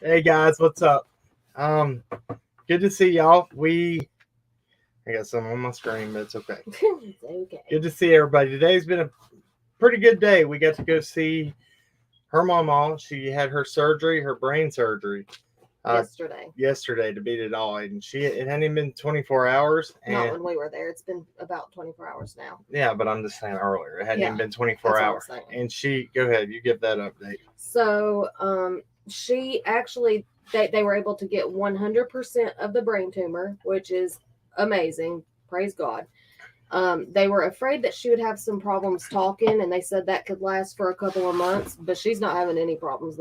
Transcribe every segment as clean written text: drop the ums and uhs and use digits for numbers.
Hey guys, what's up? Good to see y'all. I got some on my screen, but it's okay. It's okay. Good to see everybody. Today's been a pretty good day. We got to go see her mama. She had her surgery, her brain surgery, yesterday to beat it all. And it hadn't even been 24 hours. And Not when we were there. It's been about 24 hours now. yeah, but I'm just saying earlier. It hadn't even been 24 that's hours. what I'm saying. And go ahead, you give that update. So, she actually, they were able to get 100% of the brain tumor, which is amazing. Praise God. They were afraid that she would have some problems talking, and they said that could last for a couple of months, but she's not having any problems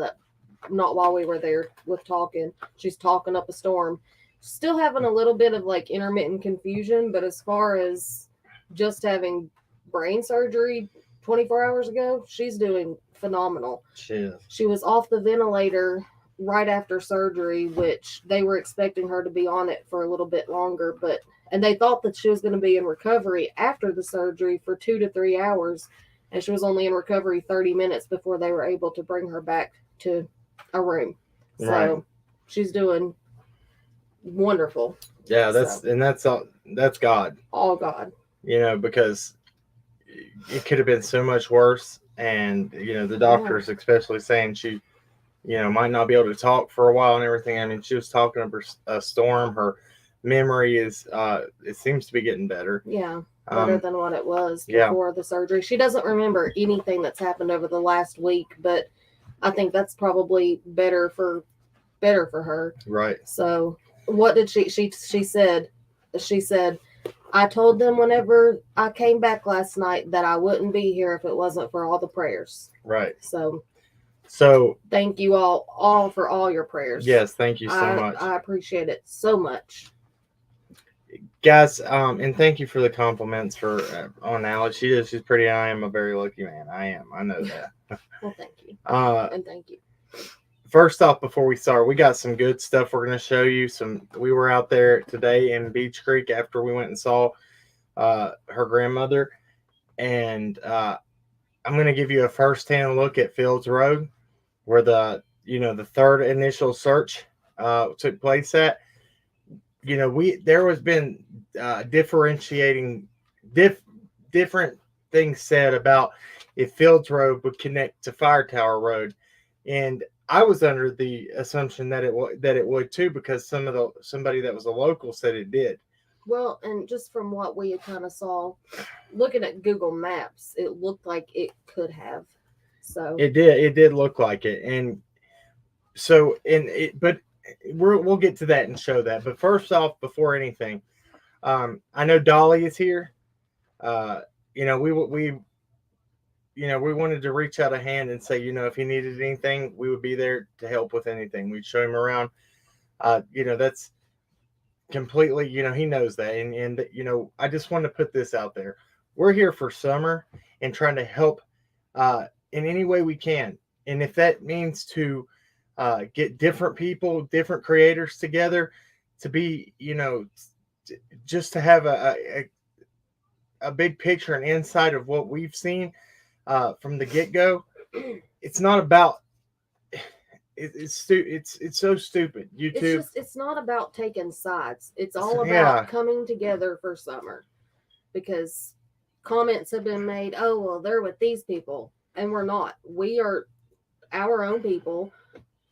not while we were there with talking. She's talking up a storm. Still having a little bit of like intermittent confusion, but as far as just having brain surgery 24 hours ago, she's doing phenomenal. She was off the ventilator right after surgery, which they were expecting her to be on it for a little bit longer, and they thought that she was going to be in recovery after the surgery for 2 to 3 hours, and she was only in recovery 30 minutes before they were able to bring her back to a room. So she's doing wonderful. Yeah, that's God. All God. Because it could have been so much worse, and the doctors especially saying she might not be able to talk for a while and everything. I mean, she was talking over a storm. Her memory is it seems to be getting better. Yeah, better than what it was before the surgery. She doesn't remember anything that's happened over the last week, but I think that's probably better for her. Right. So what did she said? She said, I told them whenever I came back last night that I wouldn't be here if it wasn't for all the prayers. Right. So thank you all for all your prayers. Yes, thank you so much. I appreciate it so much. Guys, and thank you for the compliments on Alli. She's pretty. I am a very lucky man. I am. I know that. Well, thank you. And thank you. First off, before we start, we got some good stuff we're going to show you. We were out there today in Beach Creek after we went and saw her grandmother, and I'm going to give you a first-hand look at Fields Road, where the third initial search took place at. There has been differentiating different things said about if Fields Road would connect to Fire Tower Road, and I was under the assumption that it would too, because somebody that was a local said it did. Well, and just from what we kind of saw, looking at Google Maps, it looked like it could have. So it did look like it, and so but we'll get to that and show that. But first off, before anything, I know Dolly is here. We wanted to reach out a hand and say, if he needed anything, we would be there to help with anything. We'd show him around. That's completely, he knows that. And I just want to put this out there. We're here for summer and trying to help in any way we can. And if that means to get different people, different creators together to be, just to have a big picture and insight of what we've seen from the get-go. It's not about it's so stupid. YouTube. It's not about taking sides. It's all about coming together for summer, because comments have been made, oh well, they're with these people, and we're not. We are our own people,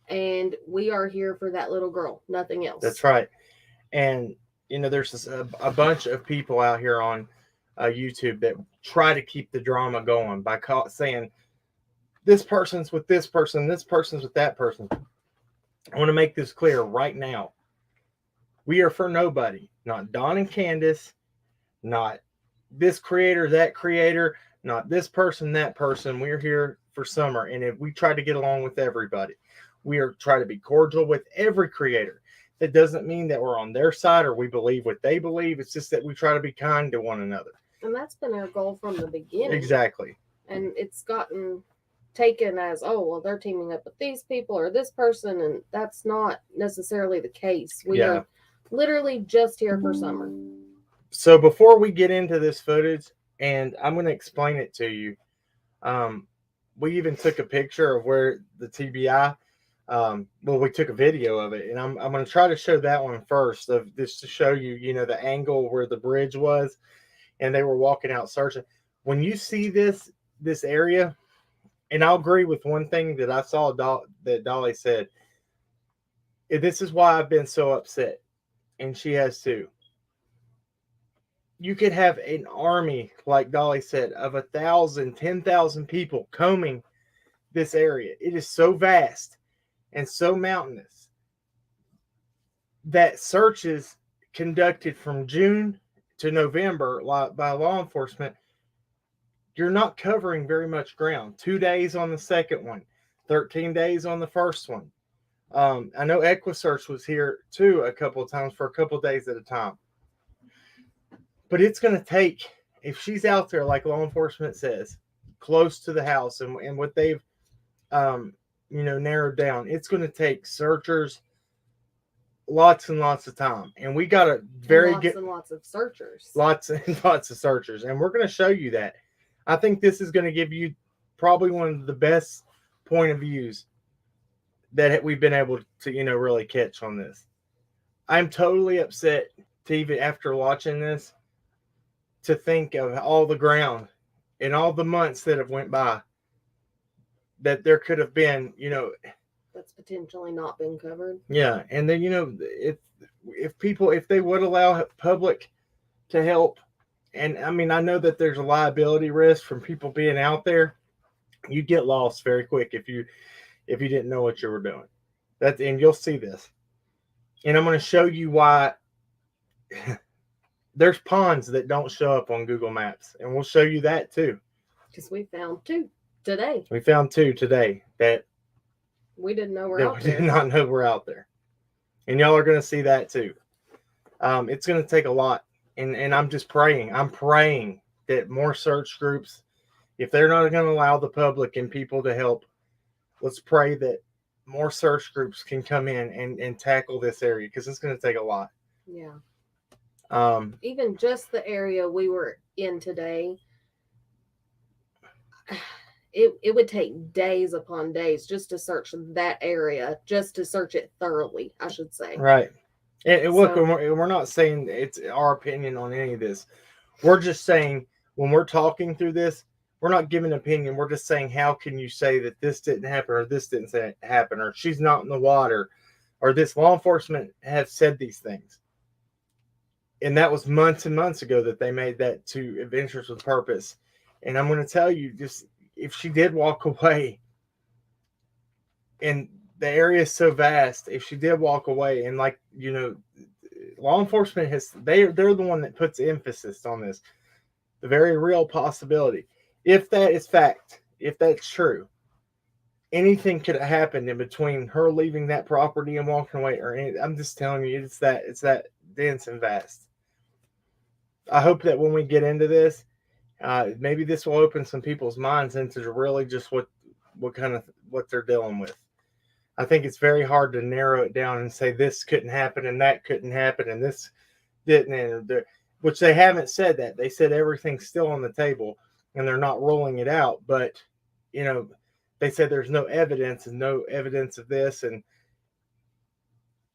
and we are here for that little girl, nothing else. That's right. And there's a bunch of people out here on YouTube that try to keep the drama going by saying this person's with this person, this person's with that person. I want to make this clear right now. We are for nobody, not Don and Candace, not this creator, that creator, not this person, that person. We're here for summer, and if we try to get along with everybody, we are trying to be cordial with every creator. That doesn't mean that we're on their side or we believe what they believe. It's just that we try to be kind to one another. And that's been our goal from the beginning. Exactly. And it's gotten taken as, oh, well, they're teaming up with these people or this person, and that's not necessarily the case. We are literally just here for summer. So before we get into this footage, and I'm going to explain it to you, we even took a picture of where the TBI Well, we took a video of it, and I'm going to try to show that one first, of this to show you, the angle where the bridge was, and they were walking out searching. When you see this area, and I'll agree with one thing that I saw that Dolly said. This is why I've been so upset, and she has too. You could have an army, like Dolly said, of 1,000, 10,000 people combing this area. It is so vast and so mountainous that searches conducted from June to November by law enforcement, you're not covering very much ground. 2 days on the second one, 13 days on the first one. I know EquiSearch was here too a couple of times for a couple of days at a time. But it's going to take, if she's out there, like law enforcement says, close to the house and what they've, narrowed down, it's going to take searchers lots and lots of time. And we got a lots and lots of searchers. Lots and lots of searchers. And we're going to show you that. I think this is going to give you probably one of the best point of views that we've been able to, really catch on this. I'm totally upset to even after watching this to think of all the ground and all the months that have went by that there could have been, that's potentially not been covered. Yeah. And then, if they would allow public to help, and I mean, I know that there's a liability risk from people being out there. You get lost very quick if you didn't know what you were doing. And you'll see this. And I'm going to show you why there's ponds that don't show up on Google Maps. And we'll show you that too. Because we found two today. We found two today that we didn't know were out there. We did not know we're out there. And y'all are going to see that too. It's going to take a lot. And I'm just praying. I'm praying that more search groups, if they're not going to allow the public and people to help, let's pray that more search groups can come in and tackle this area, because it's going to take a lot. Yeah. Even just the area we were in today, it would take days upon days just to search that area, just to search it thoroughly, I should say. Right. And look, we're not saying it's our opinion on any of this. We're just saying, when we're talking through this, we're not giving an opinion. We're just saying, how can you say that this didn't happen, or this didn't happen, or she's not in the water, or this law enforcement have said these things. And that was months and months ago that they made that to Adventures with Purpose. And I'm going to tell you, just if she did walk away, and the area is so vast, if she did walk away, and law enforcement they're the one that puts emphasis on this, the very real possibility. If that is fact, if that's true, anything could have happened in between her leaving that property and walking away, I'm just telling you, it's that dense and vast. I hope that when we get into this, maybe this will open some people's minds into really just what they're dealing with. I think it's very hard to narrow it down and say this couldn't happen and that couldn't happen and this didn't, which they haven't said that. They said everything's still on the table and they're not rolling it out. But, they said there's no evidence and no evidence of this. And,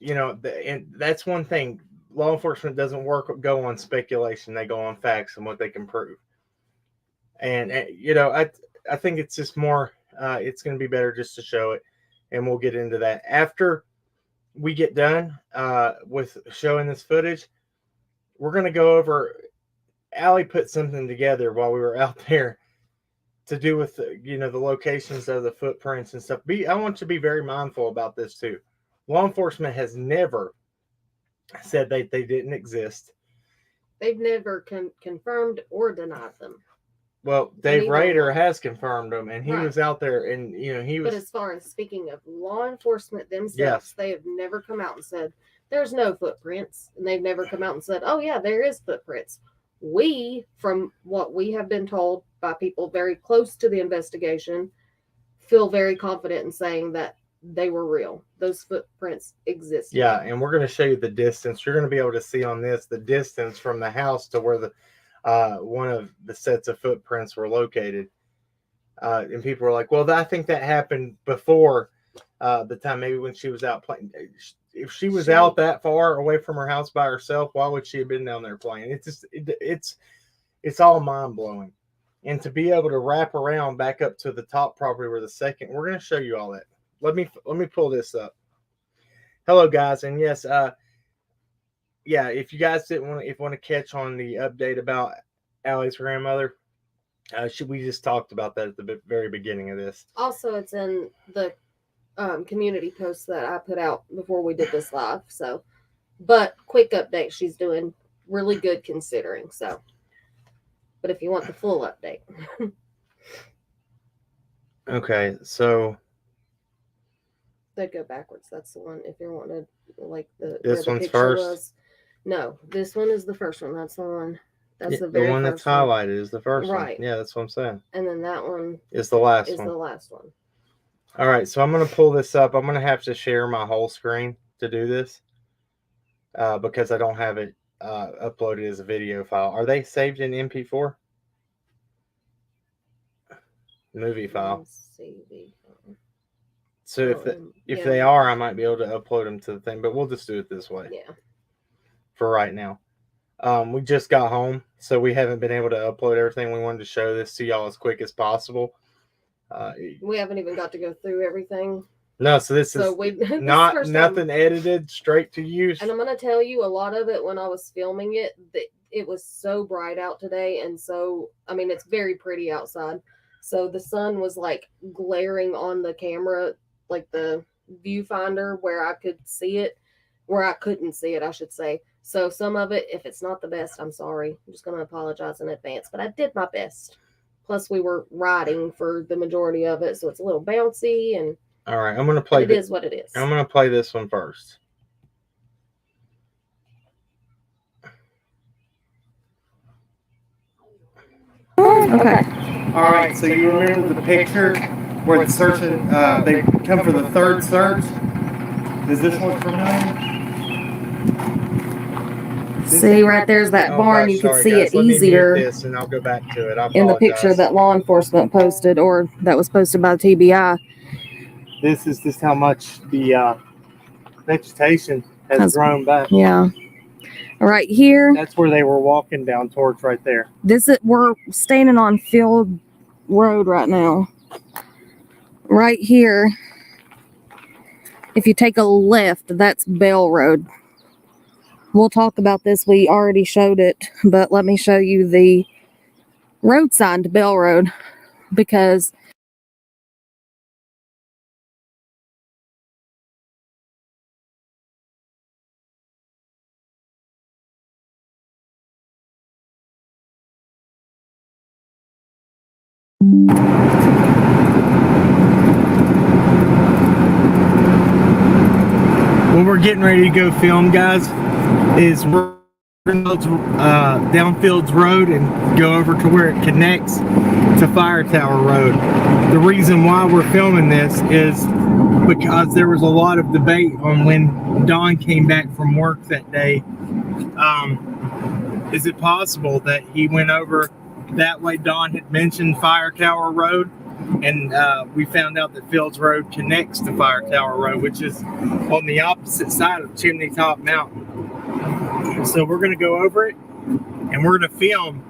and that's one thing. Law enforcement doesn't go on speculation. They go on facts and what they can prove. And, I think it's just more, it's going to be better just to show it. And we'll get into that after we get done with showing this footage. We're going to go over, Alli put something together while we were out there to do with, the locations of the footprints and stuff. I want you to be very mindful about this too. Law enforcement has never said they didn't exist. They've never confirmed or denied them. Well, Dave Rader has confirmed them, and he was out there, and he was. But as far as speaking of law enforcement themselves, they have never come out and said there's no footprints, and they've never come out and said, "Oh yeah, there is footprints." We, from what we have been told by people very close to the investigation, feel very confident in saying that they were real. Those footprints exist. Yeah, and we're going to show you the distance. You're going to be able to see on this the distance from the house to where the one of the sets of footprints were located. And people were like, well, I think that happened before the time maybe when she was out playing. If she was out that far away from her house by herself, why would she have been down there playing? It's just it's all mind blowing. And to be able to wrap around back up to the top property where the second, we're going to show you all that. Let me pull this up. Hello guys, and yes, yeah, if you guys didn't want to catch on the update about Allie's grandmother, we just talked about that at the very beginning of this. Also, it's in the community post that I put out before we did this live. So, but quick update, she's doing really good considering. So, but if you want the full update, okay, so they'd go backwards. That's the one. If you wanted like this one's first. Was. No, this one is the first one. That's the one. That's the one that's highlighted is the first one. Right. Yeah, that's what I'm saying. And then that one is the last one. the last one. All right, so I'm going to pull this up. I'm going to have to share my whole screen to do this because I don't have it uploaded as a video file. Are they saved in MP4? Movie file. So if they are, I might be able to upload them to the thing, but we'll just do it this way. Yeah. For right now. We just got home, so we haven't been able to upload everything. We wanted to show this to y'all as quick as possible. We haven't even got to go through everything. No, so this is nothing edited, straight to use. And I'm going to tell you, a lot of it when I was filming it, it was so bright out today. And so, I mean, it's very pretty outside. So the sun was like glaring on the camera, like the viewfinder where I could see it, where I couldn't see it, I should say. So some of it, if it's not the best, I'm sorry. I'm just going to apologize in advance. But I did my best. Plus, we were riding for the majority of it, so it's a little bouncy. And all right, I'm going to play. It is what it is. I'm going to play this one first. Okay. All right, so you remember the picture where the search, they come for the third search? Does this look familiar? See, right there's that barn. You can see it easier. This and I'll go back to it. In the picture that law enforcement posted, or that was posted by the TBI. This is just how much the vegetation has grown back. Yeah. Right here. That's where they were walking down towards right there. We're standing on Field Road right now. Right here. If you take a left, that's Bell Road. We'll talk about this. We already showed it, but let me show you the road sign to Bell Road, because what we're getting ready to go film, guys, is we're down Fields Road and go over to where it connects to Fire Tower Road. The reason why we're filming this is because there was a lot of debate on when Don came back from work that day. Is it possible that he went over that way? Don had mentioned Fire Tower Road, and we found out that Fields Road connects to Fire Tower Road, which is on the opposite side of Chimney Top Mountain. So we're going to go over it, and we're going to film,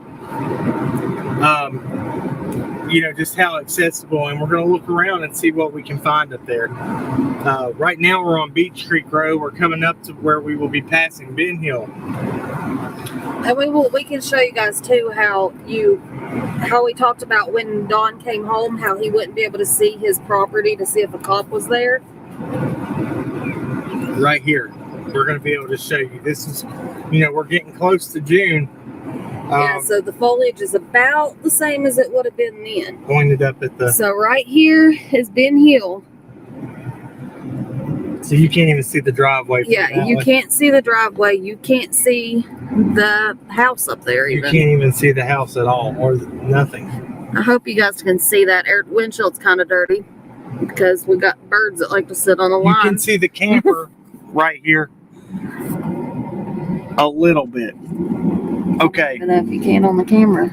just how accessible, and we're going to look around and see what we can find up there. Right now we're on Beach Creek Road. We're coming up to where we will be passing Ben Hill. And we can show you guys too how we talked about when Don came home, how he wouldn't be able to see his property to see if a cop was there. Right here, we're going to be able to show you. This is, we're getting close to June. Yeah, so the foliage is about the same as it would have been then. Pointed up at the... So right here is Ben Hill. So you can't even see the driveway. Yeah, you can't see the driveway. You can't see the house up there even. You can't even see the house at all, or nothing. I hope you guys can see that. Windshield's kind of dirty because we got birds that like to sit on the line. You can see the camper right here a little bit. Okay. I don't know if you can on the camera.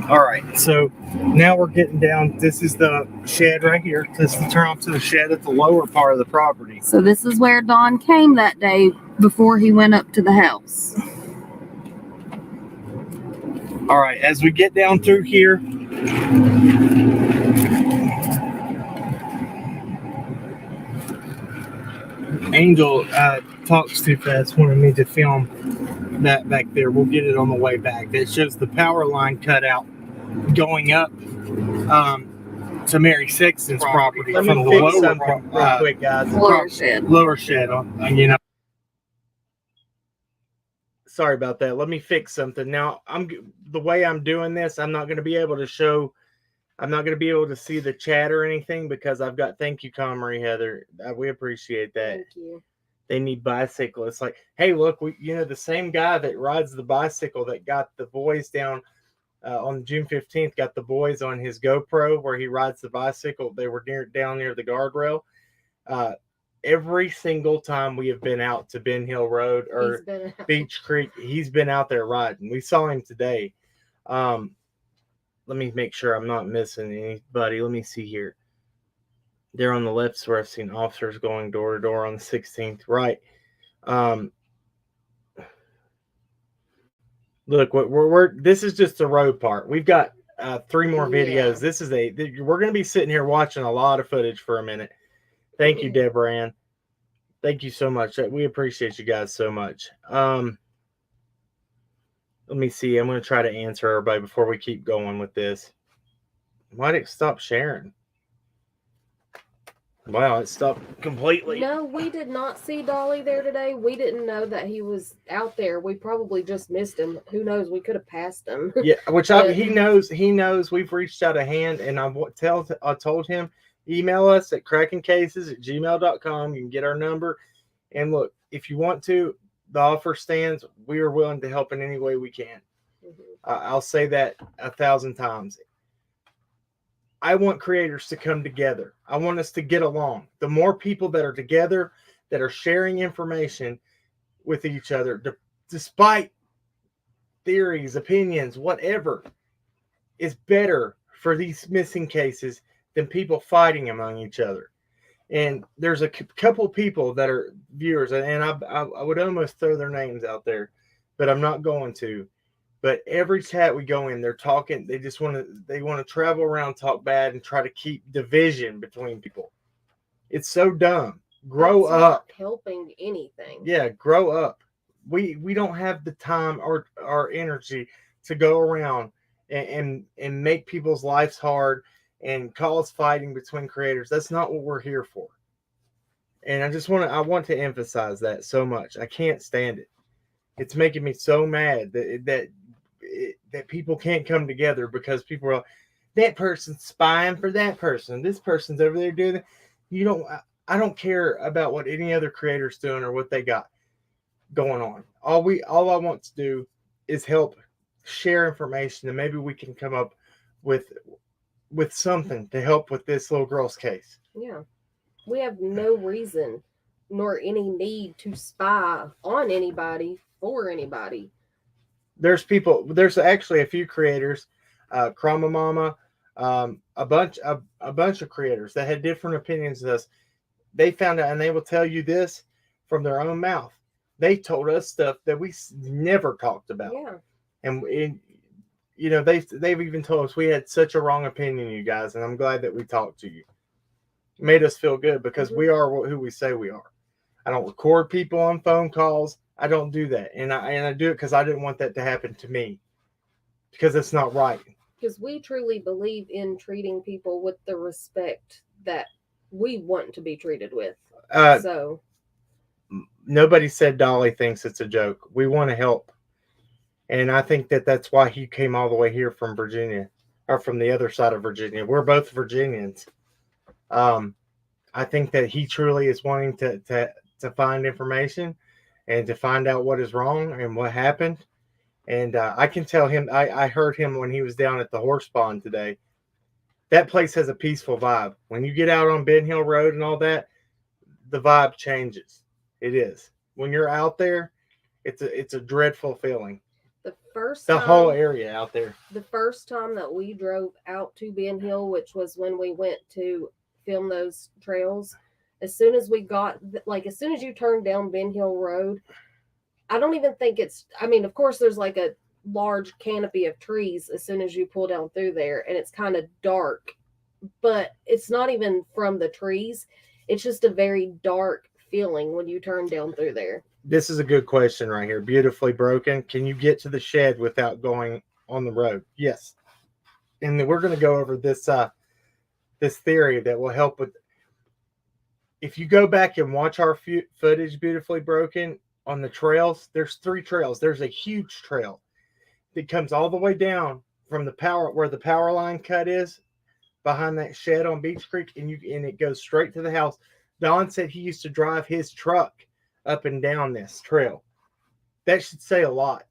All right, so Now we're getting down. This is the shed right here. This is the turn off to the shed at the lower part of the property. So this is where Don came that day before he went up to the house. All right, as we get down through here, Angel talks too fast, wanted me to film that back there. We'll get it on the way back. That shows the power line cut out going up to Mary Sexton's property Let from me the fix lower something real quick, guys. lower shed. You know. Sorry about that. Let me fix something. Now, the way I'm doing this, I'm not going to be able to show. I'm not going to be able to see the chat or anything because I've got. Thank you, Comrie Heather. We appreciate that. Thank you. They need bicyclists. Like, hey, look, the same guy that rides the bicycle that got the boys down on June 15th, got the boys on his GoPro where he rides the bicycle. They were down near the guardrail. Every single time we have been out to Ben Hill Road or Beach Creek, he's been out there riding. We saw him today. Let me make sure I'm not missing anybody. Let me see here. They're on the left where I've seen officers going door to door on the 16th. Right. Look, this is just the road part. We've got 3 more videos. Yeah. We're going to be sitting here watching a lot of footage for a minute. Thank you, Deborah Ann. Thank you so much. We appreciate you guys so much. Let me see. I'm going to try to answer everybody before we keep going with this. Why did it stop sharing? Wow, it stopped completely. No, we did not see Dolly there today. We didn't know that he was out there. We probably just missed him. Who knows? We could have passed him. Yeah, he knows. He knows we've reached out a hand, and I told him, email us at krakencases@gmail.com. You can get our number. And look, if you want to, the offer stands. We are willing to help in any way we can. Mm-hmm. I'll say that 1,000 times. I want creators to come together. I want us to get along. The more people that are together, that are sharing information with each other, despite theories, opinions, whatever, is better for these missing cases than people fighting among each other. And there's a couple people that are viewers, and I would almost throw their names out there, but I'm not going to. But every chat we go in, they're talking. They just want to travel around, talk bad, and try to keep division between people. It's so dumb. Grow up. Not helping anything. Yeah, grow up. We don't have the time or energy to go around and make people's lives hard and cause fighting between creators. That's not what we're here for. And I want to emphasize that so much. I can't stand it. It's making me so mad that people can't come together because people are like, that person's spying for that person. This person's over there doing that. I don't care about what any other creator's doing or what they got going on. All I want to do is help share information, and maybe we can come up with something to help with this little girl's case. Yeah. We have no reason nor any need to spy on anybody for anybody. There's actually a few creators, Chroma Mama, a bunch of creators that had different opinions than us. They found out, and they will tell you this from their own mouth. They told us stuff that we never talked about. Yeah. And they've even told us we had such a wrong opinion, you guys, and I'm glad that we talked to you. It made us feel good because we are who we say we are. I don't record people on phone calls. I don't do that. And I do it because I didn't want that to happen to me, because it's not right. Because we truly believe in treating people with the respect that we want to be treated with. So nobody said Dolly thinks it's a joke. We want to help. And I think that's why he came all the way here from Virginia, or from the other side of Virginia. We're both Virginians. I think that he truly is wanting to find information and to find out what is wrong and what happened. And I can tell him, I heard him when he was down at the horse pond today. That place has a peaceful vibe. When you get out on Ben Hill Road and all that, the vibe changes. It is. When you're out there, it's a dreadful feeling. The whole area out there. The first time that we drove out to Ben Hill, which was when we went to film those trails, as soon as we got, as soon as you turn down Ben Hill Road, I don't even think of course there's like a large canopy of trees as soon as you pull down through there, and it's kind of dark, but it's not even from the trees. It's just a very dark feeling when you turn down through there. This is a good question right here. Beautifully broken. Can you get to the shed without going on the road? Yes. And then we're going to go over this this theory that will help with. If you go back and watch our footage, Beautifully Broken, on the trails, there's 3 trails. There's a huge trail that comes all the way down from the power, where the power line cut is, behind that shed on Beach Creek, and it goes straight to the house. Don said he used to drive his truck up and down this trail. That should say a lot.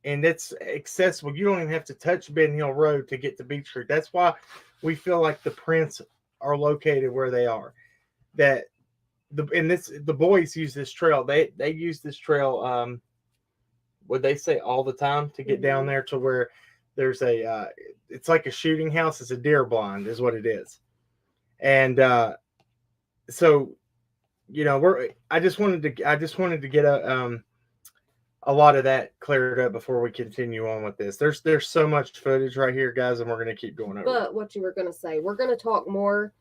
And it's accessible. You don't even have to touch Ben Hill Road to get to Beach Creek. That's why we feel like the prints are located where they are. That the boys use this trail. They use this trail, would they say all the time, to get down there to where there's it's like a shooting house. It's a deer blind is what it is. And so, I just wanted to get a lot of that cleared up before we continue on with this. There's so much footage right here, guys, and we're going to keep going over. But what you were going to say, we're going to talk more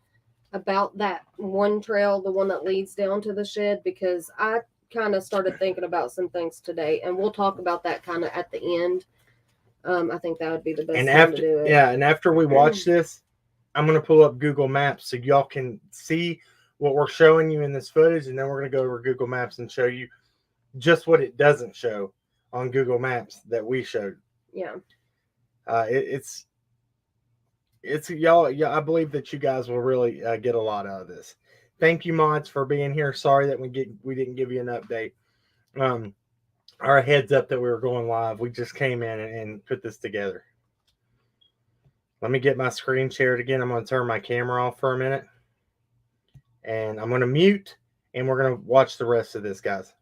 about that one trail, the one that leads down to the shed, because I kind of started thinking about some things today, and we'll talk about that kind of at the end. I think that would be the best time to do it. Yeah, and after we watch this, I'm going to pull up Google Maps so y'all can see what we're showing you in this footage, and then we're going to go over Google Maps and show you just what it doesn't show on Google Maps that we showed. Yeah. It's y'all. Yeah, I believe that you guys will really get a lot out of this. Thank you, mods, for being here. Sorry that we didn't give you an update. Our heads up that we were going live. We just came in and put this together. Let me get my screen shared again. I'm going to turn my camera off for a minute, and I'm going to mute, and we're going to watch the rest of this, guys.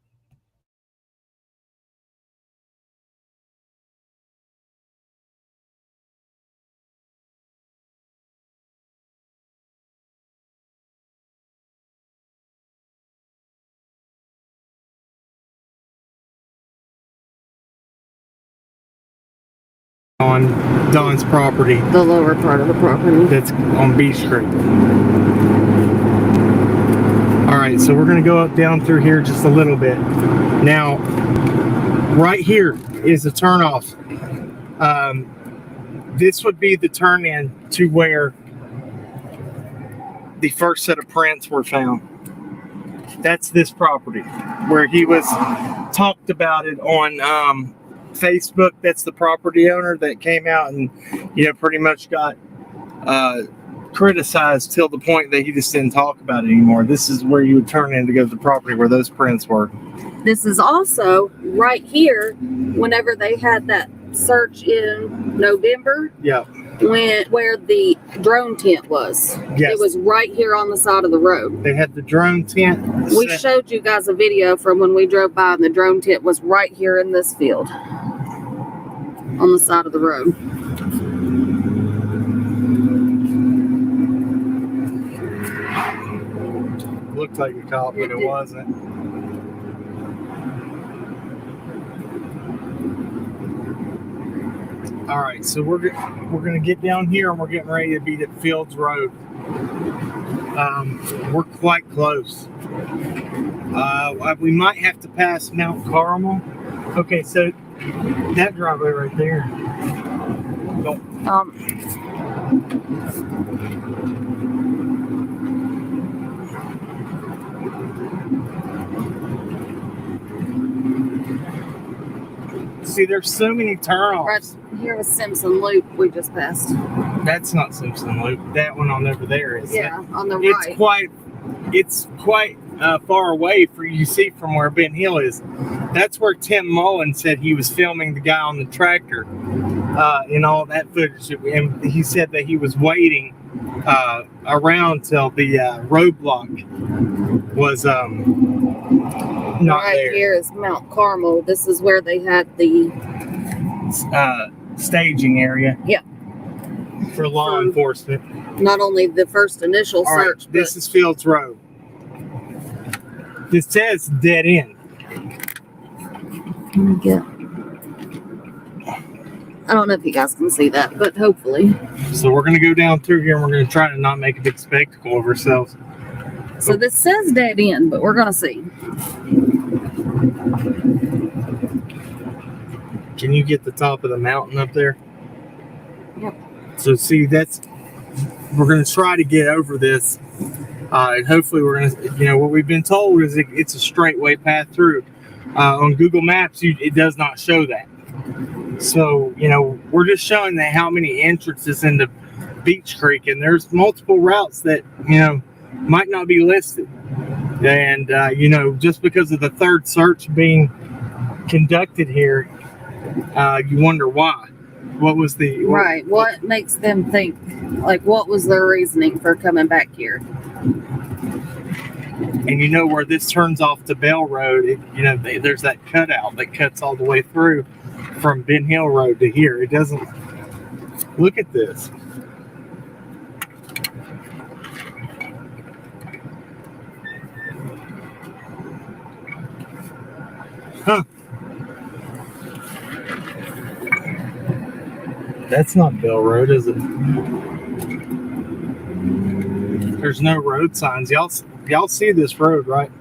On Don's property, The lower part of the property. that's on Beach Creek. All right, so we're going to go down through here just a little bit. Now, right here is a turnoff. This would be the turn in to where the first set of prints were found. That's this property where he was talked about it on Facebook. That's the property owner that came out and pretty much got criticized till the point that he just didn't talk about it anymore. This is where you would turn in to go to the property where those prints were. This is also right here whenever they had that search in November. Yeah. Where the drone tent was. Yes. It was right here on the side of the road. They had the drone tent. We showed you guys a video from when we drove by, and the drone tent was right here in this field on the side of the road. Looked like a cop, but it wasn't. All right, so we're gonna get down here, and we're getting ready to be at Fields Road. We're quite close. We might have to pass Mount Carmel. Okay, so that driveway right there. See, there's so many turnoffs. Right here was Simpson Loop we just passed. That's not Simpson Loop. That one on over there is. Yeah, on the right. It's quite far away for you to see from where Ben Hill is. That's where Tim Mullen said he was filming the guy on the tractor in all that footage. And he said that he was waiting around till the roadblock was not right there. Here is Mount Carmel. This is where they had the staging area. Yeah. For law enforcement. Not only the first initial All right, search, this is Fields Road. This says dead end. I don't know if you guys can see that, but hopefully. So we're going to go down through here and we're going to try to not make a big spectacle of ourselves. So this says dead end, but we're going to see. Can you get the top of the mountain up there? Yep. So see, we're going to try to get over this. And hopefully we're going to, what we've been told is it's a straightway path through. On Google Maps, it does not show that. So, we're just showing that how many entrances into Beach Creek, and there's multiple routes that, might not be listed. And, just because of the third search being conducted here, you wonder why. What was the... Right. What makes them think, what was their reasoning for coming back here? And where this turns off to Bell Road, there's that cutout that cuts all the way through from Ben Hill Road to here. It doesn't... Look at this. Huh. That's not Bell Road, is it? There's no road signs. Y'all see this road, right?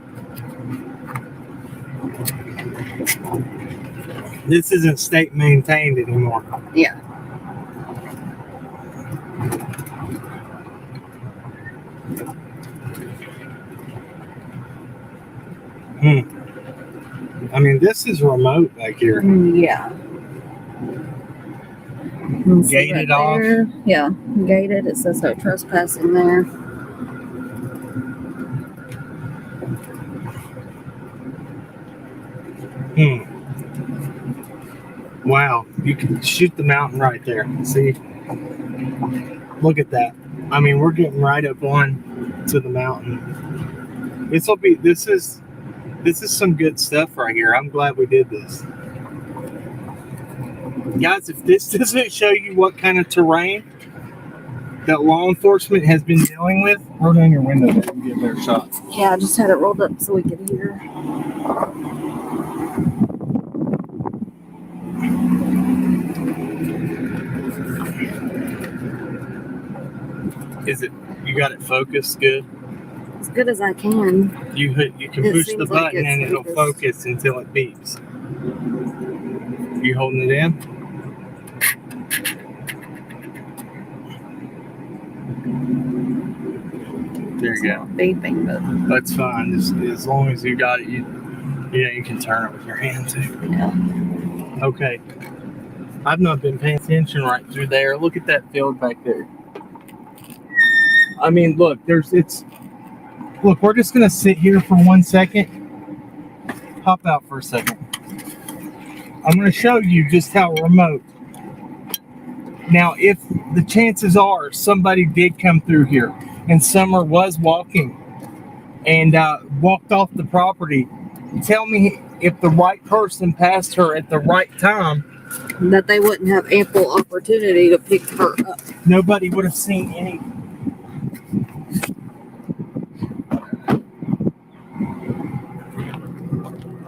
This isn't state maintained anymore. Yeah. I mean, this is remote back here. Yeah. Gated off. There. Yeah, gated. It says no trespassing there. Wow, you can shoot the mountain right there. See? Look at that. I mean, we're getting right up on to the mountain. This is some good stuff right here. I'm glad we did this. Guys, if this doesn't show you what kind of terrain that law enforcement has been dealing with, roll down your window there and get a better shot. Yeah, I just had it rolled up so we could hear. Is it? You got it focused good? As good as I can. You can It push the seems like button and it's it'll focus until it beeps. You holding it in? There you go. Beeping, but That's fine. As long as you got it, you can turn it with your hand too. yeah. Okay. I've not been paying attention right through there. Look at that field back there. I mean, look, look, we're just gonna sit here for 1 second. Hop out for a second. I'm gonna show you just how remote. Now, if the chances are somebody did come through here and Summer was walking and walked off the property, tell me if the right person passed her at the right time, That they wouldn't have ample opportunity to pick her up. nobody would have seen any.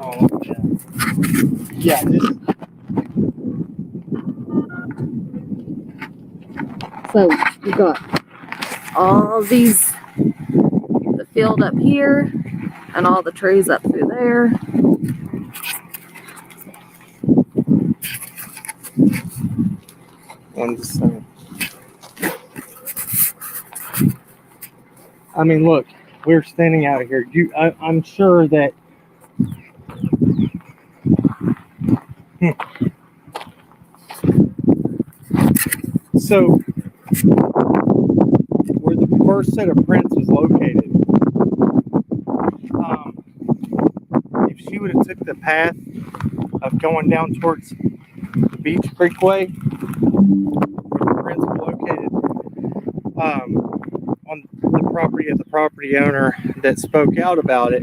Oh, yeah. So you got all these, the field up here, and all the trees up through there. I mean, look, we're standing out here. I'm sure that. So, where the first set of prints was located, if she would have took the path of going down towards the Beach Creek Way, where the prints were located, on the property of the property owner that spoke out about it,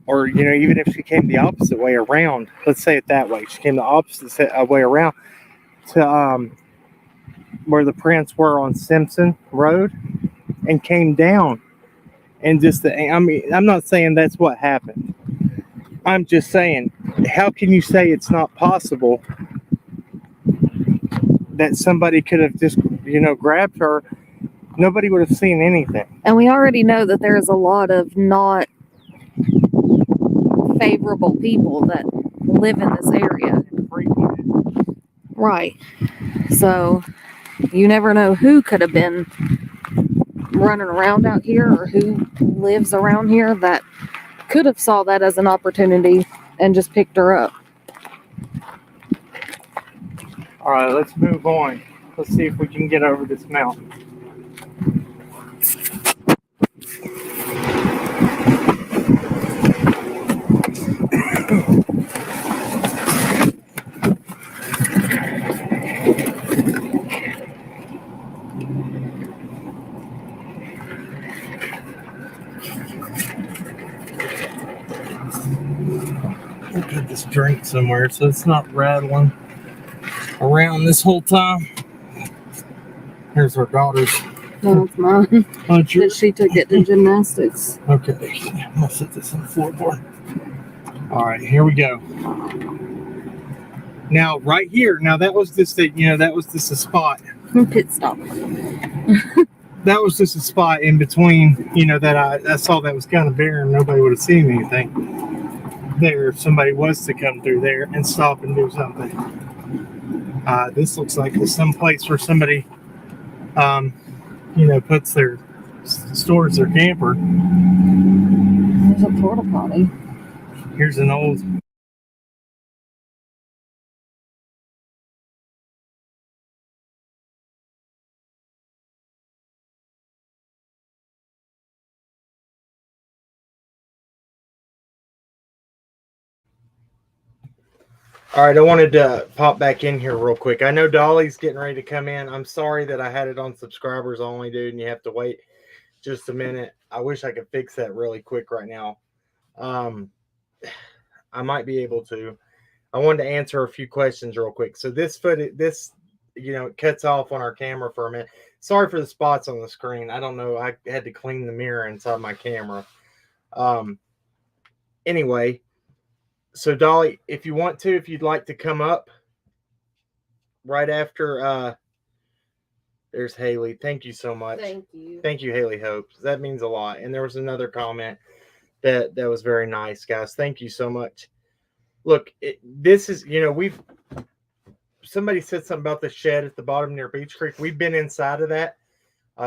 or even if she came the opposite way around, let's say it that way, she came the opposite way around to where the prints were on Simpson Road and came down, and I'm not saying that's what happened. I'm just saying, how can you say it's not possible that somebody could have just grabbed her? Nobody would have seen anything. And we already know that there's a lot of not favorable people that live in this area. Right. So you never know who could have been running around out here or who lives around here that could have saw that as an opportunity and just picked her up. All right, let's move on. Let's see if we can get over this mountain. We'll put this drink somewhere so it's not rattling around this whole time. Here's our daughter's. No, it's mine. Oh, She took it to gymnastics. Okay, I'm gonna set this on the floorboard. All right, here we go. Now, right here, that was just a spot. Pit stop. That was just a spot in between, that I saw that was kind of bare and nobody would have seen anything there if somebody was to come through there and stop and do something. This looks like it's some place where somebody, stores their camper. There's a porta potty. Here's an old. All right, I wanted to pop back in here real quick. I know Dolly's getting ready to come in. I'm sorry that I had it on subscribers only, dude, and you have to wait just a minute. I wish I could fix that really quick right now. I might be able to. I wanted to answer a few questions real quick. So it cuts off on our camera for a minute. Sorry for the spots on the screen. I don't know. I had to clean the mirror inside my camera. Anyway. So Dolly, if you'd like to come up right after, there's Haley. Thank you so much. Thank you. Thank you, Haley Hopes. That means a lot. And there was another comment that was very nice, guys. Thank you so much. Look, this is, somebody said something about the shed at the bottom near Beach Creek. We've been inside of that.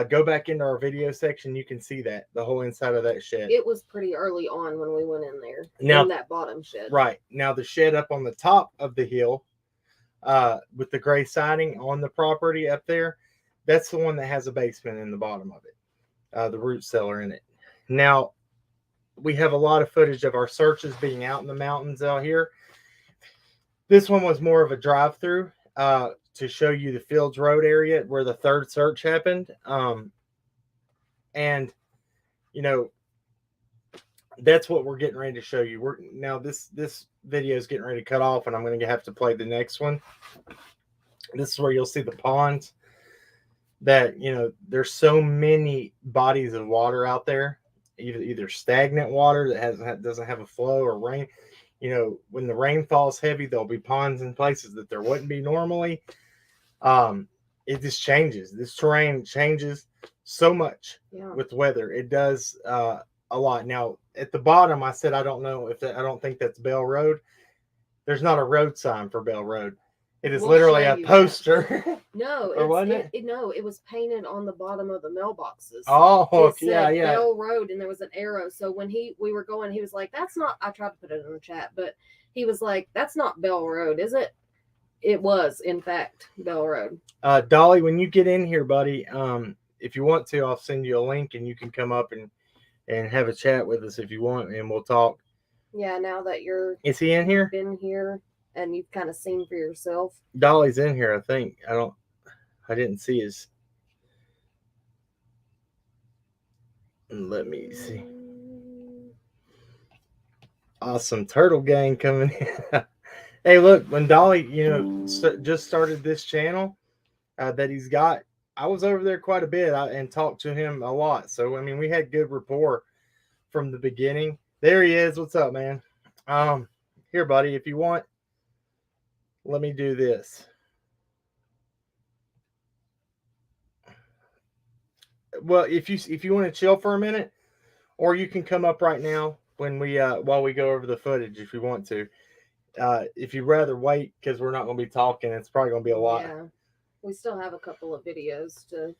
Go back into our video section. You can see the whole inside of that shed. It was pretty early on when we went in there. Now, in that bottom shed. Right. Now, the shed up on the top of the hill with the gray siding on the property up there, that's the one that has a basement in the bottom of it. The root cellar in it. Now, we have a lot of footage of our searches being out in the mountains out here. This one was more of a drive-through. To show you the Fields Road area where the third search happened. And, that's what we're getting ready to show you. Now this video is getting ready to cut off and I'm going to have to play the next one. This is where you'll see the ponds that, there's so many bodies of water out there, either stagnant water that doesn't have a flow or rain. When the rain falls heavy, there'll be ponds in places that there wouldn't be normally. It just changes. This terrain changes so much with weather. It does a lot. Now, at the bottom, I said I don't know I don't think that's Bell Road. There's not a road sign for Bell Road. It is literally a poster. No, it was painted on the bottom of the mailboxes. Oh, it said Bell Road, and there was an arrow. So when we were going, he was like, "That's not." I tried to put it in the chat, but he was like, "That's not Bell Road, is it?" It was, in fact, Bell Road. Dolly, when you get in here, buddy, if you want to, I'll send you a link, and you can come up and have a chat with us if you want, and we'll talk. Yeah, now that is he in here? Been here. And you've kind of seen for yourself. Dolly's in here, I think. I didn't see his. Let me see. Awesome. Turtle gang coming in. Hey, look, when Dolly, just started this channel that he's got, I was over there quite a bit and talked to him a lot. So, I mean, we had good rapport from the beginning. There he is. What's up, man? Here, buddy, if you want, let me do this. Well, if you want to chill for a minute, or you can come up right now when we while we go over the footage if you want to. If you'd rather wait, because we're not going to be talking, it's probably going to be a lot. Yeah, we still have a couple of videos to.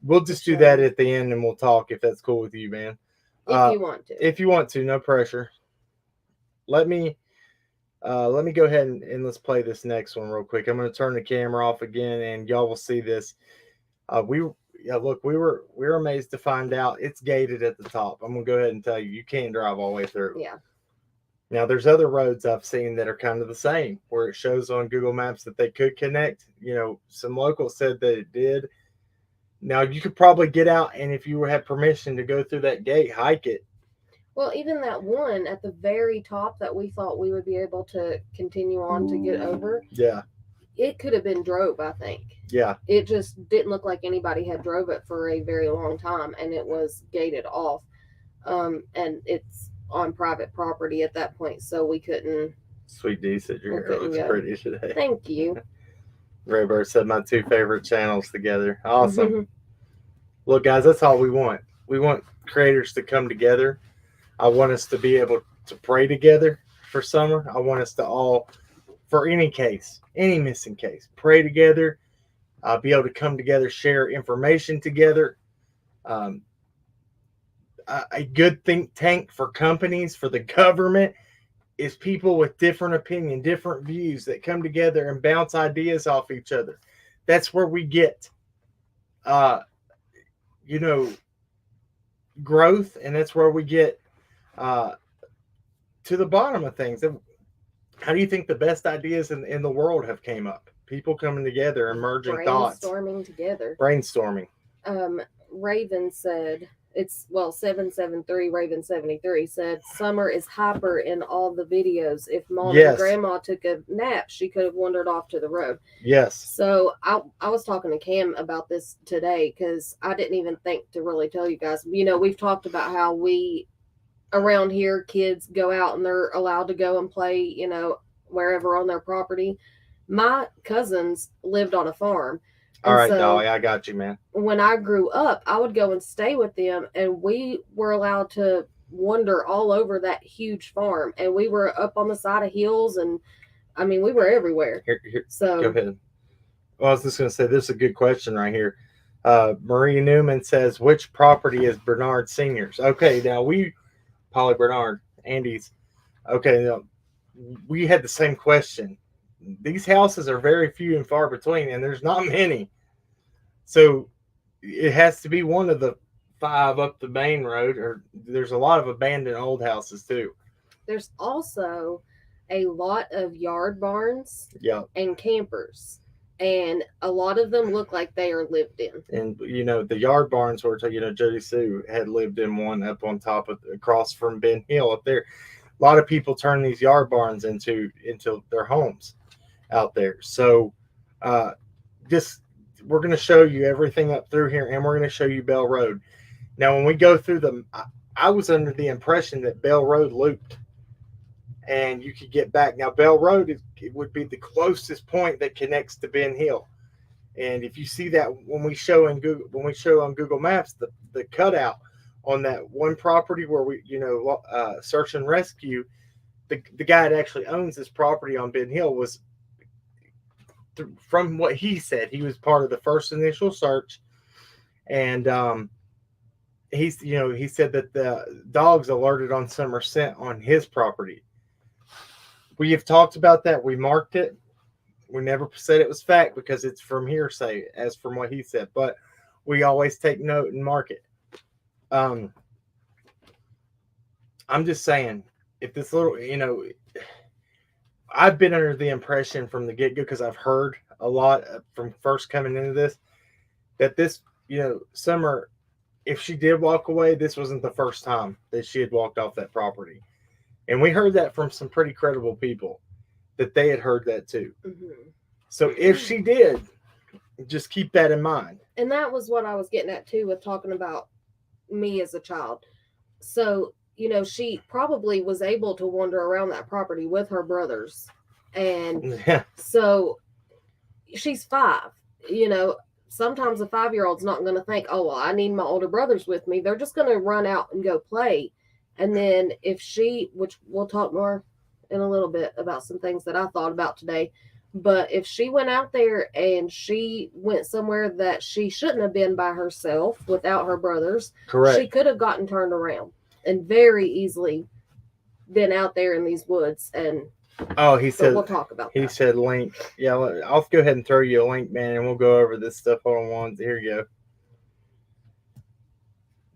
We'll just do that at the end, and we'll talk if that's cool with you, man. If you want to. If you want to, no pressure. Let me go ahead and let's play this next one real quick. I'm going to turn the camera off again, and y'all will see this. We were amazed to find out it's gated at the top. I'm going to go ahead and tell you, you can't drive all the way through. Yeah. Now, there's other roads I've seen that are kind of the same, where it shows on Google Maps that they could connect. Some locals said that it did. Now, you could probably get out, and if you had permission to go through that gate, hike it. Well, even that one at the very top that we thought we would be able to continue on to get over. Yeah. It could have been drove, I think. Yeah. It just didn't look like anybody had drove it for a very long time, and it was gated off. And it's on private property at that point, so we couldn't. Sweet D said your hair looks pretty today. Thank you. Rayburn said my two favorite channels together. Awesome. Look, guys, that's all we want. We want creators to come together. I want us to be able to pray together for summer. I want us to all, for any case, any missing case, pray together, be able to come together, share information together. A good think tank for companies, for the government, is people with different opinion, different views that come together and bounce ideas off each other. That's where we get, growth, and that's where we get to the bottom of things. How do you think the best ideas in the world have came up? People coming together, emerging thoughts. Brainstorming together. Brainstorming. Raven said, 773 Raven 73 said, Summer is hyper in all the videos. If Mom and Grandma took a nap, she could have wandered off to the road. Yes. So I was talking to Cam about this today, because I didn't even think to really tell you guys. We've talked about how around here, kids go out and they're allowed to go and play, wherever on their property. My cousins lived on a farm. All right, Dolly, I got you, man. When I grew up, I would go and stay with them, and we were allowed to wander all over that huge farm, and we were up on the side of hills, and I mean, we were everywhere. Here, so go ahead. Well, I was just going to say, this is a good question right here. Marie Newman says, which property is Bernard Senior's? Okay, now Polly Bernard, Andy's. Okay, now we had the same question. These houses are very few and far between, and there's not many. So it has to be one of the 5 up the main road, or there's a lot of abandoned old houses too. There's also a lot of yard barns and campers, and a lot of them look like they are lived in. And the yard barns were, Jody Sue had lived in one up on top of across from Ben Hill up there. A lot of people turn these yard barns into their homes out there. So we're going to show you everything up through here, and we're going to show you Bell Road. Now, when we go through I was under the impression that Bell Road looped and you could get back. Now, Bell Road it would be the closest point that connects to Ben Hill. And if you see that when we show on Google Maps, the cutout on that one property where we search and rescue, the guy that actually owns this property on Ben Hill was, from what he said, he was part of the first initial search, and he said that the dogs alerted on Summer scent on his property. We have talked about that. We marked it. We never said it was fact because it's from hearsay, as from what he said. But we always take note and mark it. I'm just saying, if this little, I've been under the impression from the get-go, because I've heard a lot from first coming into this, that this, Summer, if she did walk away, this wasn't the first time that she had walked off that property. And we heard that from some pretty credible people that they had heard that too. Mm-hmm. So if she did, just keep that in mind. And that was what I was getting at too with talking about me as a child. So, you know, she probably was able to wander around that property with her brothers. And Yeah. so she's 5. You know, sometimes a 5-year-old's not going to think, oh, well, I need my older brothers with me. They're just going to run out and go play. And then if she, which we'll talk more in a little bit about some things that I thought about today, but if she went out there and she went somewhere that she shouldn't have been by herself without her brothers, Correct. she could have gotten turned around and very easily been out there in these woods. And he said we'll talk about that. He said link. Yeah, I'll go ahead and throw you a link, man, and we'll go over this stuff on one. Here you go.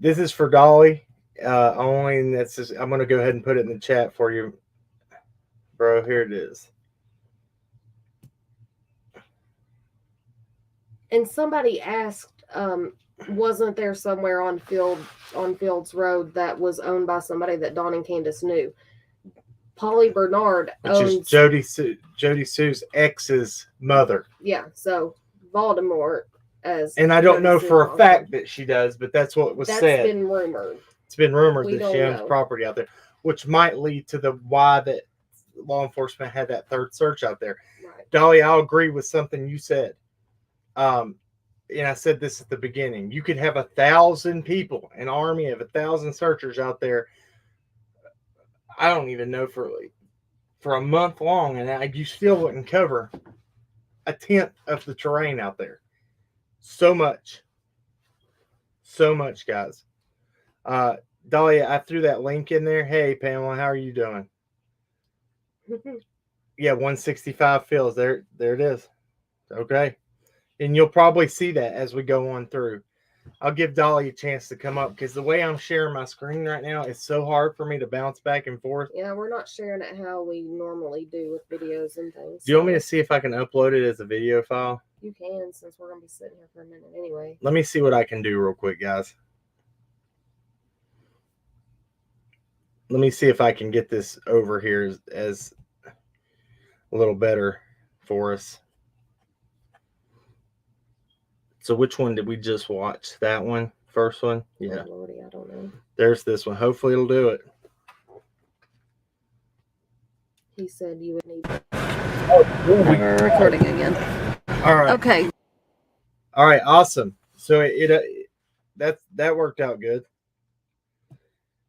This is for Dolly only, and that's just, I'm going to go ahead and put it in the chat for you, bro. Here it is. And somebody asked, wasn't there somewhere on Fields Road that was owned by somebody that Dawn and Candace knew? Polly Bernard owns Jody Sue's ex's mother. Yeah, so Voldemort as. And I don't know for a fact that she does, but that's what was said. That's been rumored. It's been rumored We that she owns don't know. property out there, which might lead to the why that law enforcement had that third search out there. Right. Dolly, I'll agree with something you said. And I said this at the beginning. You could have 1,000 people, an army of 1,000 searchers out there. I don't even know for a month long, and you still wouldn't cover 1/10 of the terrain out there. So much, guys. Dolly, I threw that link in there. Hey, Pamela, how are you doing? Yeah, 165 Fields. There it is. Okay. And you'll probably see that as we go on through. I'll give Dolly a chance to come up because the way I'm sharing my screen right now, it's so hard for me to bounce back and forth. Yeah, we're not sharing it how we normally do with videos and things. Do you want me to see if I can upload it as a video file? You can, since we're going to be sitting here for a minute anyway. Let me see what I can do real quick, guys. Let me see if I can get this over here as a little better for us. So which one did we just watch? That one? First one? Yeah. Oh, Lordy, I don't know. There's this one. Hopefully it'll do it. He said you would need We're recording again. All right. Okay. All right. Awesome. So that worked out good.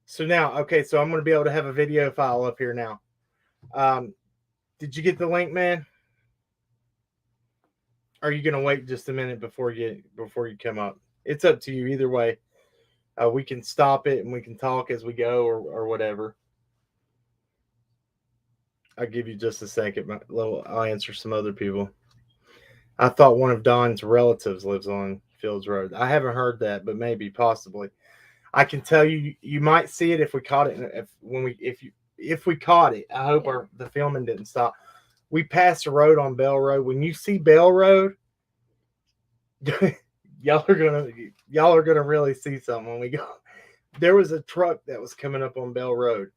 So now, okay, so I'm going to be able to have a video file up here now. Did you get the link, man? Are you going to wait just a minute before you come up? It's up to you either way. We can stop it and we can talk as we go or whatever. I'll give you just a second. I'll answer some other people. I thought one of Don's relatives lives on Fields Road. I haven't heard that, but maybe, possibly. I can tell you, you might see it if we caught it. If we caught it, I hope the filming didn't stop. We passed the road on Bell Road. When you see Bell Road, y'all are gonna really see something when we go. There was a truck that was coming up on Bell Road.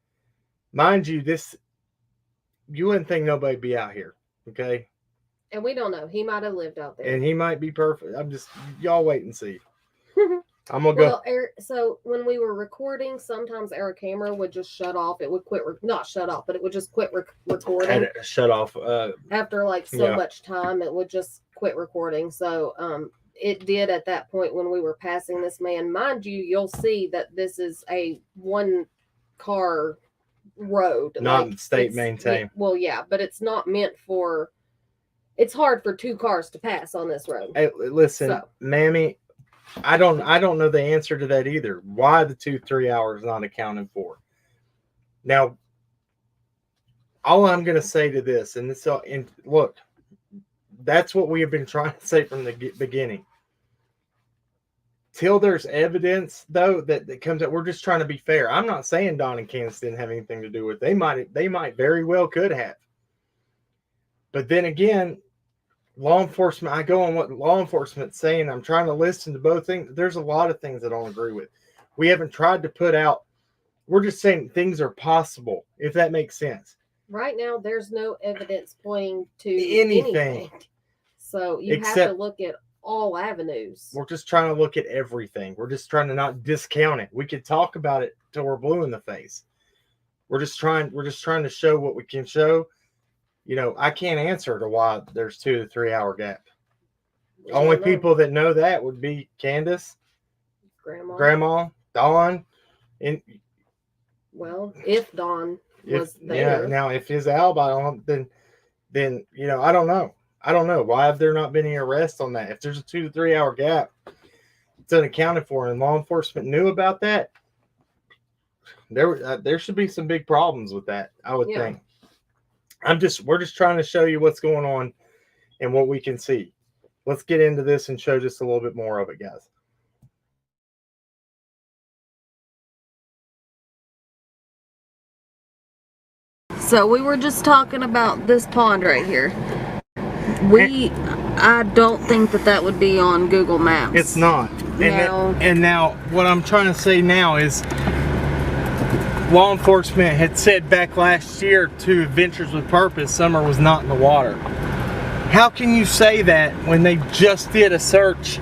Mind you, you wouldn't think nobody'd be out here, okay? And we don't know. He might have lived out there. And he might be perfect. Y'all wait and see. I'm gonna go. So when we were recording, sometimes our camera would just shut off. It would quit, not shut off, but it would just quit recording. Shut off. After much time, it would just quit recording. So it did at that point when we were passing this man. Mind you, you'll see that this is a 1-car road. Not state maintained. Well, yeah, but it's not meant for. It's hard for 2 cars to pass on this road. Hey, listen, Mammy. I don't know the answer to that either. Why the 2-3 hours not accounted for? Now, all I'm going to say to this, and look, that's what we have been trying to say from the beginning. Till there's evidence, though, that comes out, we're just trying to be fair. I'm not saying Don and Candace didn't have anything to do with it. They might very well could have. But then again, law enforcement, I go on what law enforcement's saying. I'm trying to listen to both things. There's a lot of things I don't agree with. We haven't tried to put out we're just saying things are possible, if that makes sense. Right now, there's no evidence pointing to Anything. So you have to look at all avenues. We're just trying to look at everything. We're just trying to not discount it. We could talk about it till we're blue in the face. We're just trying to show what we can show. You know, I can't answer to why there's 2 to 3 hour gap. Only people that know that would be Candace, Grandma, Dawn, and if Dawn was there. Yeah, now if his alibi on, then you know, I don't know. Why have there not been any arrests on that? If there's a 2 to 3 hour gap, it's unaccounted for, and law enforcement knew about that. There should be some big problems with that, I would think. We're just trying to show you what's going on and what we can see. Let's get into this and show just a little bit more of it, guys. So we were just talking about this pond right here. I don't think that would be on Google Maps. It's not. And now what I'm trying to say now is law enforcement had said back last year to Adventures with Purpose, Summer was not in the water. How can you say that when they just did a search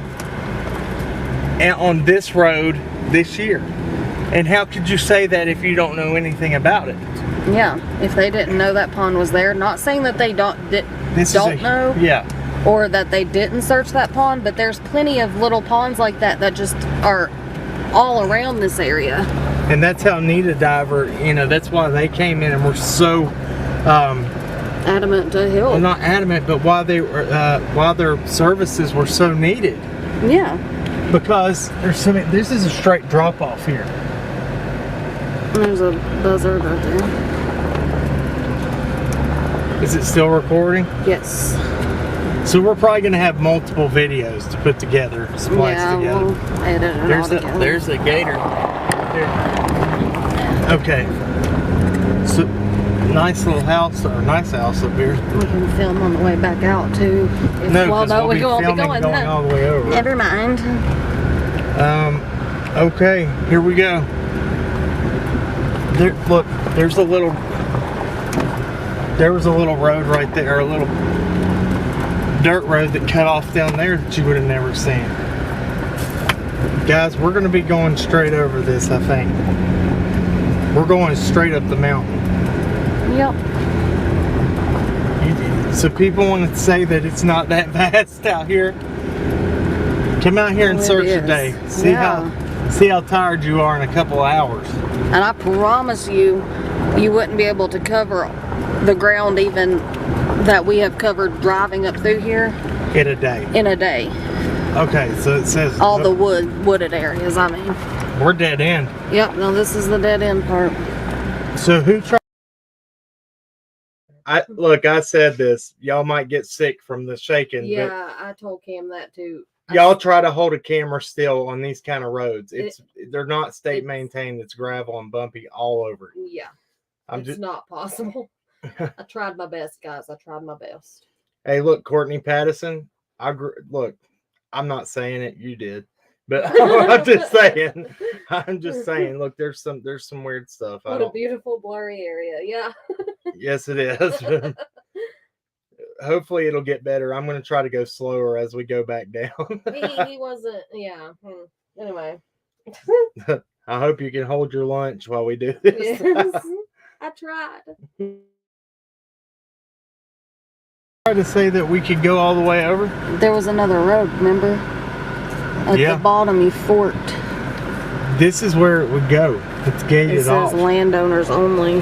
on this road this year? And how could you say that if you don't know anything about it? Yeah, if they didn't know that pond was there. Not saying that they don't know. Yeah. Or that they didn't search that pond, but there's plenty of little ponds like that that just are all around this area. And that's how Nita Diver, you know, that's why they came in and were so adamant to help. Well, not adamant, but why their services were so needed. Yeah. Because there's so many. This is a straight drop off here. There's a buzzard right there. Is it still recording? Yes. So we're probably going to have multiple videos to put together, splice together. We'll edit it all together. There's a gator. There. Okay. So nice little house, or nice house up here. We can film on the way back out too. We'll be going all the way over. Never mind. Okay, here we go. There, look, there was a little road right there, a little dirt road that cut off down there that you would have never seen. Guys, we're going to be going straight over this, I think. We're going straight up the mountain. Yep. So people want to say that it's not that vast out here. Come out here and search today. See how tired you are in a couple of hours. And I promise you, you wouldn't be able to cover the ground even that we have covered driving up through here. In a day. In a day. Okay, so it says all the wooded areas. I mean, we're dead end. Yep. No, this is the dead end part. So who tried? Look, I said this. Y'all might get sick from the shaking. Yeah, I told Cam that too. Y'all try to hold a camera still on these kind of roads. They're not state maintained. It's gravel and bumpy all over. Yeah, it's not possible. I tried my best, guys. I tried my best. Hey, look, Courtney Pattison. Look, I'm not saying it. You did, but I'm just saying. I'm just saying. Look, there's some weird stuff. What a beautiful blurry area. Yeah. Yes, it is. Hopefully it'll get better. I'm going to try to go slower as we go back down. he wasn't. Yeah. Anyway. I hope you can hold your lunch while we do this. Yes, I tried. To say that we could go all the way over. There was another road, remember? At the bottom, you forked. This is where it would go. It's gated off. It says landowners only.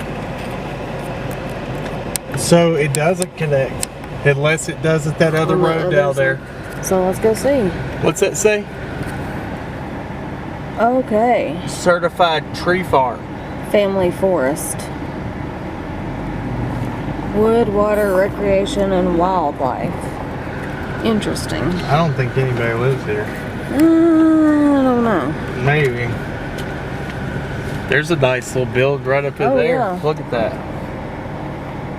So it doesn't connect unless it does at that other road down there. So let's go see. What's that say? Okay. Certified tree farm. Family forest. Wood, water, recreation, and wildlife. Interesting. I don't think anybody lives here. I don't know. Maybe. There's a nice little build right up in there. Yeah. Look at that.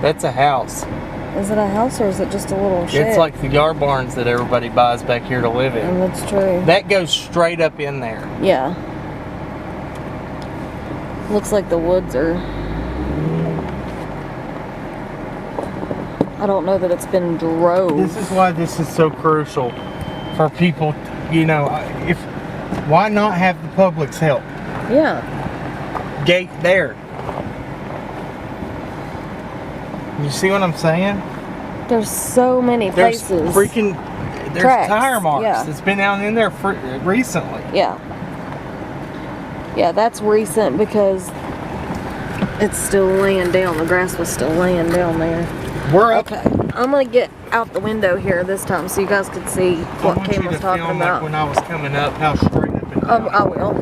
That's a house. Is it a house or is it just a little shed? It's like the yard barns that everybody buys back here to live in. And that's true. That goes straight up in there. Yeah. Looks like the woods are... I don't know that it's been drove. This is why this is so crucial for people, you know, why not have the public's help? Yeah. Gate there. You see what I'm saying? There's so many places. There's Tracks, tire marks. yeah. It's been down in there recently. Yeah. Yeah, that's recent because it's still laying down. The grass was still laying down there. We're up. Okay, I'm gonna get out the window here this time so you guys could see what Cam was talking about. Like when I was coming up, how straight up and down. I will.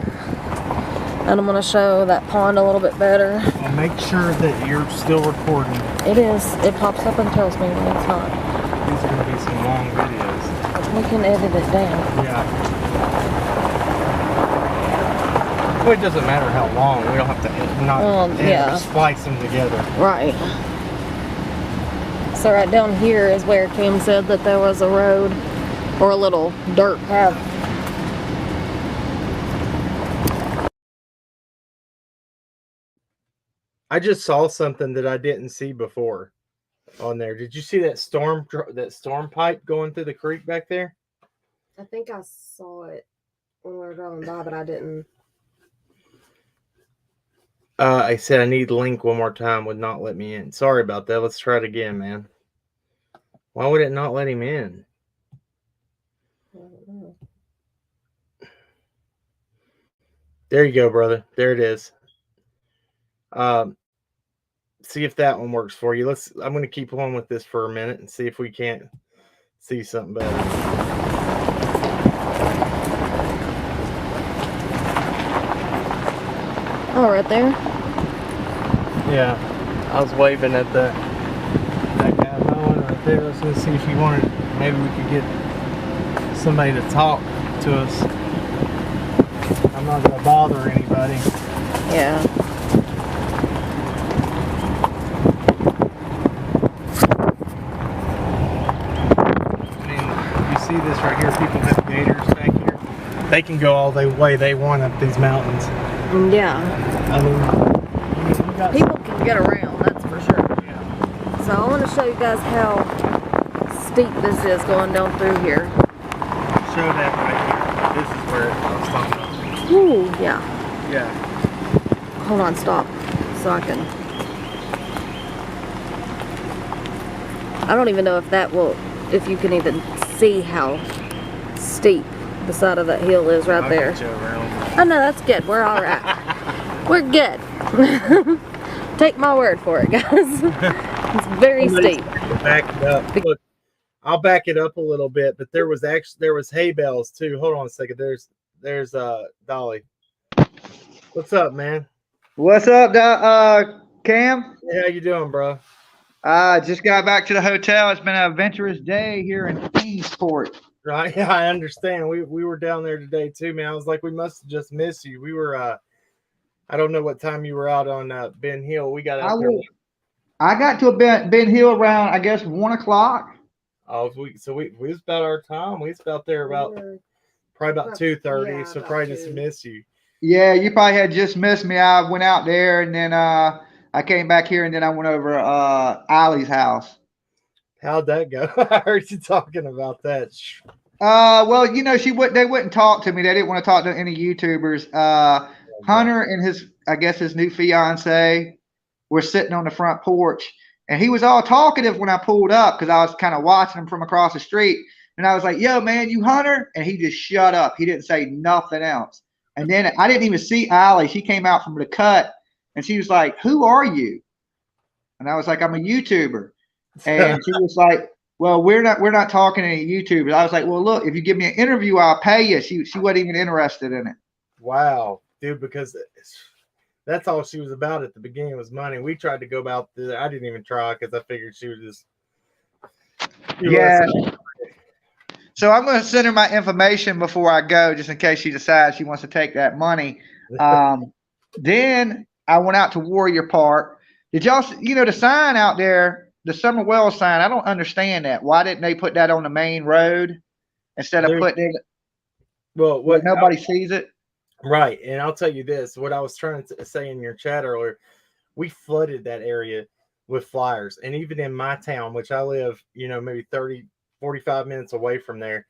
And I'm gonna show that pond a little bit better. Well, make sure that you're still recording. It is. It pops up and tells me when it's not. These are gonna be some long videos. We can edit it down. Yeah. Well, it doesn't matter how long. We don't have to splice them together. Right. So right down here is where Cam said that there was a road or a little dirt path. I just saw something that I didn't see before on there. Did you see that storm pipe going through the creek back there? I think I saw it when we were driving by, but I didn't. I said I need link one more time. Would not let me in. Sorry about that. Let's try it again, man. Why would it not let him in? I don't know. There you go, brother. There it is. See if that one works for you. I'm going to keep on with this for a minute and see if we can't see something better. Oh, right there? Yeah. I was waving at that guy mowing right there. I was going to see if he wanted, maybe we could get somebody to talk to us. I'm not going to bother anybody. Yeah. See this right here, people have gators back here. They can go all the way they want up these mountains. Yeah. I mean, you got people can get around, that's for sure. Yeah. So I want to show you guys how steep this is going down through here. Show that right here. This is where I was talking about. Ooh, yeah. Yeah. Hold on, stop. So I can... I don't even know if you can even see how steep the side of that hill is right there. Oh no, that's good. We're all right. We're good. Take my word for it, guys. It's very steep. Back it up. Look, I'll back it up a little bit, but there was hay bales too. Hold on a second. There's Dolly. What's up, man? What's up, Cam? Hey, how you doing, bro? I just got back to the hotel. It's been an adventurous day here in Kingsport. Right, yeah, I understand. We were down there today too, man. I was like, we must have just missed you. We were, I don't know what time you were out on Ben Hill. We got out there. I got to Ben Hill around, I guess, 1 o'clock. Oh, we was about our time. We was about there probably about 2:30. Yeah, so probably just missed you. Yeah, you probably had just missed me. I went out there and then I came back here and then I went over Alli's house. How'd that go? I heard you talking about that. Well, you know, they wouldn't talk to me. They didn't want to talk to any YouTubers. Hunter and his new fiance were sitting on the front porch, and he was all talkative when I pulled up because I was kind of watching him from across the street. And I was like, "Yo, man, you Hunter?" And he just shut up. He didn't say nothing else. And then I didn't even see Alli. She came out from the cut, and she was like, "Who are you?" And I was like, "I'm a YouTuber." And she was like, "Well, we're not talking to any YouTubers." I was like, "Well, look, if you give me an interview, I'll pay you." She wasn't even interested in it. Wow, dude, because that's all she was about at the beginning was money. We tried to go about this. I didn't even try because I figured she was just So I'm going to send her my information before I go, just in case she decides she wants to take that money. Then I went out to Warrior Park. Did y'all, the sign out there, the Summer Wells sign? I don't understand that. Why didn't they put that on the main road instead of putting it? Well, where nobody sees it? Right. And I'll tell you this, what I was trying to say in your chat earlier, we flooded that area with flyers. And even in my town, which I live, maybe 30, 45 minutes away from there,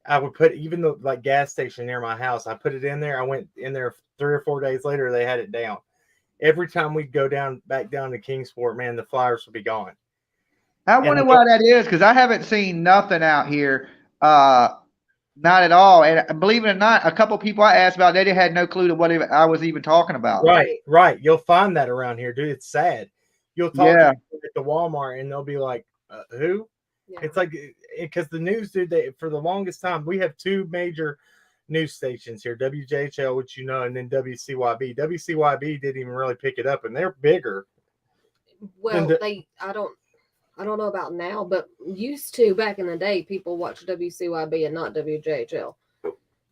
I would put even the like gas station near my house. I put it in there. I went in there 3 or 4 days later. They had it down. Every time we'd go back down to Kingsport, man, the flyers would be gone. I wonder why that is, because I haven't seen nothing out here. Not at all. And believe it or not, a couple people I asked about, they had no clue to what I was even talking about. Right. You'll find that around here, dude. It's sad. You'll talk to people at the Walmart, and they'll be like, "Who?" Yeah. It's like because the news, dude. For the longest time, we have two major news stations here: WJHL, which and then WCYB. WCYB didn't even really pick it up, and they're bigger. Well, I don't know about now, but used to back in the day, people watched WCYB and not WJHL.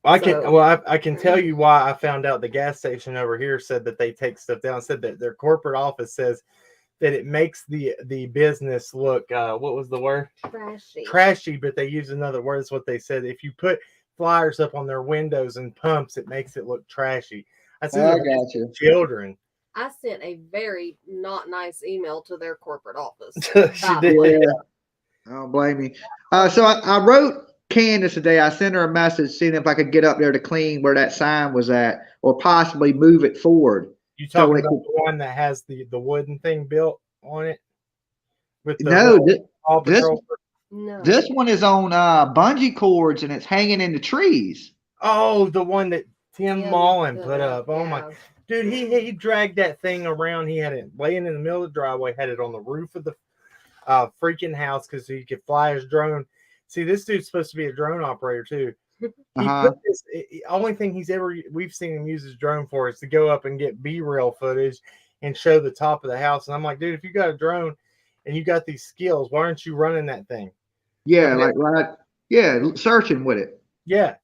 I can tell you why I found out. The gas station over here said that they take stuff down. Said that their corporate office says that it makes the business look what was the word? Trashy, but they use another word. Is what they said. If you put flyers up on their windows and pumps, it makes it look trashy. I said, I got you. Children. I sent a very not nice email to their corporate office. She did. Yeah. I don't blame you. So I wrote Candace today. I sent her a message seeing if I could get up there to clean where that sign was at, or possibly move it forward. You talking about the one that has the wooden thing built on it? With the this one is on bungee cords and it's hanging in the trees. Oh, the one that Tim Mullen put up. Oh my. Dude, he dragged that thing around. He had it laying in the middle of the driveway, had it on the roof of the freaking house because he could fly his drone. See, this dude's supposed to be a drone operator too. He put this. Only thing we've seen him use his drone for is to go up and get B-reel footage and show the top of the house. And I'm like, dude, if you got a drone and you got these skills, why aren't you running that thing? Yeah, searching with it. Yeah.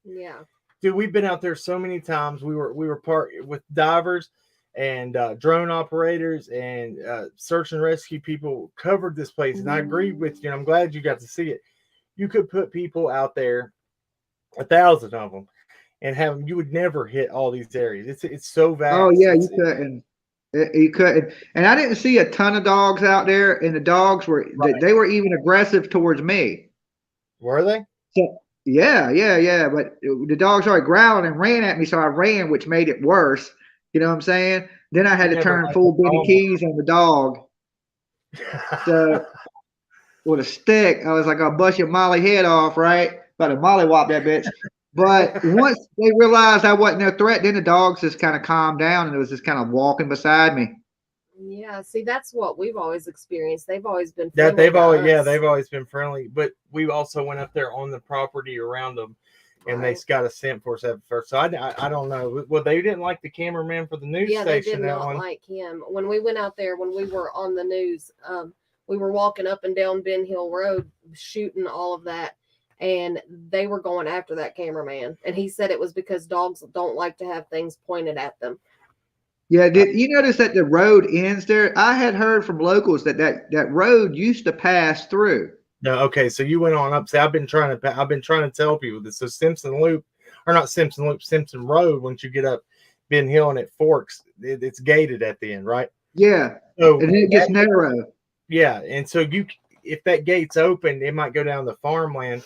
Dude, we've been out there so many times. We were part with divers and drone operators and search and rescue people covered this place. And I agree with you. And I'm glad you got to see it. You could put people out there, 1,000 of them, and have them. You would never hit all these areas. It's so vast. Oh yeah, you couldn't. You couldn't. And I didn't see a ton of dogs out there. And the dogs they were even aggressive towards me. Were they? So, yeah. But the dogs started growling and ran at me, so I ran, which made it worse. You know what I'm saying? Then I had to turn full Benny Keys on the dog. So with a stick, I was like, "I'll bust your molly head off, right?" About to molly whop that bitch. But once they realized I wasn't a threat, then the dogs just kind of calmed down and it was just kind of walking beside me. Yeah, see, that's what we've always experienced. They've always been friendly. They've always been friendly. But we also went up there on the property around them, and they got a scent for us at first. So I don't know. Well, they didn't like the cameraman for the news station. Yeah, they did not like him. When we went out there, when we were on the news, we were walking up and down Ben Hill Road, shooting all of that, and they were going after that cameraman. And he said it was because dogs don't like to have things pointed at them. Yeah, did you notice that the road ends there? I had heard from locals that road used to pass through. No, okay, so you went on up. See, I've been trying to tell people this. So Simpson Road. Once you get up Ben Hill and it forks, it's gated at the end, right? Yeah. So and it gets narrow. Yeah, and so if that gate's open, it might go down the farmland,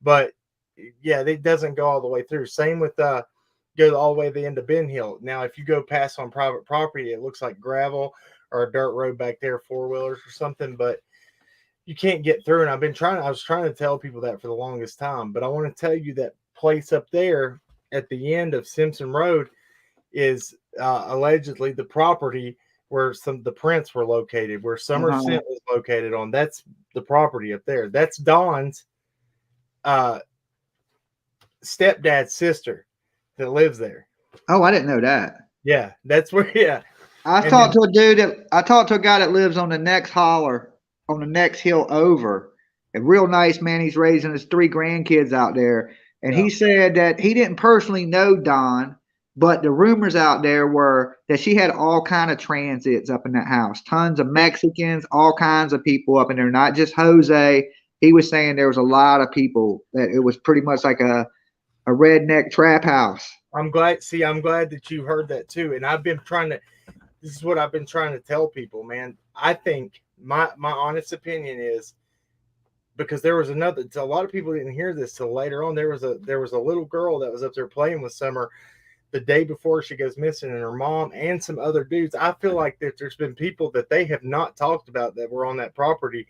but yeah, it doesn't go all the way through. Same with go all the way to the end of Ben Hill. Now, if you go past on private property, it looks like gravel or a dirt road back there, 4-wheelers or something, but you can't get through. And I was trying to tell people that for the longest time, but I want to tell you that place up there at the end of Simpson Road is allegedly the property where the prints were located, where Summer Scent was located on. That's the property up there. That's Dawn's stepdad's sister that lives there. Oh, I didn't know that. Yeah, that's where. Yeah, I talked to a guy that lives on the next holler, on the next hill over. A real nice man. He's raising his 3 grandkids out there, and he said that he didn't personally know Dawn, but the rumors out there were that she had all kind of transits up in that house. Tons of Mexicans, all kinds of people up in there, not just Jose. He was saying there was a lot of people, that it was pretty much like a a redneck trap house. I'm glad that you heard that too. And this is what I've been trying to tell people, man. I think my honest opinion is, because there was a lot of people didn't hear this till later on. There was a little girl that was up there playing with Summer the day before she goes missing, and her mom and some other dudes. I feel like that there's been people that they have not talked about that were on that property,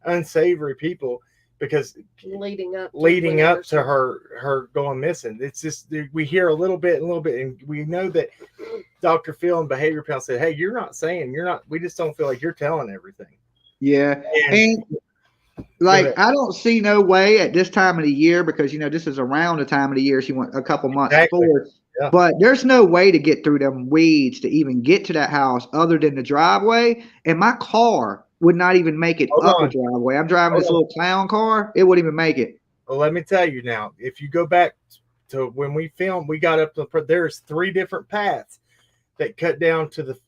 unsavory people, because leading up to her going missing. It's just, we hear a little bit, and we know that Dr. Phil and Behavior Panel said, hey, we just don't feel like you're telling everything. Yeah. And like, I don't see no way at this time of the year, because, this is around the time of the year she went a couple months before. Yeah. But there's no way to get through them weeds to even get to that house other than the driveway. And my car would not even make it up the driveway. I'm driving this little clown car. It wouldn't even make it. Well, let me tell you now, if you go back to when we filmed, we got up there's 3 different paths that cut down to the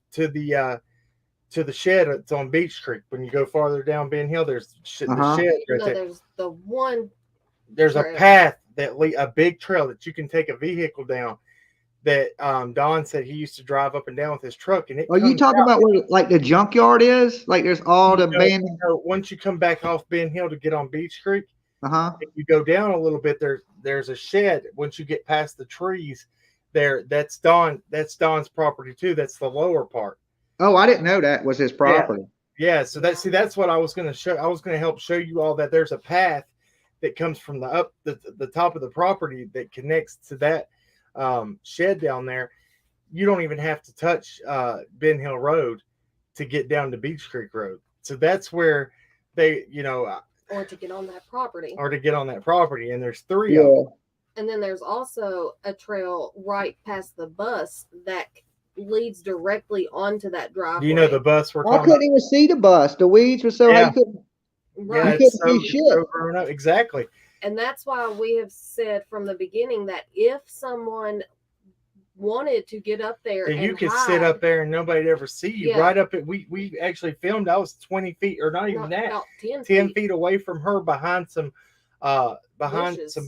shed. It's on Beach Creek. When you go farther down Ben Hill, there's the shed right there. There's a path a big trail that you can take a vehicle down, that Don said he used to drive up and down with his truck. And are you talking about where like the junkyard is? Like there's all the abandoned. Once you come back off Ben Hill to get on Beach Creek, if you go down a little bit, there's a shed. Once you get past the trees, that's Don's property too. That's the lower part. Oh, I didn't know that was his property. Yeah. So that's what I was going to show. I was going to help show you all that there's a path that comes from the top of the property that connects to that shed down there. You don't even have to touch Ben Hill Road to get down to Beach Creek Road. So that's where they, or to get on that property. And there's 3 of them. And then there's also a trail right past the bus that leads directly onto that driveway. Do you know the bus we're talking about? I couldn't even see the bus. The weeds were so high you couldn't. Right. You couldn't see shit. Exactly. And that's why we have said from the beginning that if someone wanted to get up there, you could sit up there and nobody'd ever see you. Right up at we actually filmed. I was 20 feet, or not even that, about 10 feet away from her, behind some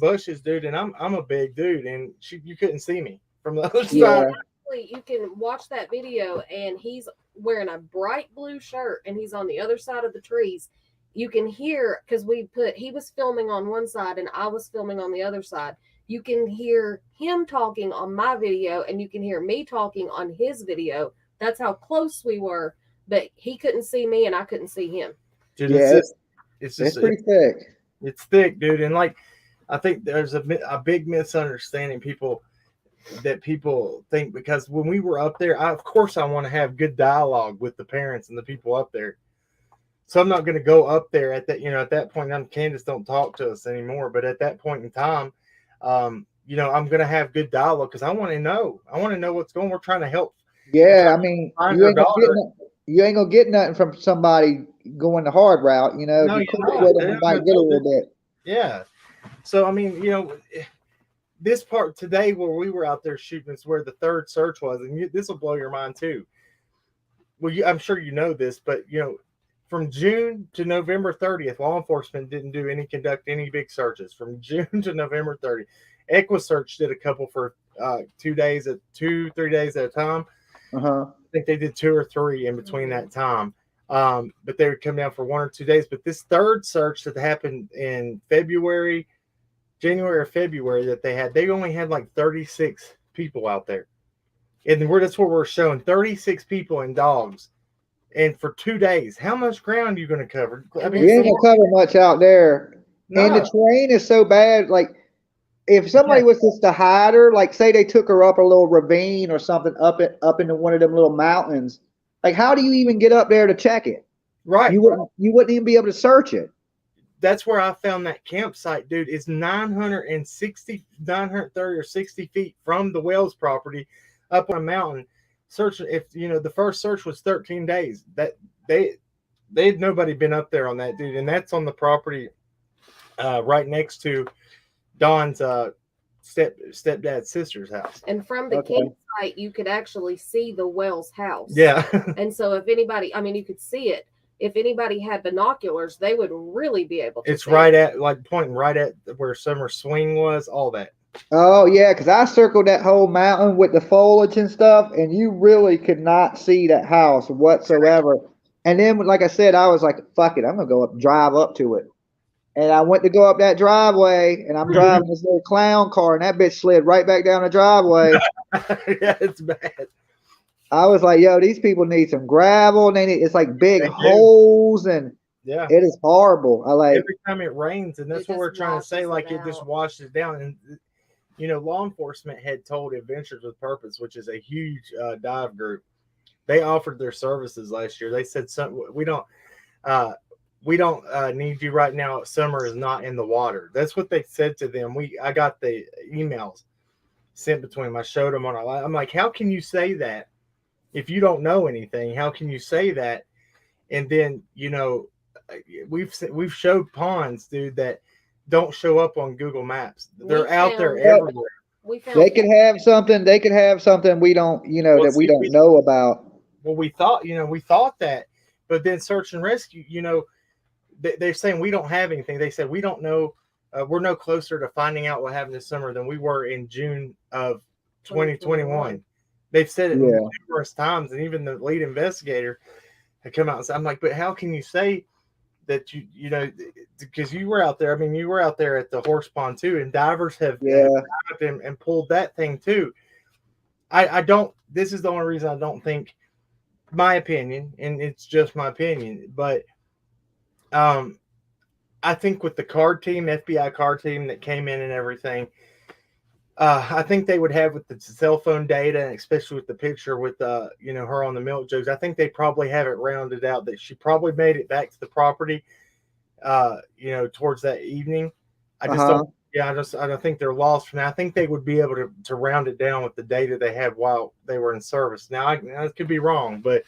bushes, dude. And I'm a big dude, and you couldn't see me from the other side. You can watch that video, and he's wearing a bright blue shirt, and he's on the other side of the trees. You can hear, because he was filming on one side and I was filming on the other side. You can hear him talking on my video, and you can hear me talking on his video. That's how close we were, but he couldn't see me and I couldn't see him. Dude, it's pretty thick. It's thick, dude. And like, I think there's a big misunderstanding people think, because when we were up there, of course I want to have good dialogue with the parents and the people up there. So I'm not going to go up there at that point. Candace don't talk to us anymore. But at that point in time, I'm going to have good dialogue, because I want to know. What's going on. We're trying to help. Yeah, I mean, you ain't gonna get nothing from somebody going the hard route. No, you might get a little bit. Yeah. So I mean, this part today where we were out there shooting is where the 3rd search was, and this will blow your mind too. Well, I'm sure you know this, but from June to November 30th, law enforcement didn't conduct any big searches. From June to November 30th, EquiSearch did a couple for 3 days at a time. I think they did 2 or 3 in between that time. But they would come down for 1 or 2 days. But this 3rd search that happened in January or February that they only had like 36 people out there. And that's what we're showing, 36 people and dogs. And for 2 days, how much ground are you going to cover? I mean, you ain't going to cover much out there. No. And the terrain is so bad. Like, if somebody was just to hide her, like say they took her up a little ravine or something up into one of them little mountains, like how do you even get up there to check it? Right. You wouldn't even be able to search it. That's where I found that campsite, dude. It's 930 or 60 feet from the Wells property up on a mountain. Search, if the first search was 13 days. That they'd nobody been up there on that, dude, and that's on the property right next to Don's stepdad's sister's house. And from the campsite, you could actually see the Wells house. Yeah. And so if anybody, you could see it. If anybody had binoculars, they would really be able to. It's right at pointing right at where Summer Swing was. All that. Oh yeah, because I circled that whole mountain with the foliage and stuff, and you really could not see that house whatsoever. And then, like I said, I was like, "Fuck it, I'm gonna go up, drive up to it." And I went to go up that driveway, and I'm driving this little clown car, and that bitch slid right back down the driveway. Yeah, it's bad. I was like, "Yo, these people need some gravel, and it's like big They do. holes, and Yeah. it is horrible." I like, Every time it rains, and that's It what we're just trying to say. washes Like it it just out. washes down, and you know, law enforcement had told Adventures with Purpose, which is a huge dive group. They offered their services last year. They said, "Some uh, we don't need you right now. Summer is not in the water." That's what they said to them. I got the emails sent between them. I showed them on our live. I'm like, how can you say that if you don't know anything? How can you say that? And then, you know, we've showed ponds, dude, that don't show up on Google Maps. They're out there everywhere. We found they could have something. They could have something we don't, Well, that we see, don't know about. well, we thought that, but then search and rescue, you know, they're saying we don't have anything. They said we don't know. We're no closer to finding out what happened this summer than we were in June of 2021. They've said it Yeah. numerous times, and even the lead investigator had come out and said, "I'm like, but how can you say that you know because you were out there? I mean, you were out there at the horse pond too, and divers have dived and pulled that thing too. I don't. This is the only reason I don't think, my opinion, and it's just my opinion, but I think with the card team, FBI card team that came in and everything, I think they would have with the cell phone data, and especially with the picture with you know, her on the milk jugs. I think they probably have it rounded out that she probably made it back to the property, you know, towards that evening. I just don't. Yeah, I don't think they're lost from that. I think they would be able to round it down with the data they had while they were in service. Now, I could be wrong, but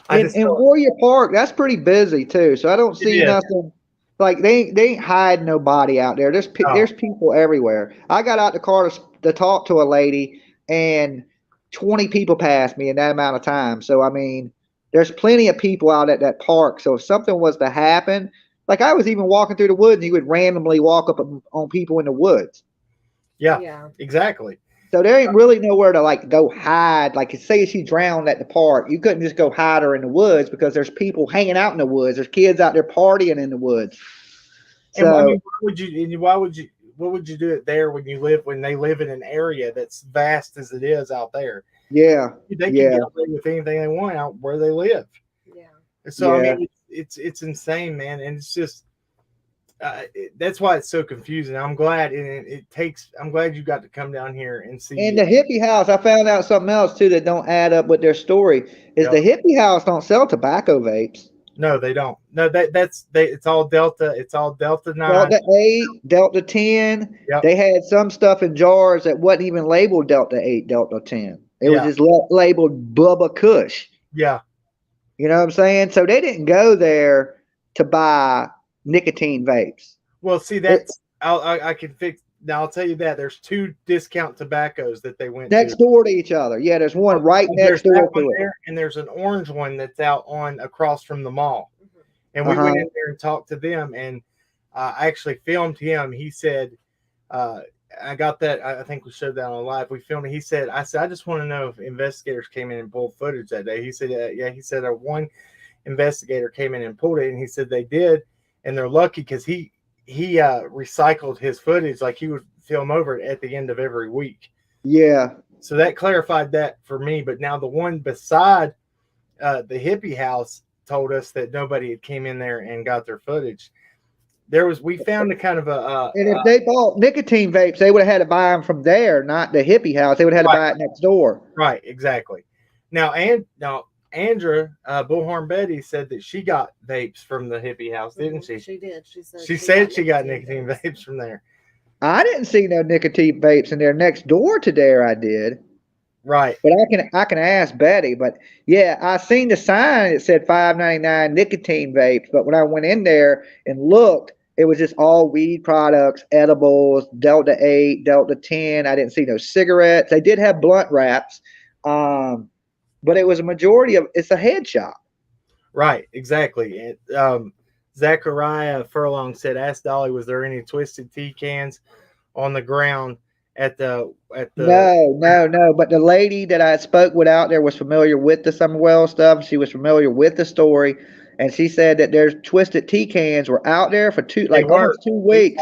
And Warrior Park, that's pretty busy too. So I don't see is. nothing. Like they ain't hiding nobody out there. There's people everywhere. I got out the car to talk to a lady, and 20 people passed me in that amount of time. So I mean, there's plenty of people out at that park. So if something was to happen, like I was even walking through the woods, and you would randomly walk up on people in the woods. Yeah, exactly. So there ain't really nowhere to like go hide. Like say she drowned at the park, you couldn't just go hide her in the woods because there's people hanging out in the woods. There's kids out there partying in the woods. So, and I mean, why would you what would you do it there when they live in an area that's vast as it is out there? Yeah. They can get away with anything they want out where they live. Yeah. So I mean, it's insane, man, and it's just that's why it's so confusing. I'm glad, and I'm glad you got to come down here and see. And the hippie house, I found out something else too that don't add up with their story. Is the hippie house don't sell tobacco vapes? No, they don't. No, it's all Delta. It's all Delta 9, Delta 8, Delta 10. Yep. They had some stuff in jars that wasn't even labeled Delta 8, Delta 10. It was just labeled Bubba Kush. Yeah. You know what I'm saying? So they didn't go there to buy nicotine vapes. Well, see, that's I can fix. Now I'll tell you that there's 2 discount tobaccos that they went next door to each other. Yeah, there's one right next door to it, and there's an orange one that's out on across from the mall. And we went in there and talked to them, and I actually filmed him. He said, "I got that. I think we showed that on live. We filmed it." He said, "I just want to know if investigators came in and pulled footage that day." He said, "Yeah." He said, "One investigator came in and pulled it," and he said they did, and they're lucky because he recycled his footage, like he would film over it at the end of every week. Yeah. So that clarified that for me. But now the one beside the hippie house told us that nobody had came in there and got their footage. We found a kind of and if they bought nicotine vapes, they would have had to buy them from there, not the hippie house. They would have had to buy it next door. Right, exactly. Now Andra, Bullhorn Betty, said that she got vapes from the hippie house, didn't she? She did. She said she got nicotine vapes from there. I didn't see no nicotine vapes in there. Next door to there, I did. Right. But I can ask Betty. But yeah, I seen the sign. It said $5.99 nicotine vapes. But when I went in there and looked, it was just all weed products, edibles, Delta 8, Delta 10. I didn't see no cigarettes. They did have blunt wraps. But it was a majority of it's a head shop. Right, exactly. Zachariah Furlong said, "Ask Dolly, was there any twisted tea cans on the ground at the No. But the lady that I spoke with out there was familiar with the Summer Well stuff. She was familiar with the story, and she said that there's twisted tea cans were out there for they were. almost 2 weeks.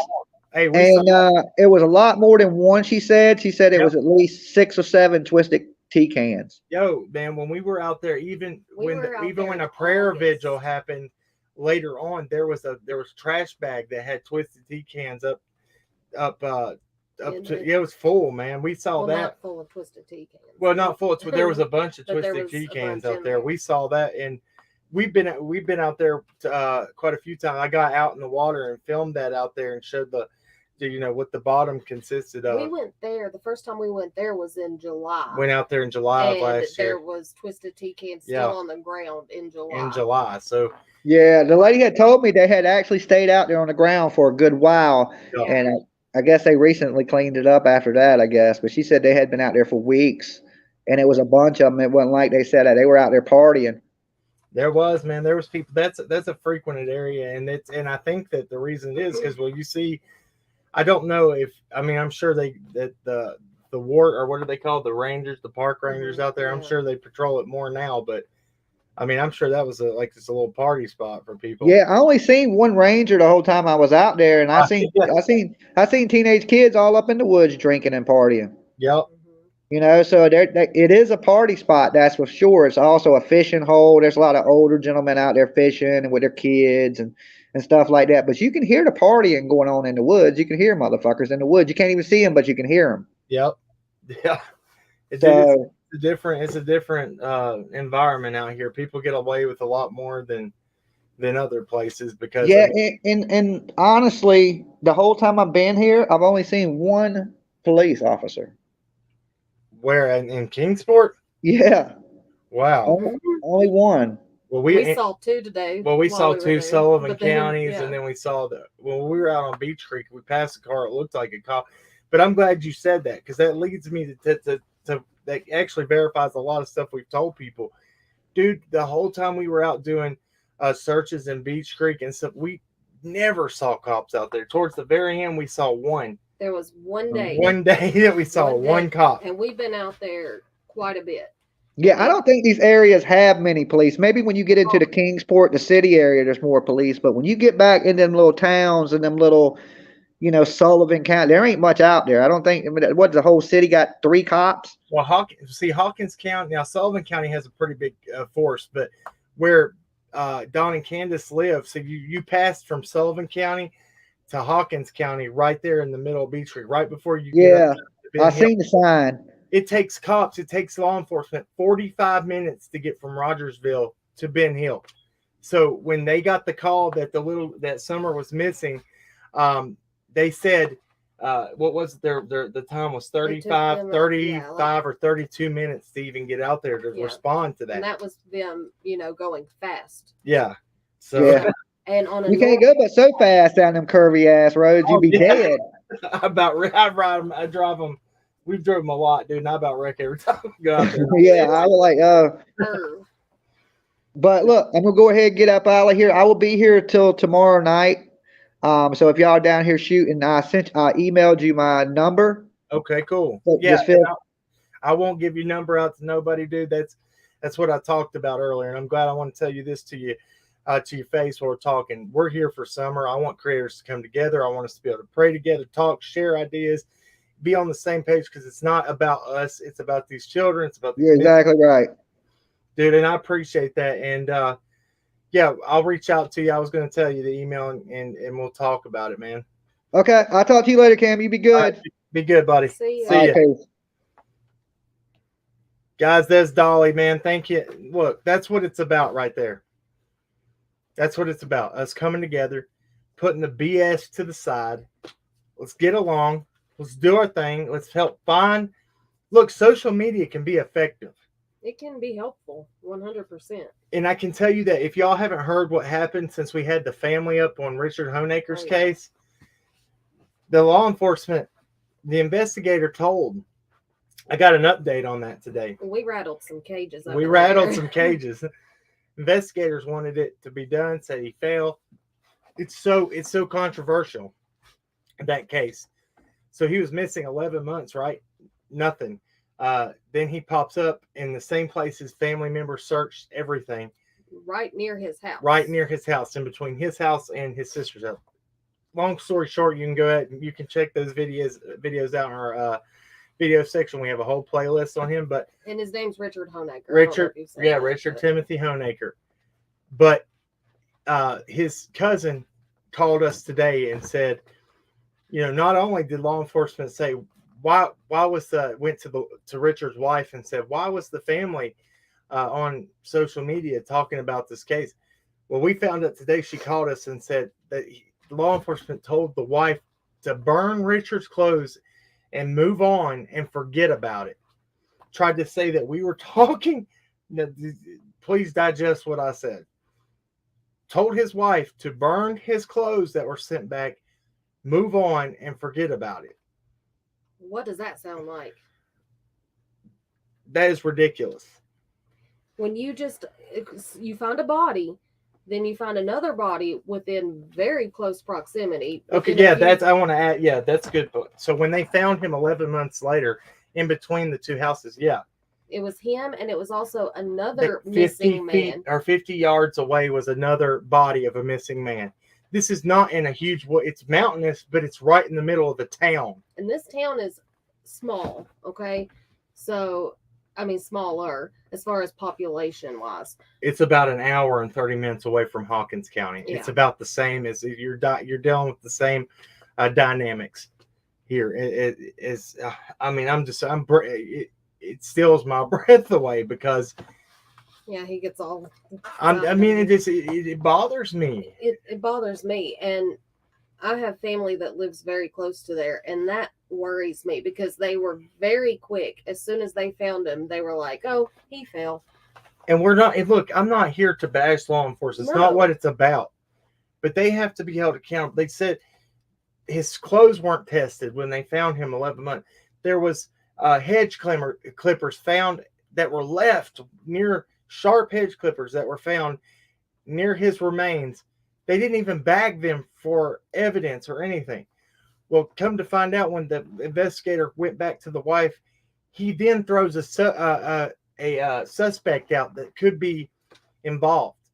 Hey, we saw. And it was a lot more than one. She said it Yep. was at least 6 or 7 twisted tea cans. Yo, man, when we were out there, even when a in prayer August. vigil happened later on, there was a trash bag that had twisted tea cans up In to it. yeah, it was full, man. We saw Well, that. not full of twisted tea cans. Well, not full. But there was a bunch of But there twisted was tea a cans bunch out in there. there. We saw that, and we've been out there quite a few times. I got out in the water and filmed that out there and showed what the bottom consisted of. We went there. The first time we went there was in July. Went out there in July of and last year. there was twisted tea cans still on the ground in July. In July, so Yeah, the lady had told me they had actually stayed out there on the ground for a good while, Yeah. and I guess they recently cleaned it up after that, I guess. But she said they had been out there for weeks, and it was a bunch of them. It wasn't like they said that they were out there partying. there was people. That's a frequented area, and I think that the reason it is because you see, I don't know if I'm sure that the ward, or what are they called, the rangers, the park rangers out there. I'm sure they patrol it more now, but I'm sure that was just a little party spot for people. Yeah, I only seen one ranger the whole time I was out there, and I seen teenage kids all up in the woods drinking and partying. Yep. So it is a party spot, that's for sure. It's also a fishing hole. There's a lot of older gentlemen out there fishing and with their kids and stuff like that. But you can hear the partying going on in the woods. You can hear motherfuckers in the woods. You can't even see them, but you can hear them. Yep. Yeah. It's a different environment out here. People get away with a lot more than other places because and honestly, the whole time I've been here, I've only seen one police officer. Where in Kingsport? Yeah. Wow. Only one. Well, we saw two today. Well, we saw two Sullivan counties, yeah. and then we saw when we were out on Beach Creek, we passed a car. It looked like a cop. But I'm glad you said that because that leads me to that actually verifies a lot of stuff we've told people. Dude, the whole time we were out doing searches in Beach Creek and stuff, we never saw cops out there. Towards the very end, we saw one. There was one day. One day that we saw one cop. And we've been out there quite a bit. Yeah, I don't think these areas have many police. Maybe when you get into the Kingsport, the city area, there's more police. But when you get back in them little towns and them little, Sullivan County, there ain't much out there. I don't think. What, the whole city got 3 cops? Well, Hawkins County, now Sullivan County has a pretty big force, but where Don and Candace live, so you passed from Sullivan County to Hawkins County right there in the middle of Beach Creek, right before you get up to I seen the sign. It takes cops, it takes law enforcement 45 minutes to get from Rogersville to Ben Hill. So when they got the call that that Summer was missing, they said what was it, the time was 35 or 32 minutes to even get out there to respond to that. And that was them, going fast. Yeah. So and on you can't go but so fast down them curvy ass roads, you'd be dead. I drive them. We've driven them a lot, dude, and I about wreck every time we go out there. Yeah, I was like, But look, I'm gonna go ahead and get up out of here. I will be here till tomorrow night. So if y'all are down here shooting, I emailed you my number. Okay, cool. So yeah, I won't give your number out to nobody, dude. That's what I talked about earlier, and I'm glad I want to tell you this to you, to your face while we're talking. We're here for summer. I want creators to come together. I want us to be able to pray together, talk, share ideas, be on the same page, because it's not about us. It's about these children. It's about You're exactly right, dude. And I appreciate that. And yeah, I'll reach out to you. I was going to tell you the email, and we'll talk about it, man. Okay, I'll talk to you later, Cam. You be good. Right, be good, buddy. See you. Guys, that's Dolly, man. Thank you. Look, that's what it's about right there. That's what it's about. Us coming together, putting the BS to the side. Let's get along. Let's do our thing. Let's help find. Look, social media can be effective. It can be helpful, 100%. And I can tell you that if y'all haven't heard what happened since we had the family up on Richard Honaker's case, the law enforcement, the investigator told. I got an update on that today. We rattled some cages. Some cages. Investigators wanted it to be done, said he failed. It's so controversial, that case. So he was missing 11 months, right? Nothing. Then he pops up in the same place his family members searched everything. Right near his house. Right near his house, in between his house and his sister's house. Long story short, you can go ahead and you can check those videos out in our video section. We have a whole playlist on him. But and his name's Richard Honaker. Richard Timothy Honaker. But his cousin called us today and said, not only did law enforcement say why was went to Richard's wife and said, why was the family on social media talking about this case? Well, we found out today. She called us and said that law enforcement told the wife to burn Richard's clothes and move on and forget about it. Tried to say that we were talking. Please digest what I said. Told his wife to burn his clothes that were sent back, move on, and forget about it. What does that sound like? That is ridiculous. When you find a body, then you find another body within very close proximity. Okay, yeah, I want to add, yeah, that's good. So when they found him 11 months later, in between the two houses, yeah. It was him, and it was also another missing man. 50 yards away was another body of a missing man. This is not in a huge, it's mountainous, but it's right in the middle of the town. And this town is small, okay? So, I mean, smaller as far as population wise. It's about an hour and 30 minutes away from Hawkins County. Yeah. It's about the same as you're dealing with the same dynamics here. It steals my breath away because. Yeah, he gets all. It bothers me. It bothers me, and I have family that lives very close to there, and that worries me because they were very quick. As soon as they found him, they were like, "Oh, he fell." And we're not. And look, I'm not here to bash law enforcement. It's not what it's about. But they have to be held accountable. They said his clothes weren't tested when they found him 11 months. There was hedge clippers found that were left near sharp hedge clippers that were found near his remains. They didn't even bag them for evidence or anything. Well, come to find out, when the investigator went back to the wife, he then throws a suspect out that could be involved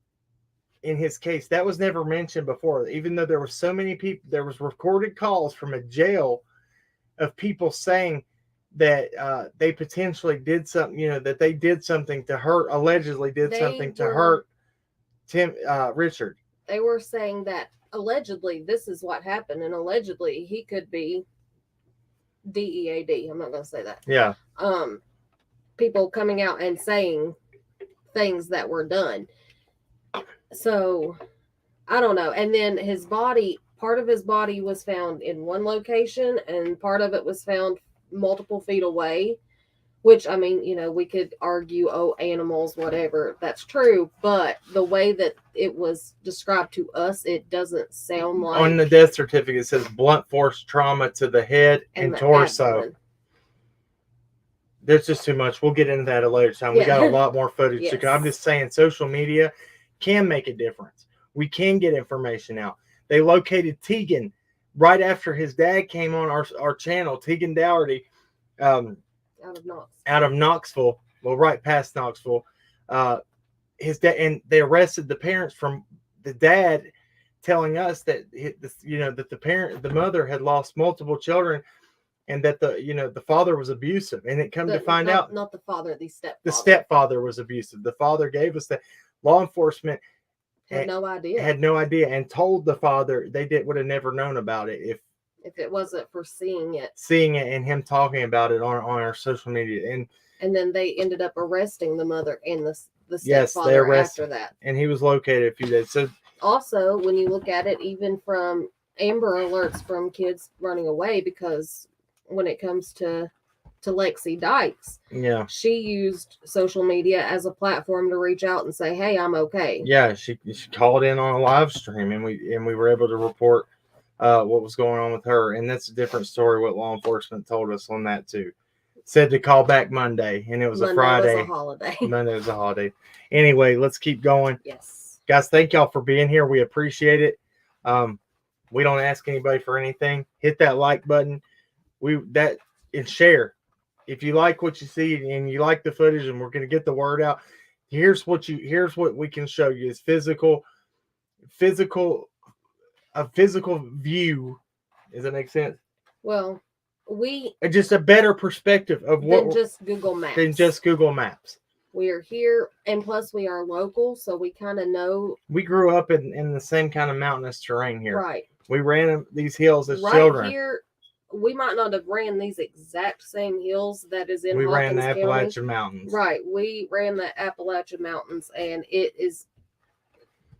in his case. That was never mentioned before, even though there were so many people. There was recorded calls from a jail of people saying that they potentially did something, that they did something to hurt, allegedly did something to hurt Richard. They were saying that allegedly this is what happened, and allegedly he could be DEAD. I'm not going to say that. Yeah. People coming out and saying things that were done. So, I don't know. And then part of his body was found in one location, and part of it was found multiple feet away, which, I mean, we could argue, animals, whatever, that's true, but the way that it was described to us, it doesn't sound like. On the death certificate, it says blunt force trauma to the head and torso. Abdomen. There's just too much. We'll get into that at a later time. We got a lot more footage. Yes. I'm just saying, social media can make a difference. We can get information out. They located Tegan right after his dad came on our channel, Tegan Dougherty, out of Knoxville, well, right past Knoxville. His dad, and they arrested the parents from the dad telling us that that the mother had lost multiple children, and that the father was abusive. And it come to find out, not the father, the stepfather was abusive. The father gave us that. Law enforcement had no idea, and told the father they would have never known about it if it wasn't for seeing it and him talking about it on our social media. And then they ended up arresting the mother and the stepfather after that. And he was located a few days. So also, when you look at it, even from Amber Alerts from kids running away, because when it comes to Lexi Dykes, she used social media as a platform to reach out and say, "Hey, I'm okay." Yeah, she called in on a live stream, and we were able to report what was going on with her. And that's a different story. What law enforcement told us on that too. Said to call back Monday, and it was a Friday. Was a holiday. Monday was a holiday. Anyway, let's keep going. Yes, guys, thank y'all for being here. We appreciate it. We don't ask anybody for anything. Hit that like button. and share. If you like what you see and you like the footage, and we're going to get the word out, here's what we can show you is a physical view. Does that make sense? Well, Just a better perspective of what than just Google Maps. Than just Google Maps. We are here, and plus we are local, so we kind of know. We grew up in the same kind of mountainous terrain here. Right. We ran these hills as right children. Here, we might not have ran these exact same hills that is in We Hawkins ran the County. Appalachian Mountains. Right. We ran the Appalachian Mountains, and it is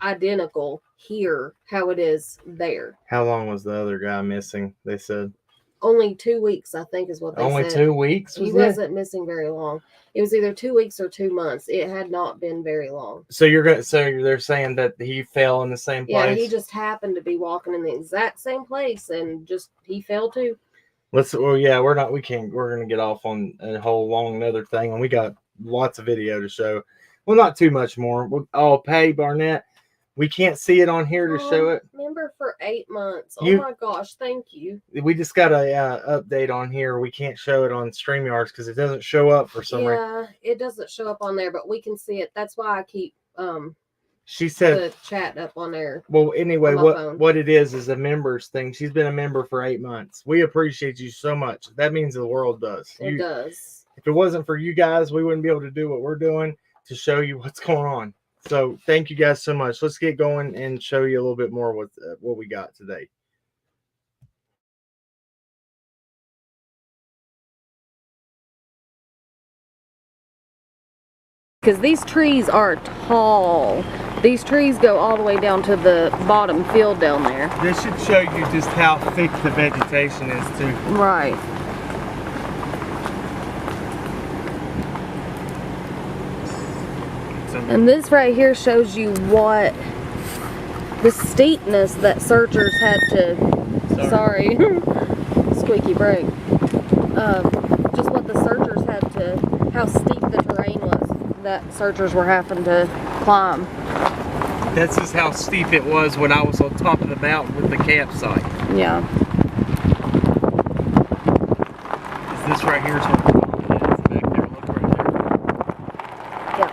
identical here how it is there. How long was the other guy missing? They said only 2 weeks, I think, is what they said. Only 2 weeks? He wasn't missing very long. It was either 2 weeks or 2 months. It had not been very long. So they're saying that he fell in the same place? Yeah, he just happened to be walking in the exact same place, and he fell too. We're gonna get off on a whole long another thing, and we got lots of video to show. Well, not too much more. Pay Barnett. We can't see it on here to show it. Member for 8 months. Oh my gosh, thank you. We just got a update on here. We can't show it on StreamYards because it doesn't show up for some reason. Yeah, it doesn't show up on there, but we can see it. That's why I keep she said the chat up on there. Well, anyway, what it is a members thing. She's been a member for 8 months. We appreciate you so much. That means the world does. It does. If it wasn't for you guys, we wouldn't be able to do what we're doing to show you what's going on. So thank you guys so much. Let's get going and show you a little bit more with what we got today. Because these trees are tall. These trees go all the way down to the bottom field down there. This should show you just how thick the vegetation is too. Right. And this right here shows you what the steepness that searchers had to, sorry, squeaky brake, just what the searchers had to, how steep the terrain was that searchers were having to climb. That's just how steep it was when I was on top of the mountain with the campsite. Yeah. This right here is what the pond is back there. Look right there. Yeah.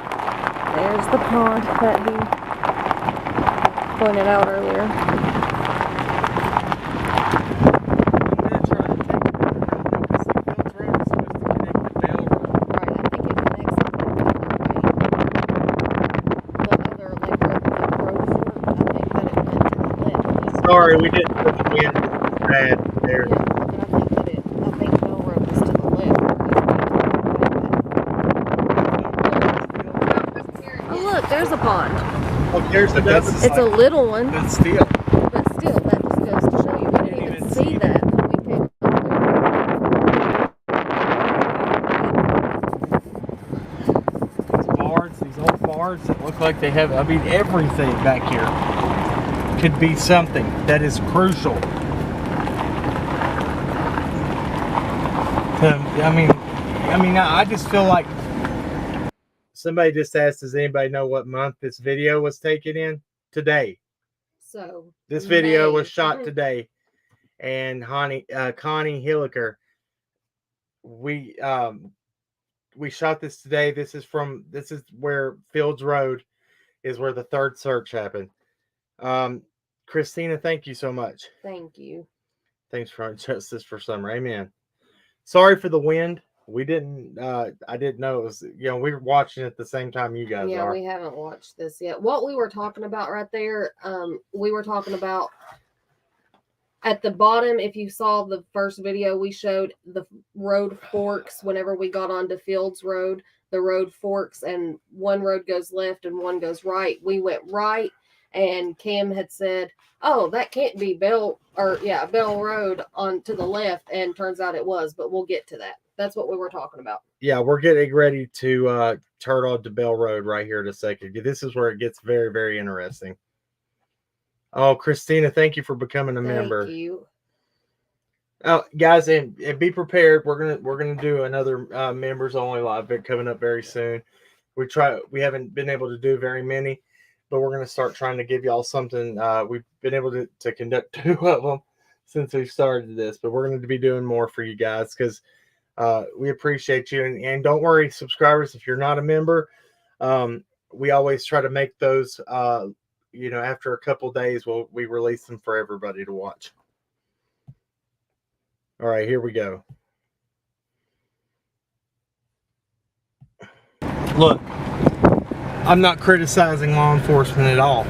There's the pond that he pointed out earlier. I'm going to try to take it down because the Fields Road is supposed to connect with Bell Road. Right, I think it connects up the other road fork. I think that it went to the left. Sorry, we didn't put the wind bad there. Yeah, but I think Bell Road was to the left. Oh look, there's a pond. Oh, there's another. It's a little one. But still. But still, that just goes to show you. We didn't even see that when we came up These old bars that look like they have, everything back here could be something that is crucial. I just feel like somebody just asked, does anybody know what month this video was taken in? Today. So this video was shot today, and Connie Hilliker, we shot this today. This is where Fields Road is where the third search happened. Christina, thank you so much. Thank you. Thanks for Justice for Summer. Amen. Sorry for the wind. We didn't I didn't know it was, we were watching at the same time you guys are. Yeah, we haven't watched this yet. What we were talking about right there, we were talking about at the bottom, if you saw the first video, we showed the road forks whenever we got onto Fields Road. The road forks, and one road goes left and one goes right. We went right, and Cam had said, oh, that can't be Bell Road on to the left, and turns out it was, but we'll get to that. That's what we were talking about. Yeah, we're getting ready to turn on to Bell Road right here in a second. This is where it gets very, very interesting. Oh, Christina, thank you for becoming a member. Thank you. Oh, guys, and be prepared. We're gonna do another members only live coming up very soon. We haven't been able to do very many, but we're gonna start trying to give y'all something. We've been able to conduct 2 of them, since we started this, but we're going to be doing more for you guys because we appreciate you. And don't worry, subscribers, if you're not a member, we always try to make those, after a couple days, we release them for everybody to watch. All right, here we go. Look, I'm not criticizing law enforcement at all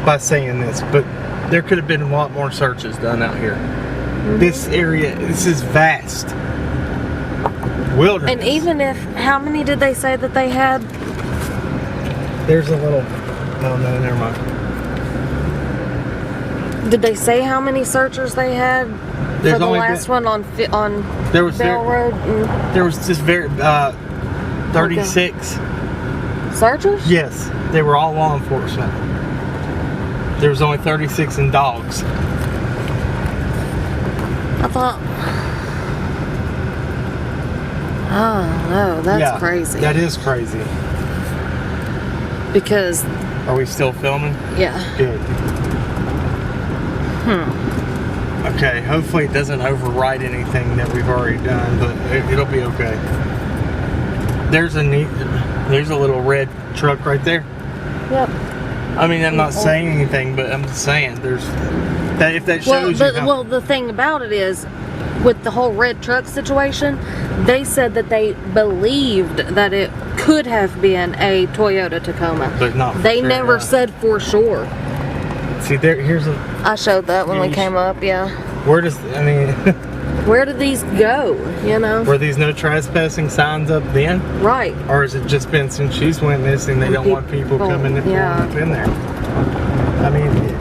by saying this, but there could have been a lot more searches done out here. Mm-hmm. This area, this is vast. Wilderness. And even if, how many did they say that they had? There's a little, no, never mind. Did they say how many searchers they had for the last one on Bell Road? There was just 36. Searchers? Yes, they were all law enforcement. There was only 36 in dogs. I thought, oh no, that's crazy. That is crazy. Because. Are we still filming? Yeah. Good. Okay, hopefully it doesn't override anything that we've already done, but it'll be okay. There's a little red truck right there. Yep. I mean, I'm not saying anything, but I'm just saying if that shows well, the thing about it is, with the whole red truck situation, they said that they believed that it could have been a Toyota Tacoma, but not. They never said for sure. See, here's a. I showed that when we came up. Yeah. Where did these go? Were these no trespassing signs up then? Right. Or has it just been since she's witnessed and they don't want people coming up in there? I mean.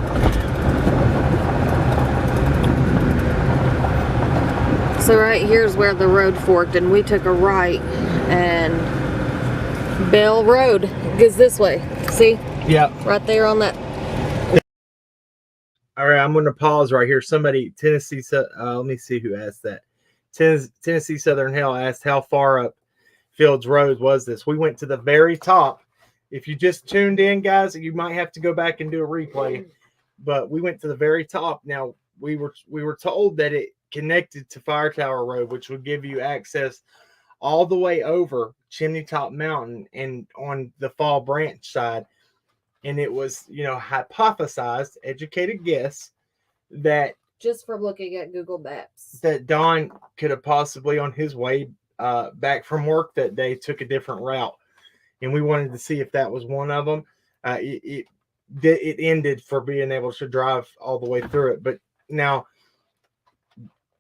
So right here's where the road forked, and we took a right, and Bell Road goes this way. See? Yeah. Right there on that. All right, I'm going to pause right here. Somebody, Tennessee, let me see who asked that. Tennessee Southern Hell asked how far up Fields Road was this. We went to the very top. If you just tuned in, guys, you might have to go back and do a replay. But we went to the very top. Now, we were told that it connected to Fire Tower Road, which would give you access all the way over Chimney Top Mountain and on the Fall Branch side. And it was, hypothesized, educated guess, that just from looking at Google Maps, that Don could have possibly on his way back from work that day took a different route, and we wanted to see if that was one of them. It ended for being able to drive all the way through it, but now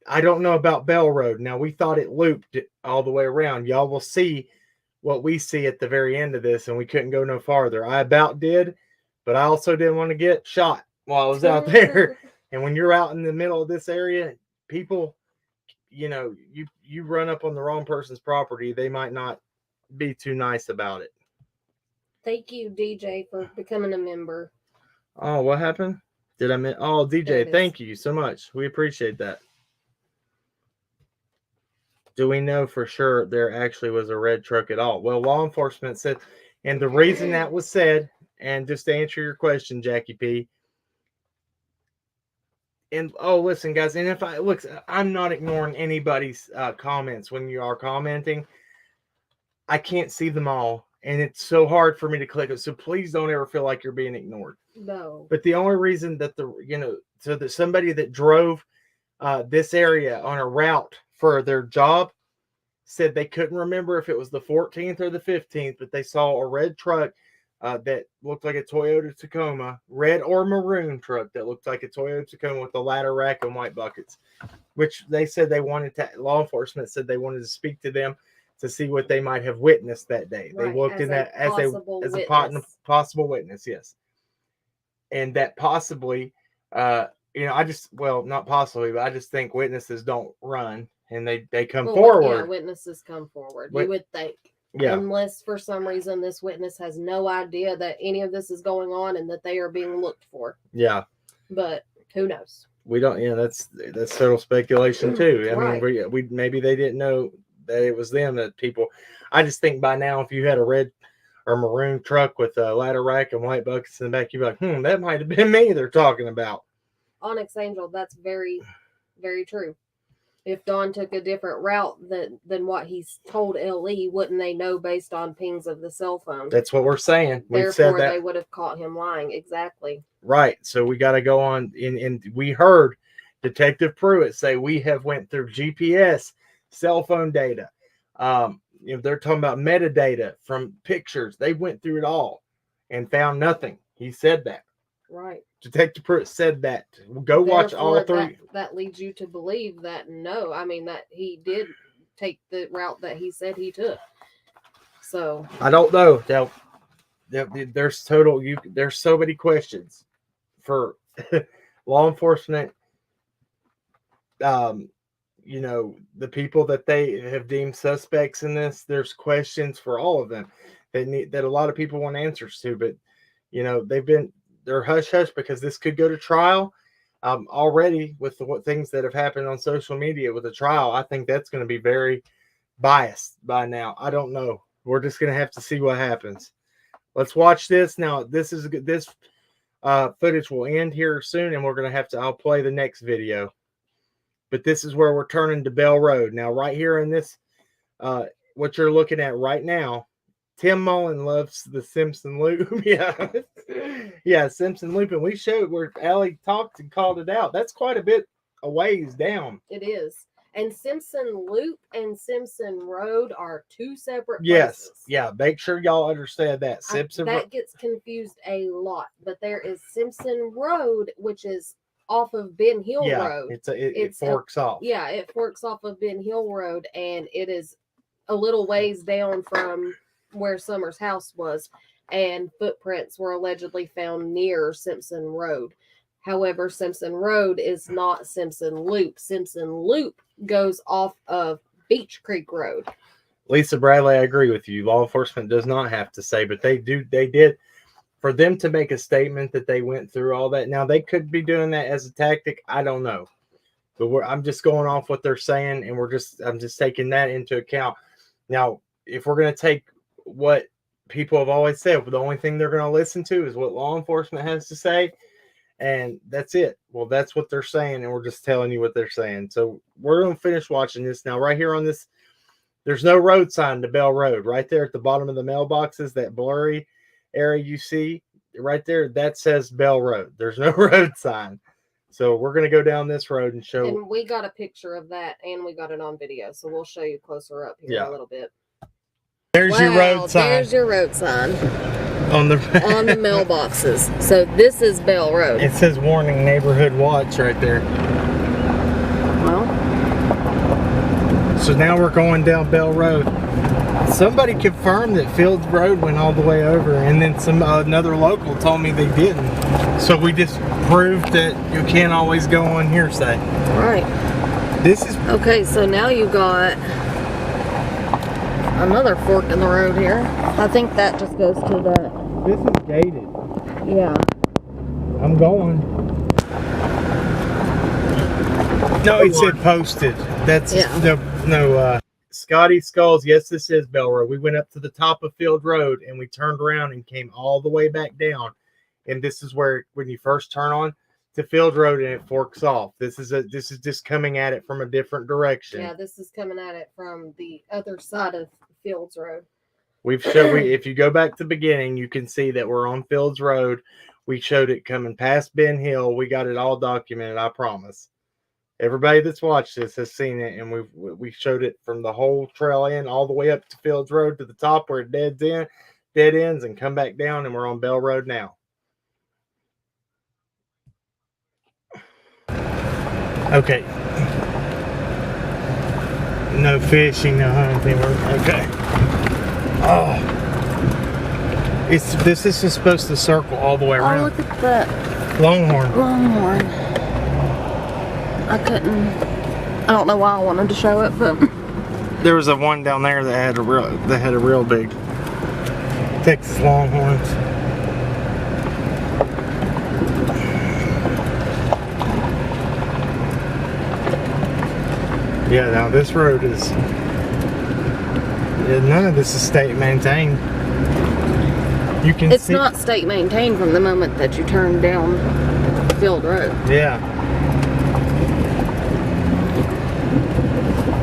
I don't know about Bell Road. Now we thought it looped all the way around. Y'all will see what we see at the very end of this, and we couldn't go no farther. I about did, but I also didn't want to get shot while I was out there. And when you're out in the middle of this area, people, you run up on the wrong person's property, they might not be too nice about it. Thank you, DJ, for becoming a member. Oh, what happened? Did I miss? Oh, DJ, thank you so much. We appreciate that. Do we know for sure there actually was a red truck at all? Well, law enforcement said, and the reason that was said, and just to answer your question, Jackie P. And listen, guys, and I'm not ignoring anybody's comments when you are commenting. I can't see them all, and it's so hard for me to click it. So please don't ever feel like you're being ignored. No. But the only reason that so that somebody that drove this area on a route for their job said they couldn't remember if it was the 14th or the 15th, but they saw a red truck that looked like a Toyota Tacoma, red or maroon truck that looked like a Toyota Tacoma with a ladder rack and white buckets, which they said law enforcement said they wanted to speak to them to see what they might have witnessed that day. Right, they looked in that as a possible witness, yes. And that possibly, not possibly, but I just think witnesses don't run. And they come forward. Yeah, witnesses come forward. You would think. Yeah. Unless for some reason this witness has no idea that any of this is going on and that they are being looked for. Yeah. But who knows? We don't. Yeah, that's total speculation too. I right. mean, we maybe they didn't know that it was them. That people. I just think by now, if you had a red or maroon truck with a ladder rack and white buckets in the back, you'd be like, that might have been me they're talking about. Onyx Angel, that's very, very true. If Don took a different route than what he's told LE, wouldn't they know based on pings of the cell phone? That's what we're saying. We've Therefore, said that. they would have caught him lying. Exactly. Right. So we got to go on. And we heard Detective Pruitt say we have went through GPS, cell phone data. They're talking about metadata from pictures. They went through it all and found nothing. He said that. Right. Detective Pruitt said that. Go watch all three. That leads you to believe that that he did take the route that he said he took. So I don't know. There's so many questions for law enforcement. The people that they have deemed suspects in this. There's questions for all of them that a lot of people want answers to, but they're hush hush because this could go to trial. Already with what things that have happened on social media with the trial, I think that's going to be very biased by now. I don't know. We're just going to have to see what happens. Let's watch this now. This footage will end here soon, and we're going to I'll play the next video. But this is where we're turning to Bell Road now. Right here in this, what you're looking at right now. Tim Mullen loves the Simpson Loop. Yeah, Simpson Loop. And we showed where Alli talked and called it out. That's quite a bit a ways down. It is. And Simpson Loop and Simpson Road are two separate places. Yes. Yeah, make sure y'all understand that. That gets confused a lot. But there is Simpson Road, which is off of Ben Hill Road. It forks off. Yeah, it forks off of Ben Hill Road, and it is a little ways down from where Summer's house was, and footprints were allegedly found near Simpson Road. However, Simpson Road is not Simpson Loop. Simpson Loop goes off of Beach Creek Road. Lisa Bradley, I agree with you. Law enforcement does not have to say, but they did. For them to make a statement that they went through all that. Now, they could be doing that as a tactic. I don't know. But I'm just going off what they're saying, and I'm just taking that into account. Now, if we're going to take what people have always said, the only thing they're going to listen to is what law enforcement has to say, and that's it. Well, that's what they're saying, and we're just telling you what they're saying. So we're going to finish watching this now. Right here on this, there's no road sign to Bell Road. Right there at the bottom of the mailboxes, that blurry area you see right there, that says Bell Road. There's no road sign. So we're going to go down this road and show. And we got a picture of that, and we got it on video, so we'll show you closer up here a little bit. There's your road sign. There's your road sign on the mailboxes. So this is Bell Road. It says warning neighborhood watch right there. Well, so now we're going down Bell Road. Somebody confirmed that Fields Road went all the way over, and then another local told me they didn't. So we just proved that you can't always go on hearsay. Right. This is okay. So now you got another fork in the road here. I think that just goes to the. This is gated. Yeah. I'm going. No, it said posted. That's no. Scotty Skulls. Yes, this is Bell Road. We went up to the top of Field Road and we turned around and came all the way back down. And this is where when you first turn on to Field Road and it forks off. This is just coming at it from a different direction. Yeah, this is coming at it from the other side of Fields Road. If you go back to the beginning, you can see that we're on Fields Road. We showed it coming past Ben Hill. We got it all documented, I promise. Everybody that's watched this has seen it, and we showed it from the whole trail in all the way up to Fields Road to the top where it dead ends, and come back down, and we're on Bell Road now. Okay. No fishing, no hunting. Okay. Oh. This is just supposed to circle all the way around. Oh, look at that. Longhorn. I don't know why I wanted to show it, but there was a one down there that had a real big Texas Longhorns. Yeah, now this road is none of this is state maintained. It's not state maintained from the moment that you turn down Field Road. Yeah.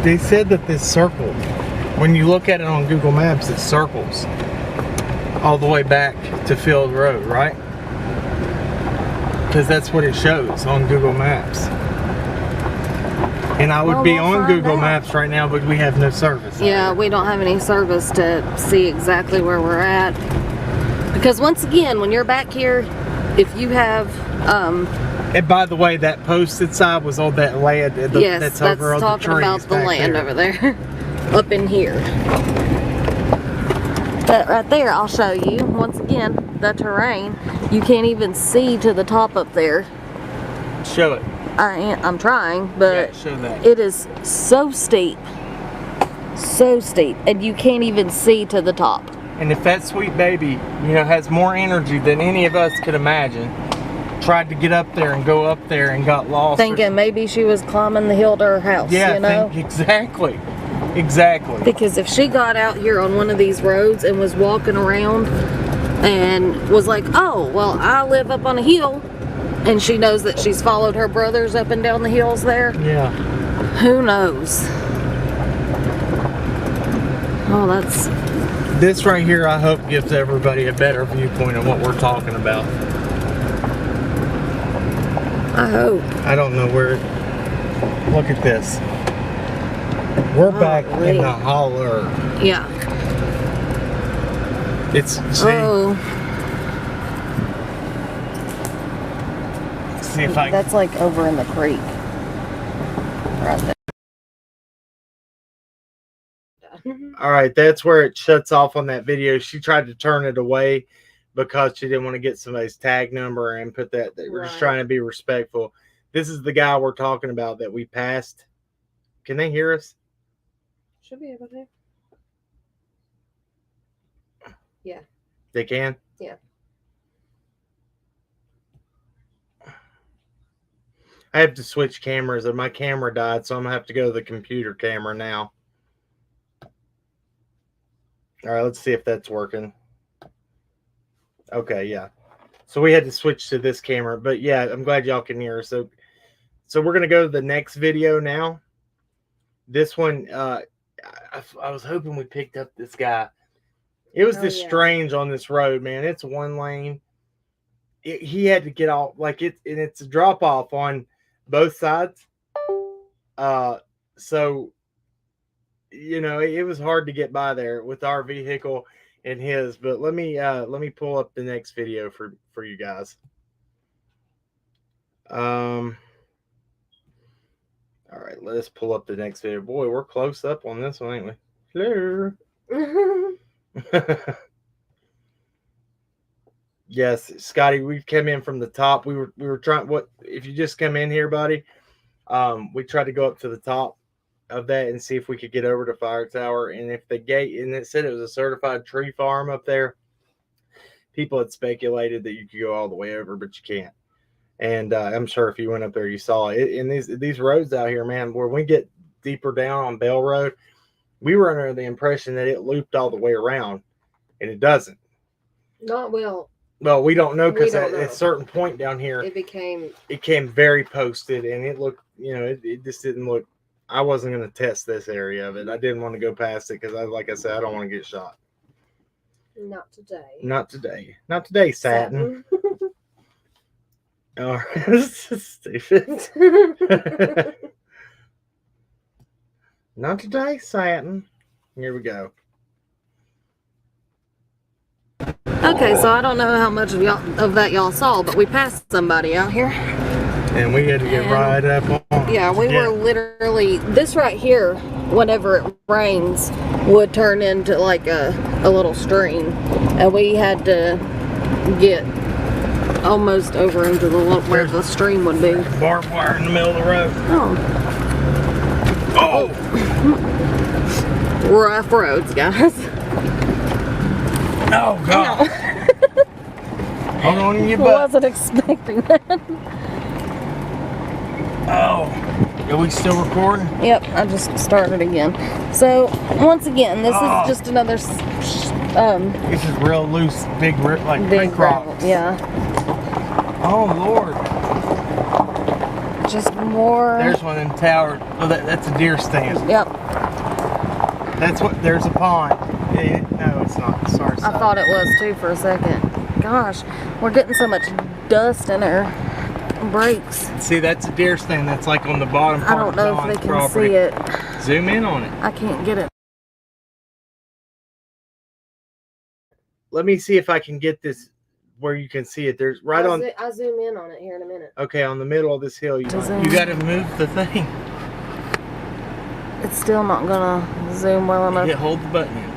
They said that this circle, when you look at it on Google Maps, it circles all the way back to Field Road, right? Because that's what it shows on Google Maps. And I would be on Google Maps right now, but we have no service. Yeah, we don't have any service to see exactly where we're at. Because once again, when you're back here, if you have and by the way, that posted side was all that land. yes, that's talking over about the land over there. Up in here. But right there, I'll show you. Once again, the terrain. You can't even see to the top up there. Show it. I'm trying, but Yeah, show that. it is so steep. So steep. And you can't even see to the top. And if that sweet baby, you know, has more energy than any of us could imagine, tried to get up there and go up there and got lost. Thinking maybe she was climbing the hill to her house, yeah, you know? exactly. Exactly. Because if she got out here on one of these roads and was walking around and was like, oh, well, I live up on a hill, and she knows that she's followed her brothers up and down the hills there. Yeah. Who knows? Oh, that's... This right here, I hope, gives everybody a better viewpoint of what we're talking about. I hope. I don't know where... Look at this. We're back in the holler. Yeah. It's... See? Oh. See if I... That's like over in the creek. Right there. All right, that's where it shuts off on that video. She tried to turn it away because she didn't want to get somebody's tag number and put that. We're just trying to be respectful. This is the guy we're talking about that we passed. Can they hear us? Should be able to. Yeah. They can? Yeah. I have to switch cameras, and my camera died, so I'm going to have to go to the computer camera now. All right, let's see if that's working. Okay, yeah. So we had to switch to this camera, but yeah, I'm glad y'all can hear us. So we're going to go to the next video now. This one, I was hoping we picked up this guy. It was strange on this road, man. It's one lane. He had to get off, like and it's a drop off on both sides. So, you know, it was hard to get by there with our vehicle and his. But let me pull up the next video for you guys. All right, let us pull up the next video. Boy, we're close up on this one, ain't we? Hello. Yes, Scotty, we came in from the top. We were trying, if you just come in here, buddy, we tried to go up to the top of that and see if we could get over to Fire Tower. And if the gate, and it said it was a certified tree farm up there, people had speculated that you could go all the way over, but you can't. And I'm sure if you went up there, you saw it. And these roads out here, man, where we get deeper down on Bell Road, we were under the impression that it looped all the way around, and it doesn't. Not well. Well, we don't know because at a certain point down here, it became very posted, and it looked, you know, it just didn't look. I wasn't going to test this area of it. I didn't want to go past it because, like I said, I don't want to get shot. Not today. Not today. Not today, Satin. Oh, this is stupid. Not today, Satin. Here we go. Okay, so I don't know how much of that y'all saw, but we passed somebody out here. And we had to get right up on. Yeah, we were literally, this right here, whenever it rains, would turn into like a little stream. And we had to get almost over into where the stream would be. Barbed wire in the middle of the road. Oh. Rough roads, guys. Oh, God. Hold on to your butt. I wasn't expecting that. Oh. Are we still recording? Yep, I just started again. So, once again, this is just another... this is real loose, big like big creek rocks. Yeah. Oh, Lord. Just more... There's one in tower Oh, that's a deer stand. Yep. That's what. There's a pond. No, it's not. Sorry. I thought it was too for a second. Gosh, we're getting so much dust in our brakes. See, that's a deer stand. That's like on the bottom I part don't of know if Don's they can property. see it. Zoom in on it. I can't get it. Let me see if I can get this where you can see it. There's right on. I'll zoom in on it here in a minute. Okay, on the middle of this hill, you Zoom. got to move the thing. It's still not gonna zoom well enough. Yeah, hold the button in.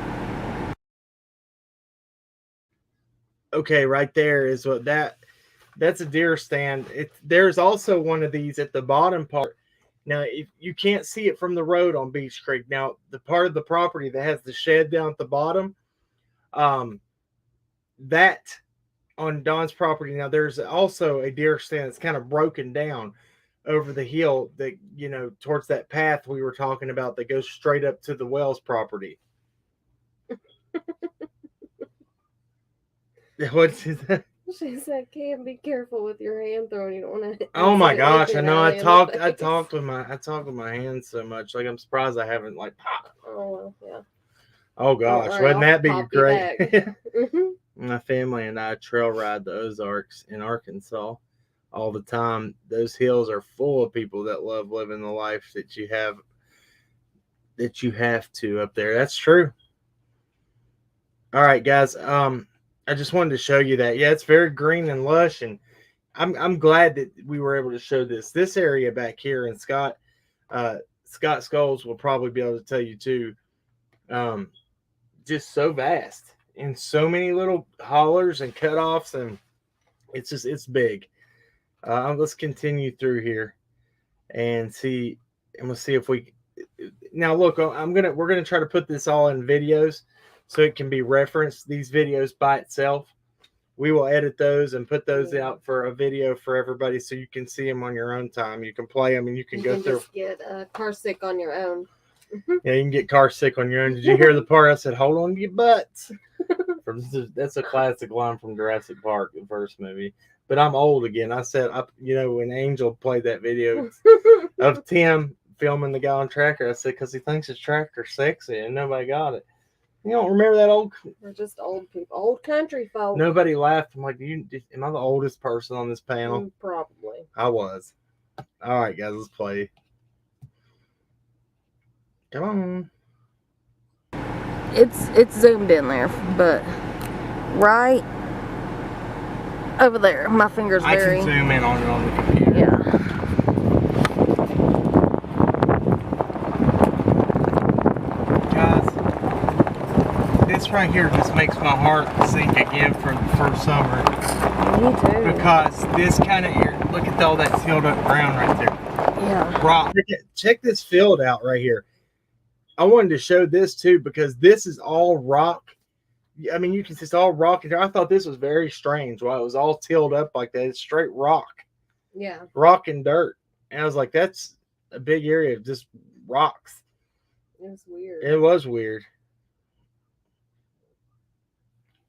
Okay, right there is what that's a deer stand. There's also one of these at the bottom part. Now, if you can't see it from the road on Beach Creek. Now, the part of the property that has the shed down at the bottom, that on Don's property. Now, there's also a deer stand that's kind of broken down over the hill that, towards that path we were talking about that goes straight up to the Wells property. What's that? She said, "Cam, be careful with your hand throwing. You don't want to." Oh my gosh! I know. I talked with my hands so much. Like, I'm surprised I haven't Oh well, yeah. Oh gosh, All right, wouldn't that be great? Mm-hmm. My family and I trail ride the Ozarks in Arkansas all the time. Those hills are full of people that love living the life that you have to up there. That's true. All right, guys. I just wanted to show you that. Yeah, it's very green and lush, and I'm glad that we were able to show this area back here. And Scott Scholes will probably be able to tell you too. Just so vast and so many little hollers and cutoffs, and it's big. Let's continue through here and see, and we'll see if we. Now look, we're gonna try to put this all in videos so it can be referenced. These videos by itself, we will edit those and put those out for a video for everybody, so you can see them on your own time. You can play them and you can go through. Just get car sick on your own. Yeah, you can get car sick on your own. Did you hear the part I said, "Hold on to your butts"? That's a classic line from Jurassic Park, the first movie. But I'm old again. I said, when Angel played that video of Tim filming the guy on tractor, I said, because he thinks his tractor's sexy and nobody got it. You don't remember that old? We're just old people, old country folk. Nobody laughed. I'm like, am I the oldest person on this panel? Probably. I was. All right, guys, let's play. Come on. It's zoomed in there, but right over there, my finger's very. I can zoom in on it on the computer. Yeah. Guys, this right here just makes my heart sink again for summer. Me too. Because this kind of look at all that filled up ground right there. Yeah. Rock. Check this field out right here. I wanted to show this too because this is all rock. I mean, you can see it's all rock. I thought this was very strange. Why it was all tilled up like that. It's straight rock. Yeah. Rock and dirt. And I was like, that's a big area of just rocks. It was weird. It was weird.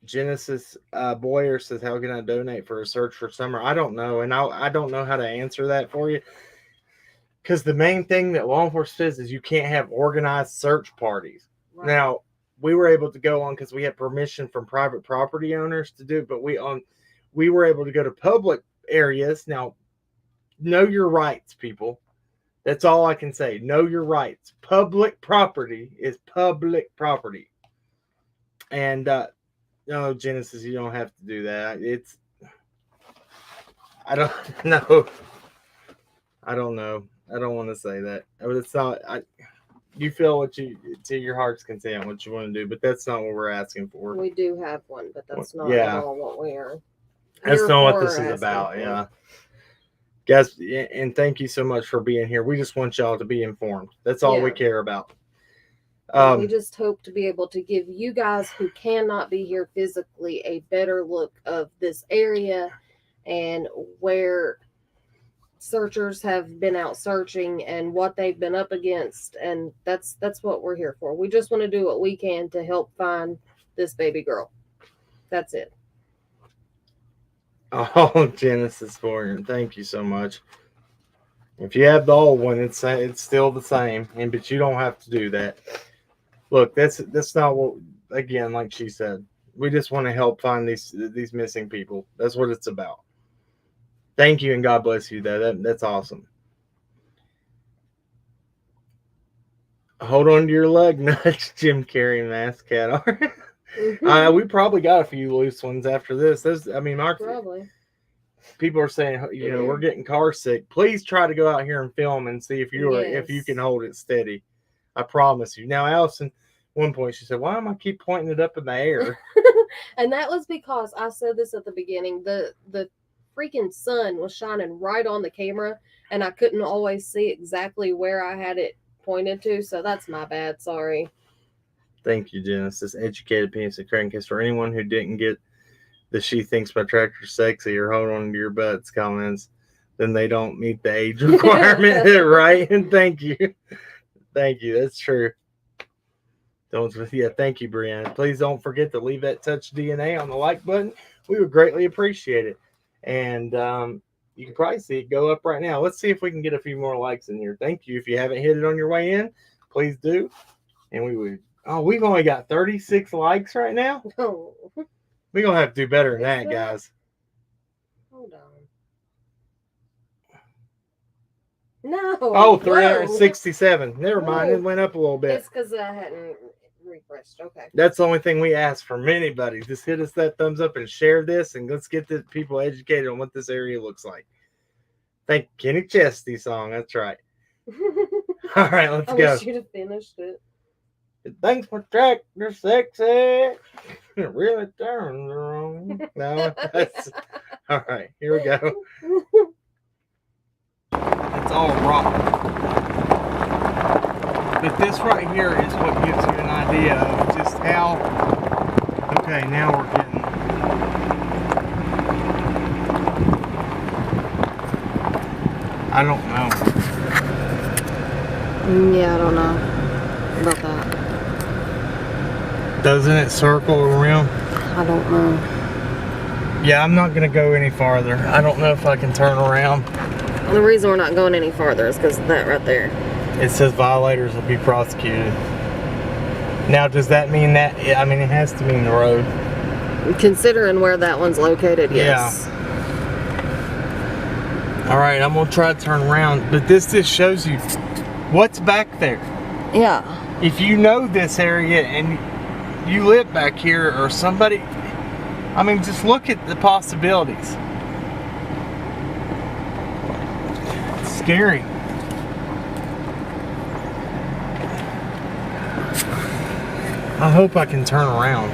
Genesis Boyer says, how can I donate for a search for summer? I don't know. And I don't know how to answer that for you. Because the main thing that law enforcement says is you can't have organized search parties. Right. Now, we were able to go on because we had permission from private property owners to do it, but we were able to go to public areas. Now, know your rights, people. That's all I can say. Know your rights. Public property is public property. And no, Genesis, you don't have to do that. I don't know. I don't know. I don't want to say that. It's not. You feel what to your heart's content, what you want to do, but that's not what we're asking for. We do have one, but that's not at all what we are. That's not what this is about. Yeah, guys, and thank you so much for being here. We just want y'all to be informed. That's all we care about. We just hope to be able to give you guys who cannot be here physically a better look of this area and where searchers have been out searching and what they've been up against, and that's what we're here for. We just want to do what we can to help find this baby girl. That's it. Oh, Genesis Warren, thank you so much. If you have the old one, it's still the same, but you don't have to do that. Look, that's not what. Again, like she said, we just want to help find these missing people. That's what it's about. Thank you and God bless you. That's awesome. Hold on to your lug nuts, Jim Carrey mask cat. We probably got a few loose ones after this. Probably. People are saying, we're getting car sick. Please try to go out here and film and see if you can hold it steady. I promise you. Now, Allison, one point she said, "Why am I keep pointing it up in the air?" And that was because I said this at the beginning. The freaking sun was shining right on the camera, and I couldn't always see exactly where I had it pointed to. So that's my bad. Sorry. Thank you, Genesis. Educated penis and crankcast. For anyone who didn't get the "she thinks my tractor's sexy" or "hold on to your butts" comments, then they don't meet the age requirement, right? And thank you. That's true. Thank you, Brianna. Please don't forget to leave that touch DNA on the like button. We would greatly appreciate it. And you can probably see it go up right now. Let's see if we can get a few more likes in here. Thank you. If you haven't hit it on your way in, please do. And we would. Oh, we've only got 36 likes right now. Oh. We're going to have to do better than that, guys. Hold on. No. Oh, 367. Whoa. Never mind. It went up a little bit. It's because I hadn't refreshed. Okay. That's the only thing we ask from anybody. Just hit us that thumbs up and share this, and let's get the people educated on what this area looks like. Thank Kenny Chesty song. That's right. All right, let's go. I wish you'd have finished it. Thanks for tractor sexy. It really turns wrong. No, that's all right. Here we go. It's all rock. But this right here is what gives you an idea of just how. Okay, now we're getting. I don't know. Yeah, I don't know about that. Doesn't it circle around? I don't know. Yeah, I'm not going to go any farther. I don't know if I can turn around. The reason we're not going any farther is because of that right there. It says violators will be prosecuted. Now, does that mean that? I mean, it has to mean the road. Considering where that one's located, yes. Yeah. All right, I'm going to try to turn around. But this just shows you what's back there. Yeah. If you know this area and you live back here or somebody, I mean, just look at the possibilities. It's scary. I hope I can turn around.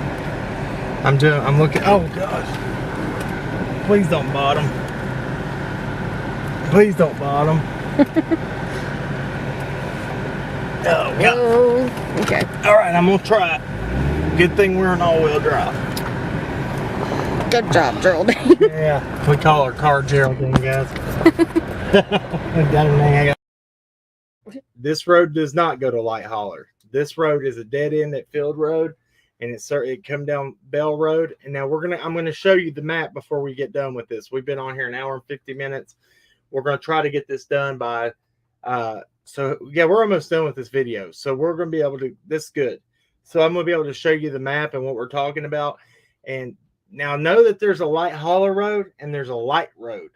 I'm looking. Oh gosh. Please don't bottom. Please don't bottom. Oh God. Oh, okay. All right, I'm gonna try it. Good thing we're in all-wheel drive. Good job, Geraldine. Yeah, we call her car Geraldine, guys. This road does not go to Light Holler. This road is a dead end at Field Road, and it come down Bell Road. And now I'm gonna show you the map before we get done with this. We've been on here an hour and 50 minutes. We're gonna try to get this done by. So yeah, we're almost done with this video. So we're gonna be able to. This is good. So I'm gonna be able to show you the map and what we're talking about. And now know that there's a Light Holler Road and there's a Light Road.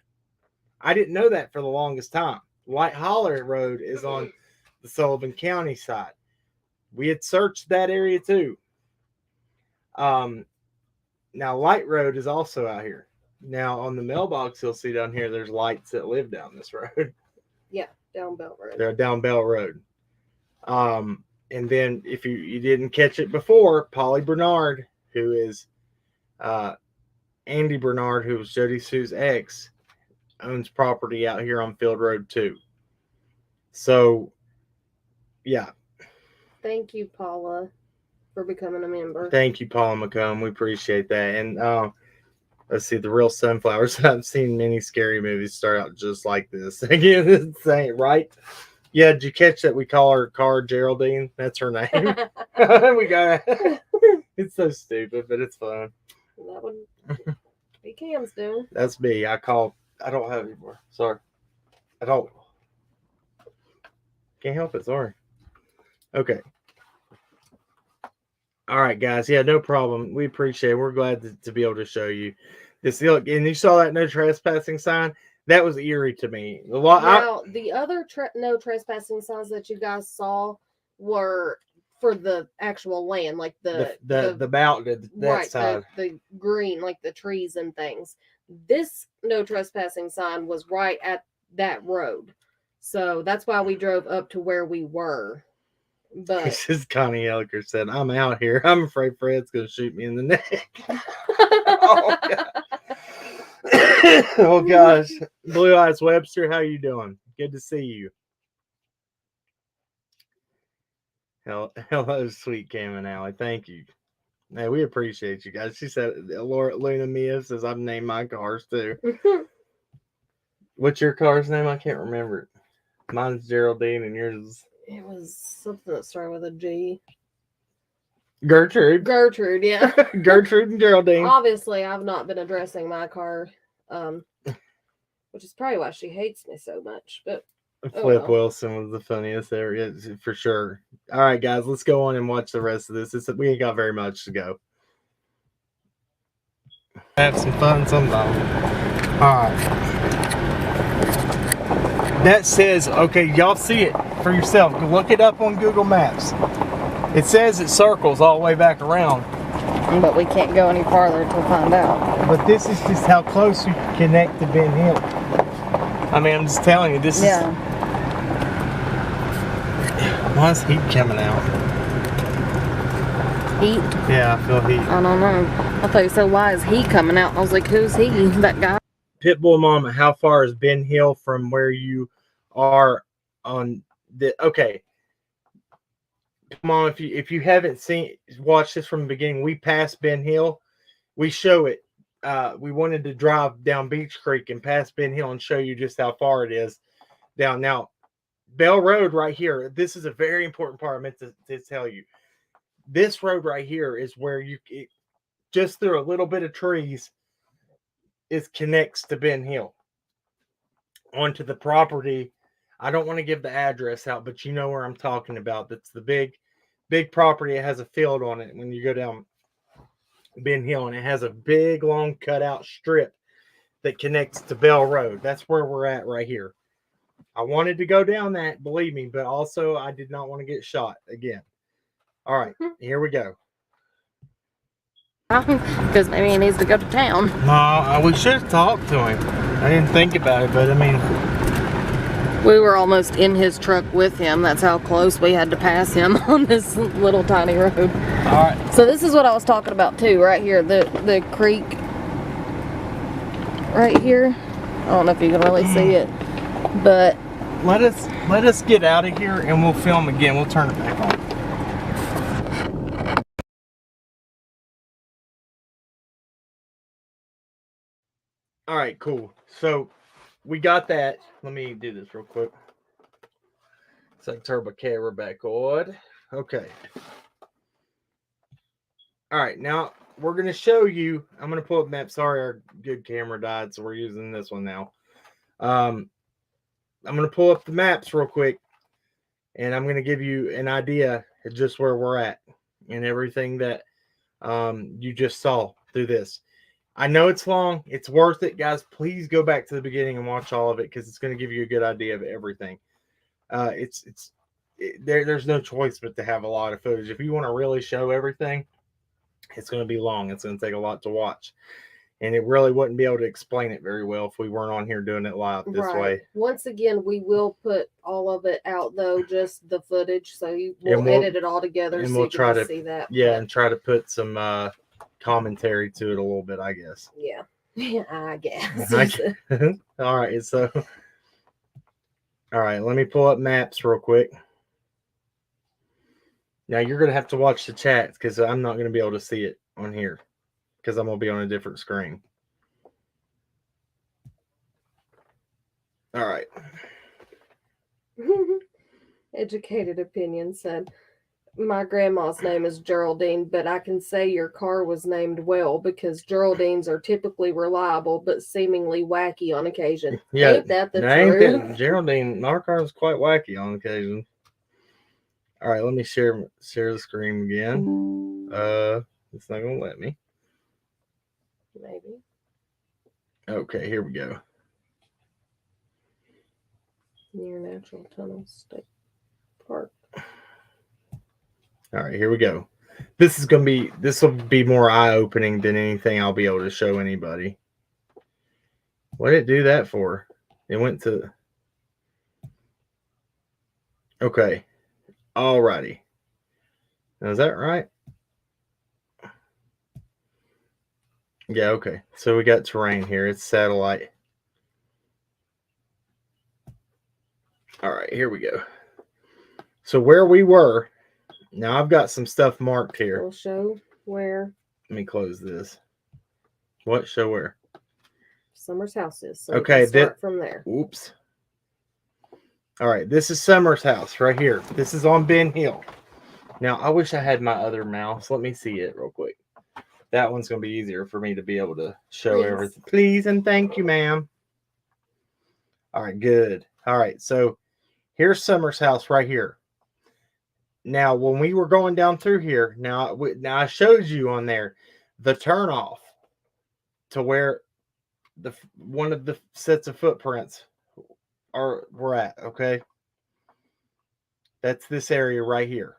I didn't know that for the longest time. Light Holler Road is on the Sullivan County side. We had searched that area too. Now Light Road is also out here. Now on the mailbox, you'll see down here, there's lights that live down this road. Yeah, down Bell Road. They're down Bell Road. And then if you didn't catch it before, Polly Bernard, who is Andy Bernard, who was Jody Sue's ex, owns property out here on Field Road too. So, yeah. Thank you, Paula, for becoming a member. Thank you, Paula McComb. We appreciate that. And let's see, the real sunflowers. I've seen many scary movies start out just like this. Again, it's saying, right? Yeah, did you catch that? We call her Car Geraldine. That's her name. We got it. It's so stupid, but it's fun. That would be Cam's doing. That's me. I don't have any more. Sorry. I don't. Can't help it. Sorry. Okay. All right, guys. Yeah, no problem. We appreciate it. We're glad to be able to show you this. Look, and you saw that no trespassing sign. That was eerie to me. Now, the other no trespassing signs that you guys saw were for the actual land, like the mountain, that right, side. the green, like the trees and things. This no trespassing sign was right at that road. So that's why we drove up to where we were. But This is Connie Elker said, I'm out here. I'm afraid Fred's going to shoot me in the neck. Oh, God. Oh, gosh. Blue Eyes Webster, how you doing? Good to see you. Hello, sweet Cam and Alli. Thank you. Hey, we appreciate you guys. She said, Luna Mia says, I've named my cars too. What's your car's name? I can't remember it. Mine's Geraldine and yours is... It was something that started with a G. Gertrude. Gertrude, yeah. Gertrude and Geraldine. Obviously, I've not been addressing my car, which is probably why she hates me so much. But Flip Wilson was the funniest there, yeah, for sure. All right, guys, let's go on and watch the rest of this. We ain't got very much to go. Have some fun sometime. All right. That says, okay, y'all see it for yourself. Look it up on Google Maps. It says it circles all the way back around. But we can't go any farther to find out. But this is just how close we connect to Ben Hill. I mean, I'm just telling you, this is... Why is heat coming out? Heat? Yeah, I feel heat. I don't know. I thought you said, why is he coming out? I was like, who's he? That guy? Pitbull Mama, how far is Ben Hill from where you are on the... Okay. Come on, if you haven't watched this from the beginning, we passed Ben Hill. We show it. We wanted to drive down Beach Creek and pass Ben Hill and show you just how far it is down. Now, Bell Road right here, this is a very important part I meant to tell you. This road right here is where just through a little bit of trees, it connects to Ben Hill. Onto the property. I don't want to give the address out, but you know where I'm talking about. That's the big property. It has a field on it when you go down Ben Hill, and it has a big, long cutout strip that connects to Bell Road. That's where we're at right here. I wanted to go down that, believe me, but also I did not want to get shot again. All right, here we go. Because maybe he needs to go to town. No, we should have talked to him. I didn't think about it, but I mean... We were almost in his truck with him. That's how close we had to pass him on this little tiny road. All right. So this is what I was talking about too, right here. The creek right here. I don't know if you can really see it, but let us get out of here and we'll film again. We'll turn it back on. All right, cool. So we got that. Let me do this real quick. It's like turbo camera back on. Okay. All right, now we're going to show you. I'm going to pull up map. Sorry, our good camera died, so we're using this one now. I'm going to pull up the maps real quick, and I'm going to give you an idea of just where we're at and everything that you just saw through this. I know it's long. It's worth it, guys. Please go back to the beginning and watch all of it because it's going to give you a good idea of everything. There's no choice but to have a lot of footage. If you want to really show everything, it's going to be long. It's going to take a lot to watch. And it really wouldn't be able to explain it very well if we weren't on here doing it live this way. Once again, we will put all of it out, though, just the footage. So we'll edit it all together and so we'll you can try to see that. Yeah, and try to put some commentary to it a little bit, I guess. Yeah. I guess. All right, so... All right, let me pull up maps real quick. Now, you're going to have to watch the chat because I'm not going to be able to see it on here because I'm going to be on a different screen. All right. Educated Opinion said, My grandma's name is Geraldine, but I can say your car was named well because Geraldines are typically reliable but seemingly wacky on occasion. Yeah, Ain't that the ain't truth? that Geraldine? My car is quite wacky on occasion. All right, let me share the screen again. It's not gonna let me. Maybe. Okay, here we go. Near Natural Tunnel State Park. All right, here we go. This will be more eye-opening than anything I'll be able to show anybody. What did it do that for? It went to... Okay. Alrighty. Now, is that right? Yeah, okay. So we got terrain here. It's satellite. All right, here we go. So where we were, now I've got some stuff marked here. We'll show where Let me close this. What? Show where? Summer's house is. So Okay, we can start from there. Oops. All right, this is Summer's house right here. This is on Ben Hill. Now, I wish I had my other mouse. Let me see it real quick. That one's going to be easier for me to be able to show everything. Please and thank you, ma'am. All right, good. All right, so here's Summer's house right here. Now, when we were going down through here, now I showed you on there the turnoff to where one of the sets of footprints we're at, okay? That's this area right here.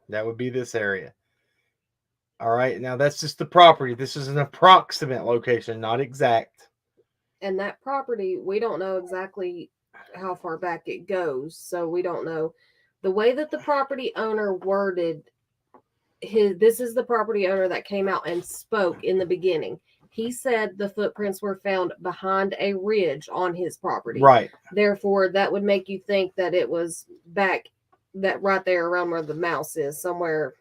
That would be this area. All right, now that's just the property. This is an approximate location, not exact. And that property, we don't know exactly how far back it goes, so we don't know. The way that the property owner worded this is the property owner that came out and spoke in the beginning. He said the footprints were found behind a ridge on his property. Right. Therefore, that would make you think that it was back that right there around where the mouse is, somewhere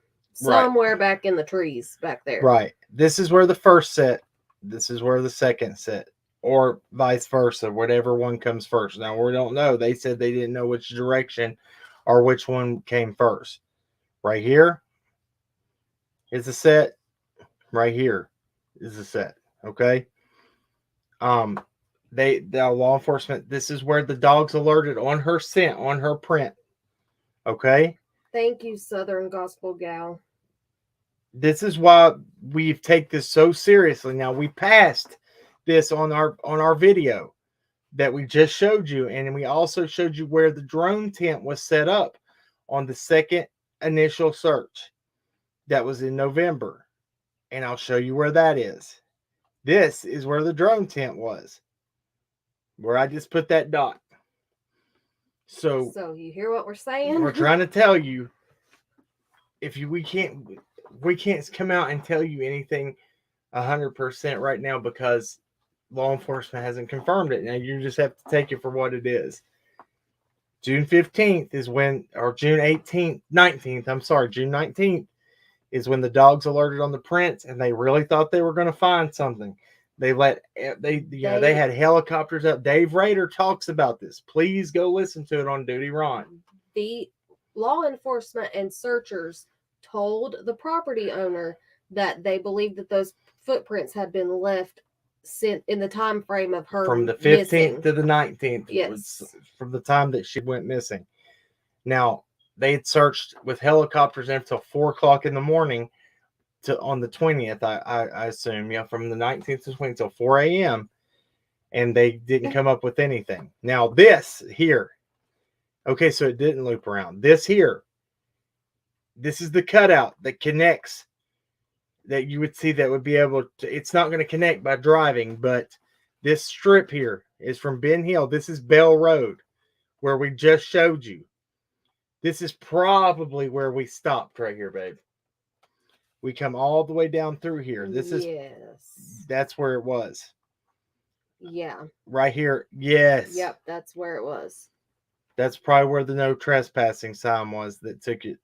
back in the trees back there. Right. This is where the first set, this is where the second set, or vice versa, whatever one comes first. Now, we don't know. They said they didn't know which direction or which one came first. Right here is a set. Right here is a set. Okay. The law enforcement, this is where the dogs alerted on her scent, on her print. Okay. Thank you, Southern Gospel Gal. This is why we take this so seriously. Now, we passed this on our video that we just showed you, and we also showed you where the drone tent was set up on the second initial search. That was in November, and I'll show you where that is. This is where the drone tent was, where I just put that dot. So you hear what we're saying? We're trying to tell you, we can't come out and tell you anything 100% right now because law enforcement hasn't confirmed it. Now you just have to take it for what it is. June 15th is when, or June 19th, June 19th is when the dogs alerted on the prints, and they really thought they were going to find something. They had helicopters up. Dave Rader talks about this. Please go listen to it on Duty Ron. The law enforcement and searchers told the property owner that they believed that those footprints had been left in the time frame of her from the 15th missing. to the 19th. Yes, from the time that she went missing. Now, they had searched with helicopters until 4:00 in the morning on the 20th, I assume, from the 19th to 20th till 4 a.m. and they didn't come up with anything. Now, this here, okay, so it didn't loop around. This here, this is the cutout that connects, that you would see that would be able to, it's not going to connect by driving, but this strip here is from Ben Hill. This is Bell Road, where we just showed you. This is probably where we stopped right here, babe. We come all the way down through here. That's where it was. Yeah. Right here. Yes. Yep, that's where it was. That's probably where the no trespassing sign was that took it,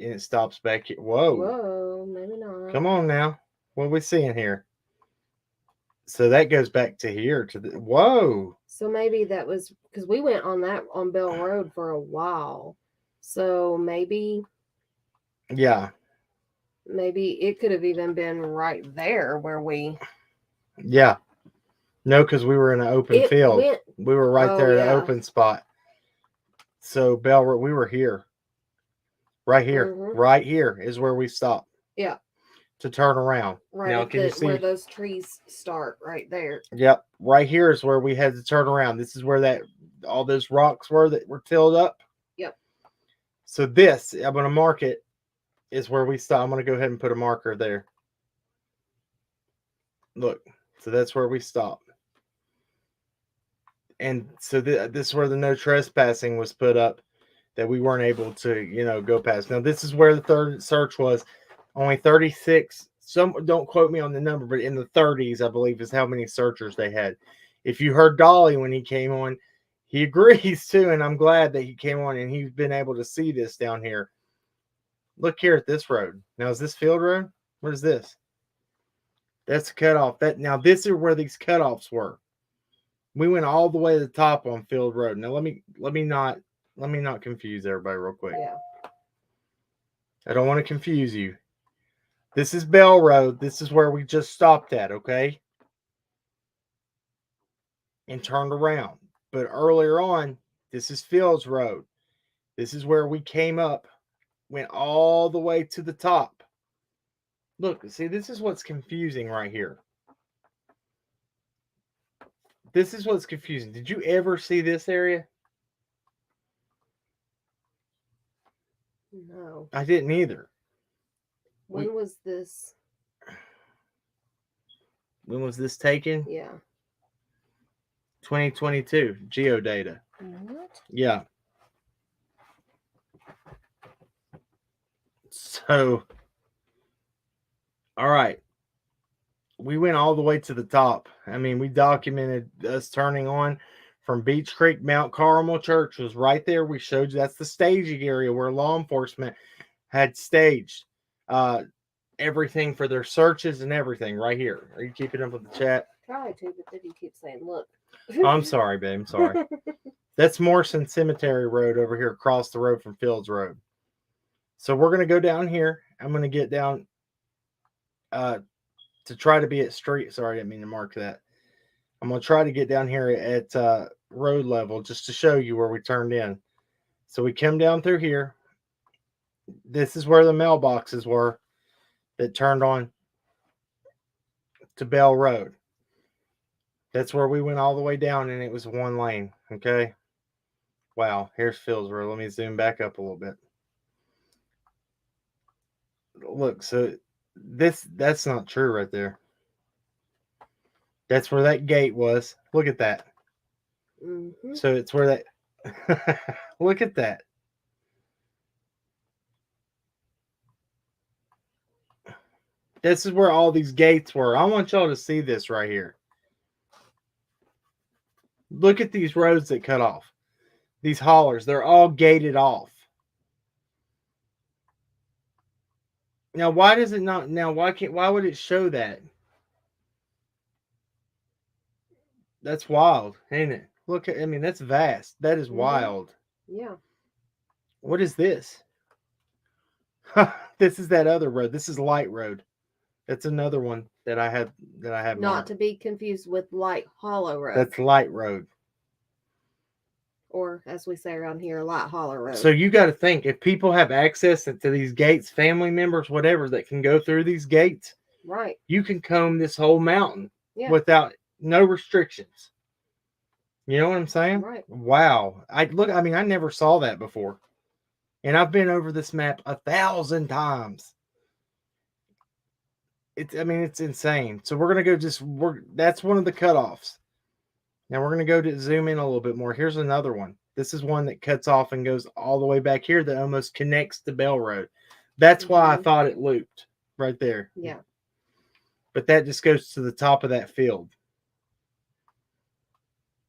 and it stops back here. Whoa, maybe not. Come on now. What are we seeing here? So that goes back to here to the, whoa. So maybe that was because we went on Bell Road for a while. So maybe Yeah. it could have even been right there where we. Yeah. No, because we were in an open It field. went. We were right Oh, there in an yeah. open spot. So we were here. Right here. Mhm. Right here is where we stopped. Yeah. To turn around. Right Now, at can you where see? those trees start right there. Yep. Right here is where we had to turn around. This is where all those rocks were that were filled up. Yep. So this, I'm going to mark it, is where we stop. I'm going to go ahead and put a marker there. Look. So that's where we stop. And so this is where the no trespassing was put up, that we weren't able to, go past. Now, this is where the third search was. Only 36. Some don't quote me on the number, but in the 30s, I believe, is how many searchers they had. If you heard Dolly when he came on, he agrees too, and I'm glad that he came on and he's been able to see this down here. Look here at this road. Now, is this field road? What is this? That's a cutoff. Now this is where these cutoffs were. We went all the way to the top on Field Road. Now let me not confuse everybody real quick. Yeah. I don't want to confuse you. This is Bell Road. This is where we just stopped at, okay? And turned around. But earlier on, this is Fields Road. This is where we came up, went all the way to the top. Look, see, this is what's confusing right here. This is what's confusing. Did you ever see this area? No. I didn't either. When was this? When was this taken? Yeah. 2022 geodata. What? Yeah. So, all right. We went all the way to the top. I mean, we documented us turning on from Beach Creek. Mount Carmel Church was right there. We showed you that's the staging area where law enforcement had staged everything for their searches and everything right here. Are you keeping up with the chat? Try to, but then you keep saying, look. Oh, I'm sorry, babe. I'm sorry. That's Morrison Cemetery Road over here across the road from Fields Road. So we're going to go down here. I'm going to get down to try to be at street. Sorry, I didn't mean to mark that. I'm going to try to get down here at road level just to show you where we turned in. So we come down through here. This is where the mailboxes were that turned on to Bell Road. That's where we went all the way down, and it was one lane. Okay. Wow. Here's Fields Road. Let me zoom back up a little bit. Look, so that's not true right there. That's where that gate was. Look at that. Mm-hmm. So it's where that look at that. This is where all these gates were. I want y'all to see this right here. Look at these roads that cut off. These haulers, they're all gated off. Now, why does it not? Now, why would it show that? That's wild, ain't it? Look, I mean, that's vast. That is wild. Yeah. What is this? This is that other road. This is Light Road. That's another one that I have Not marked. to be confused with Light Hollow Road. That's Light Road. Or, as we say around here, Light Hollow Road. So you got to think, if people have access to these gates, family members, whatever, that can go through these gates, right, you can comb this whole mountain without no restrictions. You know what I'm saying? Right. Wow. I never saw that before. And I've been over this map 1,000 times. It's insane. So we're going to go that's one of the cutoffs. Now we're going to go to zoom in a little bit more. Here's another one. This is one that cuts off and goes all the way back here that almost connects to Bell Road. That's why I thought it looped right there. Yeah. But that just goes to the top of that field.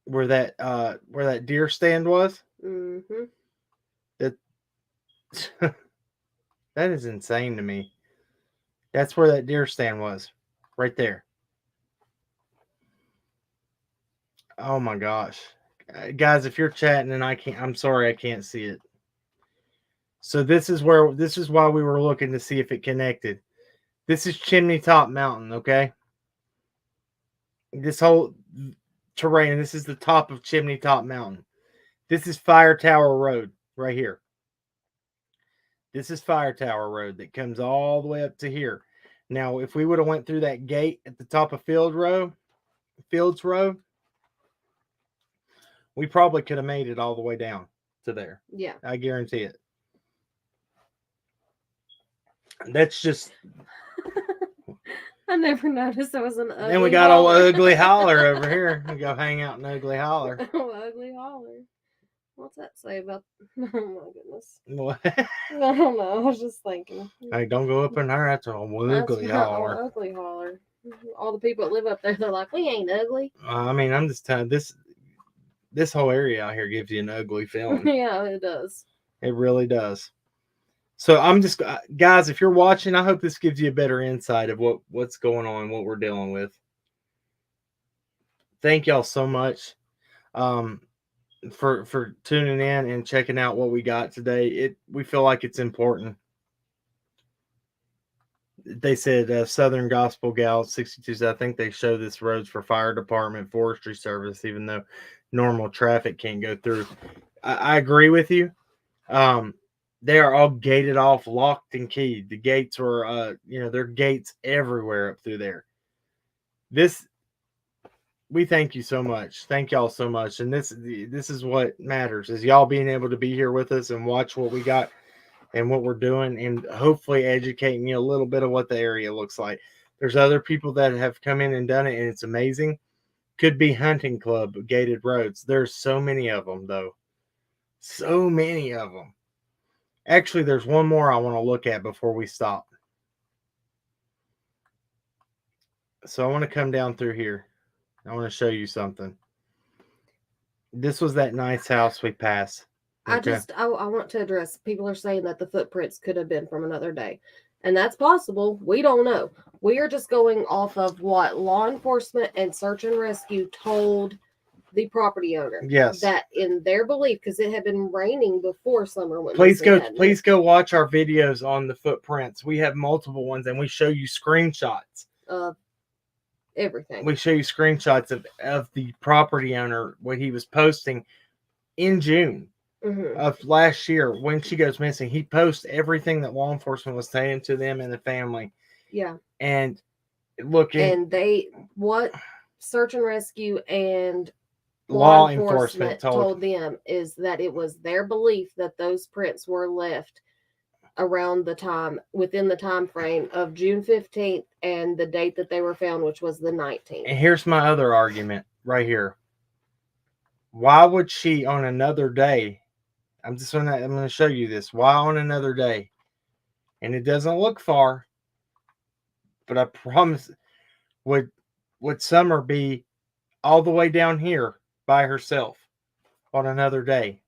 Where that deer stand was. Mm-hmm. That is insane to me. That's where that deer stand was. Right there. Oh my gosh. Guys, if you're chatting and I'm sorry I can't see it. So this is why we were looking to see if it connected. This is Chimney Top Mountain, okay? This whole terrain, this is the top of Chimney Top Mountain. This is Fire Tower Road right here. This is Fire Tower Road that comes all the way up to here. Now, if we would have went through that gate at the top of Fields Road, we probably could have made it all the way down to there. Yeah. I guarantee it. That's just. I never noticed there was an ugly Then we got holler. old Ugly Holler over here. We go hang out in Ugly Holler. Oh, Ugly Holler. What's that say about? Oh my goodness. What? I don't know. I was just thinking. Hey, don't go up in there. That's an Ugly That's not Holler. Ugly Holler. All the people that live up there, they're like, we ain't ugly. I mean, I'm just telling this whole area out here gives you an ugly feeling. Yeah, it does. It really does. So I'm just, guys, if you're watching, I hope this gives you a better insight of what's going on, what we're dealing with. Thank y'all so much for tuning in and checking out what we got today. We feel like it's important. They said Southern Gospel Gal 62. I think they show this roads for fire department, forestry service, even though normal traffic can't go through. I agree with you. They are all gated off, locked and keyed. The gates were, there are gates everywhere up through there. We thank you so much. Thank y'all so much. And this is what matters, is y'all being able to be here with us and watch what we got and what we're doing, and hopefully educating you a little bit of what the area looks like. There's other people that have come in and done it, and it's amazing. Could be hunting club, gated roads. There's so many of them, though. So many of them. Actually, there's one more I want to look at before we stop. So I want to come down through here. I want to show you something. This was that nice house we passed. Okay. I want to address, people are saying that the footprints could have been from another day. And that's possible. We don't know. We are just going off of what law enforcement and search and rescue told the property owner. Yes. That in their belief, because it had been raining before summer. Please go watch our videos on the footprints. We have multiple ones, and we show you screenshots of everything. We show you screenshots of the property owner, what he was posting in June of last year when she goes missing. He posts everything that law enforcement was saying to them and the family. Yeah. And what search and rescue and law enforcement told them is that it was their belief that those prints were left within the time frame of June 15th and the date that they were found, which was the 19th. And here's my other argument right here. Why would she on another day? I'm going to show you this. Why on another day? And it doesn't look far, but I promise, would Summer be all the way down here by herself on another day?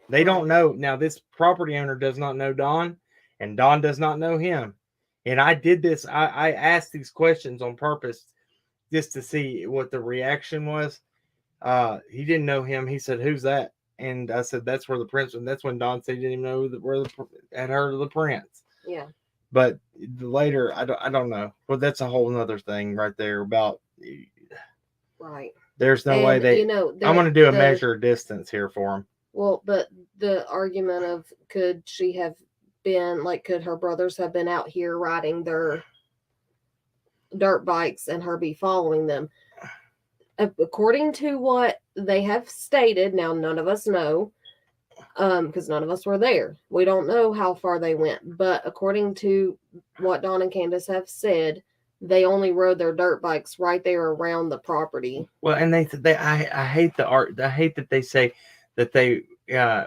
They don't know. Now, this property owner does not know Don, and Don does not know him. And I did this. I asked these questions on purpose just to see what the reaction was. He didn't know him. He said, "Who's that?" And I said, "That's where the prints." And that's when Don said he didn't even know had heard of the prints. Yeah. But later, I don't know. Well, that's a whole nother thing right there about. Right. There's no way they. I'm going to do a measure of distance here for him. Well, but the argument of could she have been could her brothers have been out here riding their dirt bikes and her be following them? According to what they have stated, now none of us know, because none of us were there. We don't know how far they went, but according to what Don and Candace have said, they only rode their dirt bikes right there around the property. Well, and I hate the art. I hate that they say that they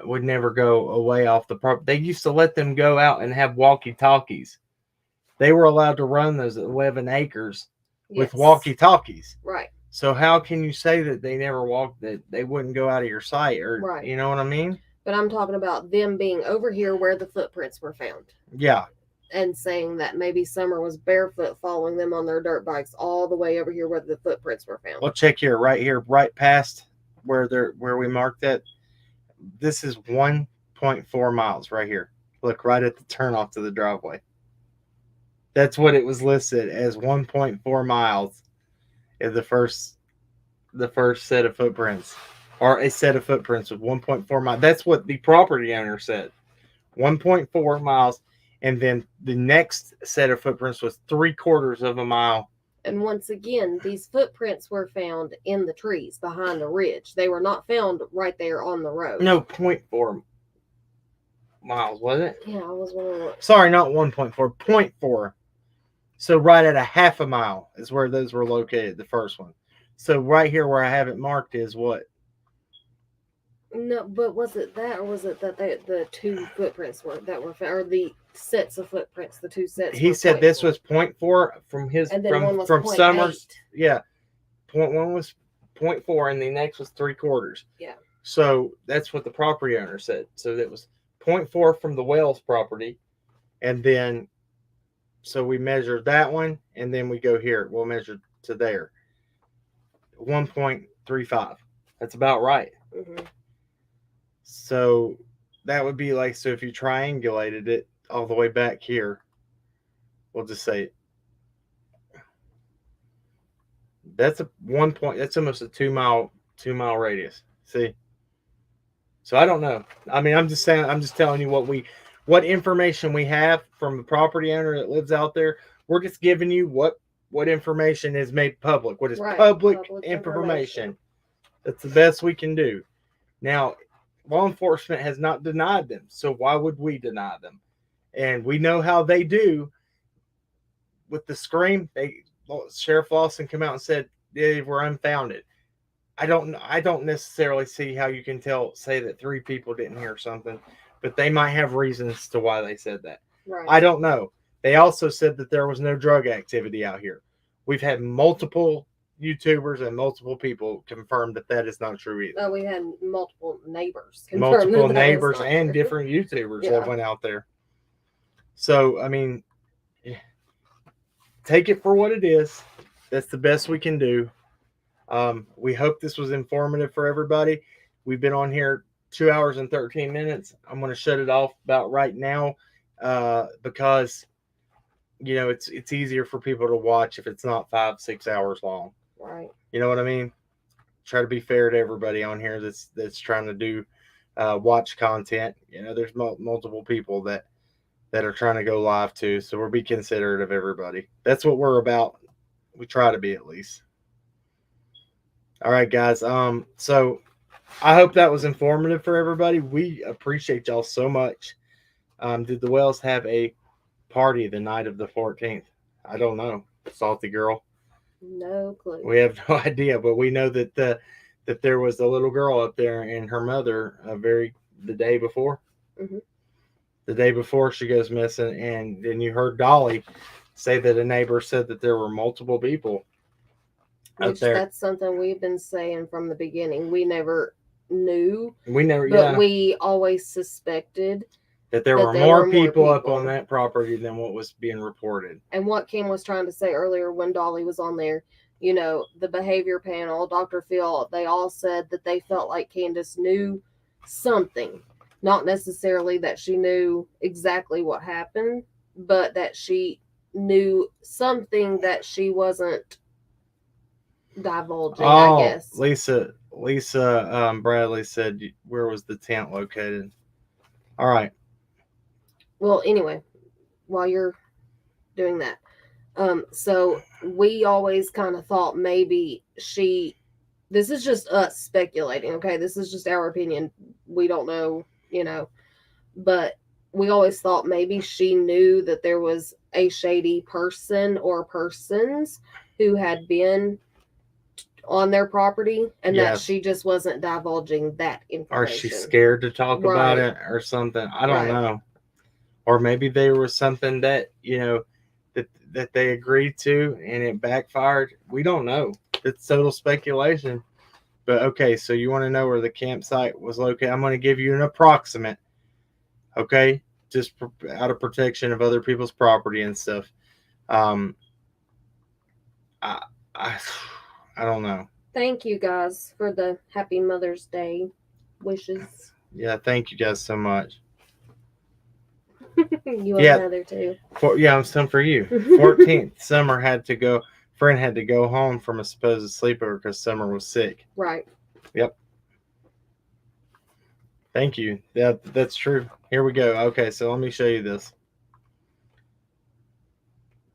would never go away off the property. They used to let them go out and have walkie-talkies. They were allowed to run those 11 acres with walkie-talkies. Right. So how can you say that they never walked, that they wouldn't go out of your sight? Or right. You know what I mean? But I'm talking about them being over here where the footprints were found. Yeah. and saying that maybe Summer was barefoot following them on their dirt bikes all the way over here where the footprints were found. Well, check here, right past where we marked that. This is 1.4 miles right here. Look, right at the turnoff to the driveway. That's what it was listed as, 1.4 miles is the first set of footprints, or a set of footprints with 1.4 miles. That's what the property owner said. 1.4 miles, and then the next set of footprints was 3/4 of a mile. And once again, these footprints were found in the trees behind the ridge. They were not found right there on the road. No, 0.4 miles, was it? Yeah, I was wondering. Sorry, not 1.4, 0.4. So right at a half a mile is where those were located, the first one. So right here where I have it marked is what? No, but was it that, or was it that the two footprints were found, or the sets of footprints, the two sets? He said this was 0.4 from his, and then one was from 0.8. Summers. Yeah, 0.1 was 0.4, and the next was 3/4. Yeah. So that's what the property owner said. So that was 0.4 from the Wells property, and then so we measured that one, and then we go here. We'll measure to there. 1.35. That's about right. Mm-hmm. So that would be like, so if you triangulated it all the way back here, we'll just say that's a 1 point. That's almost a 2 mile mile radius. See? So I don't know. I mean, I'm just saying. I'm just telling you what information we have from the property owner that lives out there. We're just giving you what information is made public. What is public information? That's the best we can do. Now, law enforcement has not denied them, so why would we deny them? And we know how they do with the scream. Sheriff Lawson came out and said they were unfounded. I don't necessarily see how you can say that 3 people didn't hear something, but they might have reasons to why they said that. Right. I don't know. They also said that there was no drug activity out here. We've had multiple YouTubers and multiple people confirm that is not true either. Oh, we had multiple neighbors. Multiple neighbors and different YouTubers that went out there. So, I mean, take it for what it is. That's the best we can do. We hope this was informative for everybody. We've been on here 2 hours and 13 minutes. I'm going to shut it off about right now because, you know, it's easier for people to watch if it's not 5-6 hours long. Right. You know what I mean? Try to be fair to everybody on here that's trying to do watch content. You know, there's multiple people that are trying to go live too. So we'll be considerate of everybody. That's what we're about. We try to be, at least. All right, guys. So I hope that was informative for everybody. We appreciate y'all so much. Did the Wells have a party the night of the 14th? I don't know. Salty girl. No clue. We have no idea, but we know that that there was a little girl up there and her mother the day before. Mm-hmm. The day before she goes missing, and then you heard Dolly say that a neighbor said that there were multiple people Which that's something we've been saying from the beginning. We never knew. But we always suspected that there were more people up on that property than what was being reported. And what Kim was trying to say earlier when Dolly was on there, you know, the behavior panel, Dr. Phil, they all said that they felt like Candace knew something. Not necessarily that she knew exactly what happened, but that she knew something that she wasn't divulging, I guess. Lisa Bradley said, where was the tent located? All right. Well, anyway, while you're doing that, so we always kind of thought maybe this is just us speculating, okay? This is just our opinion. We don't know, you know, but we always thought maybe she knew that there was a shady person or persons who had been on their property, and that she just wasn't divulging that information. Or she's scared to talk about it or something. I don't know. Or maybe there was something that, you know, that they agreed to and it backfired. We don't know. It's total speculation. But okay, so you want to know where the campsite was located? I'm going to give you an approximate. Okay, just out of protection of other people's property and stuff. I I don't know. Thank you guys for the Happy Mother's Day wishes. Yeah, thank you guys so much. You want Yeah. another too? Yeah, some for you. 14th, Summer had to go. Friend had to go home from a supposed sleepover because Summer was sick. Right. Yep. Thank you. That's true. Here we go. Okay, so let me show you this.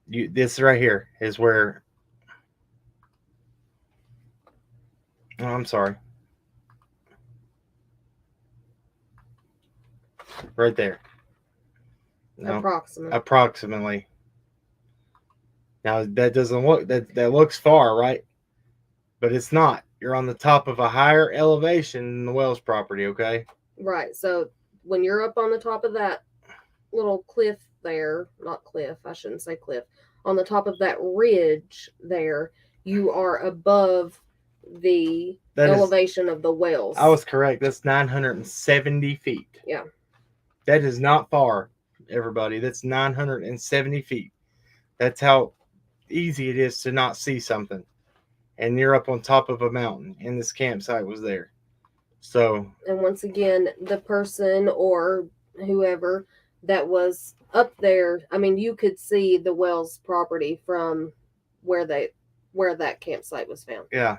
This right here is where. Oh, I'm sorry. Right there. No, approximately. Now that doesn't look that looks far, right? But it's not. You're on the top of a higher elevation than the Wells property, okay? Right. So when you're up on the top of that little cliff there, not cliff, I shouldn't say cliff, on the top of that ridge there, you are above the elevation of the Wells. I was correct. That's 970 feet. Yeah. That is not far, everybody. That's 970 feet. That's how easy it is to not see something. And you're up on top of a mountain, and this campsite was there. So. And once again, the person or whoever that was up there, I mean, you could see the Wells property from where that campsite was found. Yeah.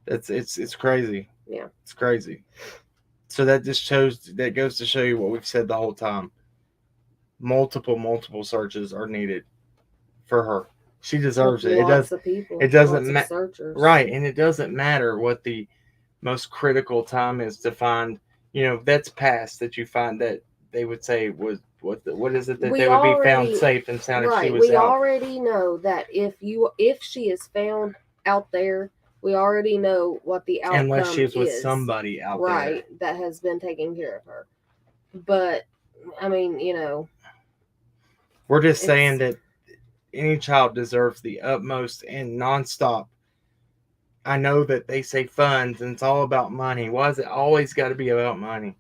It's crazy. Yeah. It's crazy. So that goes to show you what we've said the whole time. Multiple searches are needed for her. She deserves it. It doesn't matter. Right. And it doesn't matter what the most critical time is to find, that's past that you find that they would say was what is it that they would be found safe and sound if she was out. We already know that if she is found out there, we already know what the outcome is. Unless she's with somebody out there. Right, that has been taking care of her. But, I mean, we're just saying that any child deserves the utmost and nonstop. I know that they say funds and it's all about money. Why is it always got to be about money?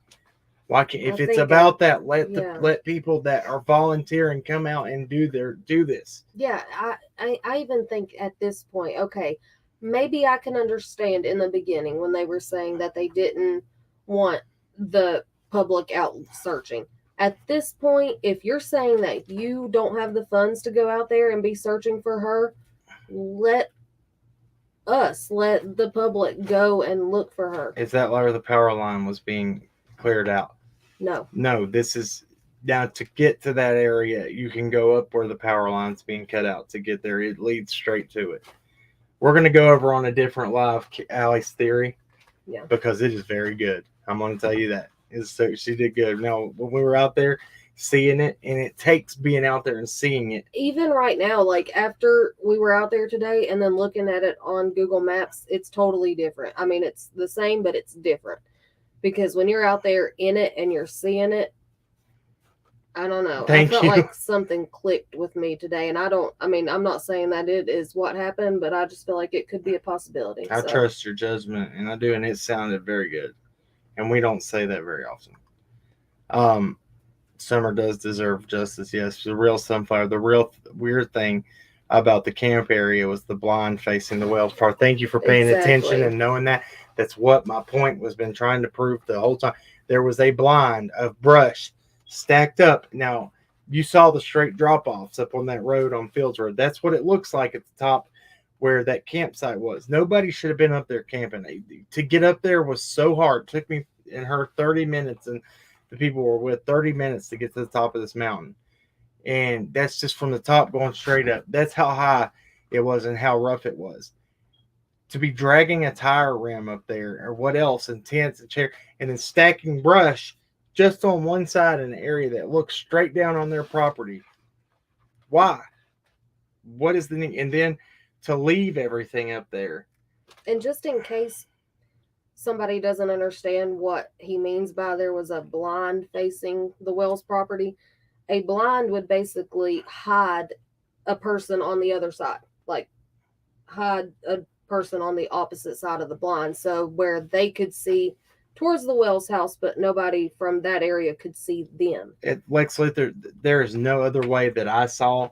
Why can't if it's about that? Let people that are volunteering come out and do this. Yeah, I even think at this point, okay, maybe I can understand in the beginning when they were saying that they didn't want the public out searching. At this point, if you're saying that you don't have the funds to go out there and be searching for her, let the public go and look for her. Is that where the power line was being cleared out? No, this is now to get to that area. You can go up where the power line's being cut out to get there. It leads straight to it. We're going to go over on a different live Allie's theory. Yeah. Because it is very good. I'm going to tell you that. She did good. Now, when we were out there seeing it, and it takes being out there and seeing it. Even right now, like after we were out there today and then looking at it on Google Maps, it's totally different. I mean, it's the same, but it's different. Because when you're out there in it and you're seeing it, I don't know. I felt like something clicked with me today. And I'm not saying that it is what happened, but I just feel like it could be a possibility. I trust your judgment, and I do, and it sounded very good. And we don't say that very often. Summer does deserve justice, yes. The real sunflower. The real weird thing about the camp area was the blind facing the Wells part. Thank you for paying attention and knowing that. That's what my point was been trying to prove the whole time. There was a blind of brush stacked up. Now, you saw the straight drop-offs up on that road on Fields Road. That's what it looks like at the top where that campsite was. Nobody should have been up there camping. To get up there was so hard. It took me and her 30 minutes, and the people were with 30 minutes to get to the top of this mountain. And that's just from the top going straight up. That's how high it was and how rough it was. To be dragging a tire rim up there, or what else, and tents and chair, and then stacking brush just on one side in an area that looks straight down on their property. Why? What is the need? And then to leave everything up there. And just in case somebody doesn't understand what he means by there was a blind facing the Wells property, a blind would basically hide a person on the other side, like hide a person on the opposite side of the blind, so where they could see towards the Wells house, but nobody from that area could see them. At Lex Luthor, there is no other way that I saw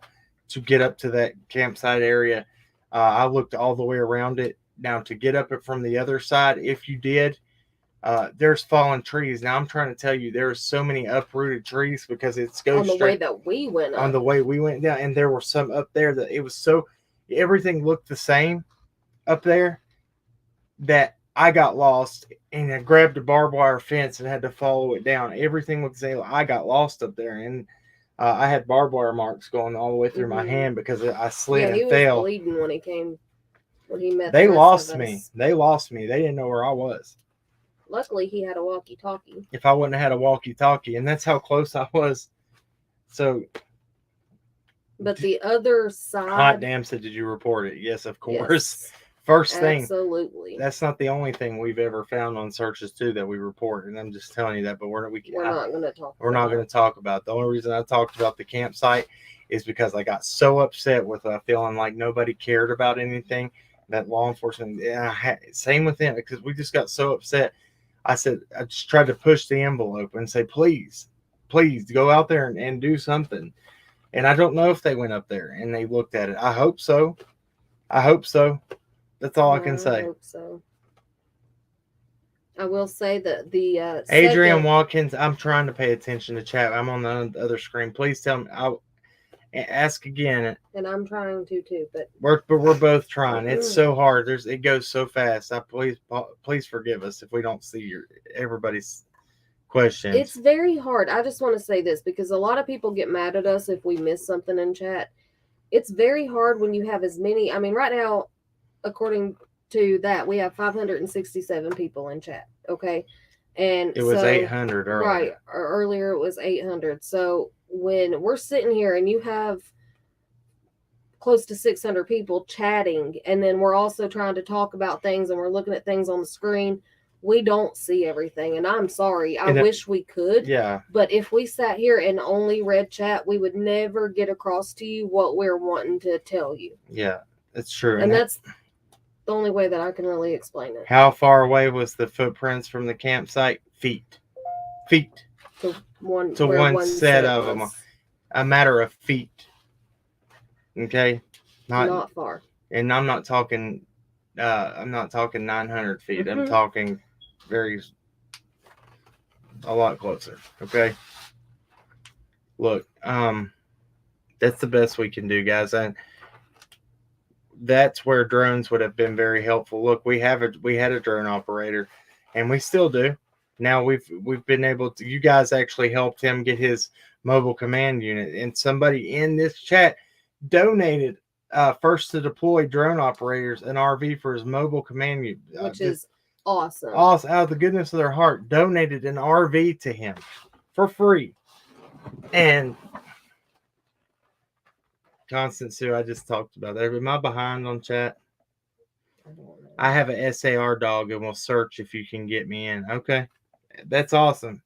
to get up to that campsite area. I looked all the way around it. Now, to get up it from the other side, if you did, there's fallen trees. Now, I'm trying to tell you, there are so many uprooted trees because it's goes On the way straight that we went up. on the way we went down, and there were some up there that it was so everything looked the same up there that I got lost and I grabbed a barbed wire fence and had to follow it down. Everything looked the same. I got lost up there, and I had barbed wire marks going all the way through my hand because I slid he and fell. was bleeding when he came. When he met. They the rest lost of me. us. They lost me. They didn't know where I was. Luckily, he had a walkie-talkie. If I wouldn't have had a walkie-talkie, and that's how close I was. So, But the other side. hot damn said, did you report it? Yes, of course. Yes, First thing. absolutely. That's not the only thing we've ever found on searches too that we report, and I'm just telling you that. But we're not going to talk. We're not going to talk about it. The only reason I talked about the campsite is because I got so upset with feeling like nobody cared about anything. That law enforcement, same with them, because we just got so upset. I said, I just tried to push the envelope and say, please go out there and do something. And I don't know if they went up there and they looked at it. I hope so. That's all I can say. I hope so. I will say that the Adrian Watkins, I'm trying to pay attention to chat. I'm on the other screen. Please tell me. I'll ask again. And I'm trying to too, but we're both trying. It's so hard. It goes so fast. Please forgive us if we don't see everybody's questions. It's very hard. I just want to say this because a lot of people get mad at us if we miss something in chat. It's very hard when you have as many. I mean, right now, according to that, we have 567 people in chat. Okay. And it was 800 earlier. Right. Earlier it was 800. So when we're sitting here and you have close to 600 people chatting, and then we're also trying to talk about things and we're looking at things on the screen, we don't see everything. And I'm sorry. I wish we could. Yeah. But if we sat here and only read chat, we would never get across to you what we're wanting to tell you. Yeah, it's true. And that's the only way that I can really explain it. How far away was the footprints from the campsite? Feet. To one set of them. A matter of feet. Okay? Not far. And I'm not talking 900 feet. I'm talking a lot closer. Okay? Look, that's the best we can do, guys. And that's where drones would have been very helpful. Look, we had a drone operator, and we still do. Now we've been able to. You guys actually helped him get his mobile command unit, and somebody in this chat donated first to deploy drone operators an RV for his mobile command unit, which is awesome. Awesome, out of the goodness of their heart, donated an RV to him for free, and. Constant Sue, I just talked about that. Am I behind on chat? I have an SAR dog and we'll search if you can get me in. Okay. That's awesome.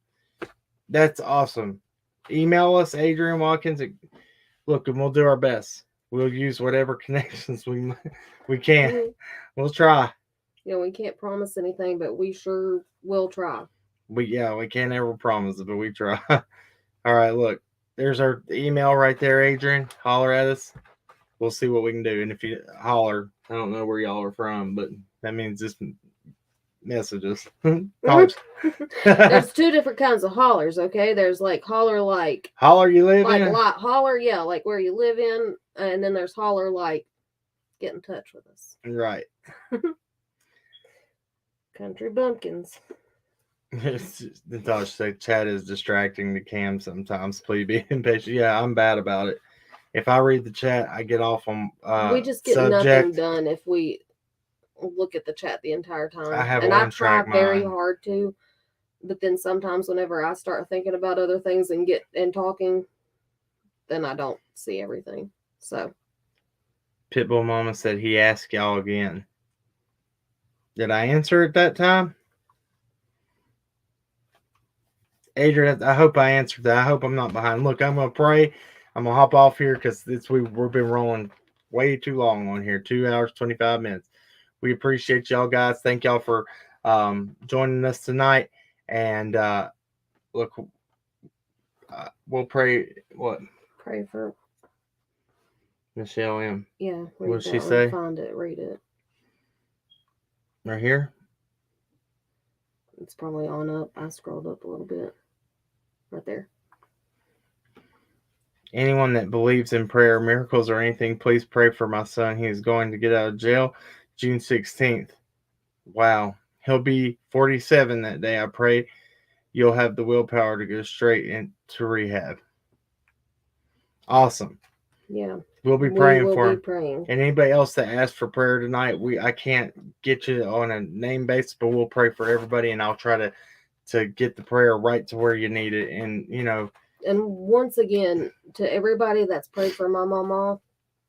Email us, Adrian Watkins. Look, and we'll do our best. We'll use whatever connections we can. We'll try. We can't promise anything, but we sure will try. We can't ever promise it, but we try. All right, look. There's our email right there, Adrian. Holler at us. We'll see what we can do. And if you holler, I don't know where y'all are from, but that means just message us. There's two different kinds of hollers, okay? There's like holler like you live in? Holler, yeah, like where you live in. And then there's holler like get in touch with us. Right. Country bumpkins. Natasha said chat is distracting to Cam sometimes. Please be impatient. Yeah, I'm bad about it. If I read the chat, I get off on we just get nothing done if we look at the chat the entire time. I try very hard to, but then sometimes whenever I start thinking about other things and talking, then I don't see everything. So Pitbull Mama said he asked y'all again. Did I answer at that time? Adrian, I hope I answered that. I hope I'm not behind. Look, I'm going to pray. I'm going to hop off here because we've been rolling way too long on here. 2 hours, 25 minutes. We appreciate y'all guys. Thank y'all for joining us tonight. And look, we'll pray. What? Pray for. Michelle M. Yeah. What did Read she that say? one. Find it. Read it. Right here? It's probably on up. I scrolled up a little bit. Right there. Anyone that believes in prayer, miracles, or anything, please pray for my son. He is going to get out of jail June 16th. Wow. He'll be 47 that day. I pray you'll have the willpower to go straight into rehab. Awesome. Yeah. We'll be praying we will for be him. praying. And anybody else that asked for prayer tonight, I can't get you on a name basis, but we'll pray for everybody, and I'll try to get the prayer right to where you need it. And And once again, to everybody that's prayed for my mama,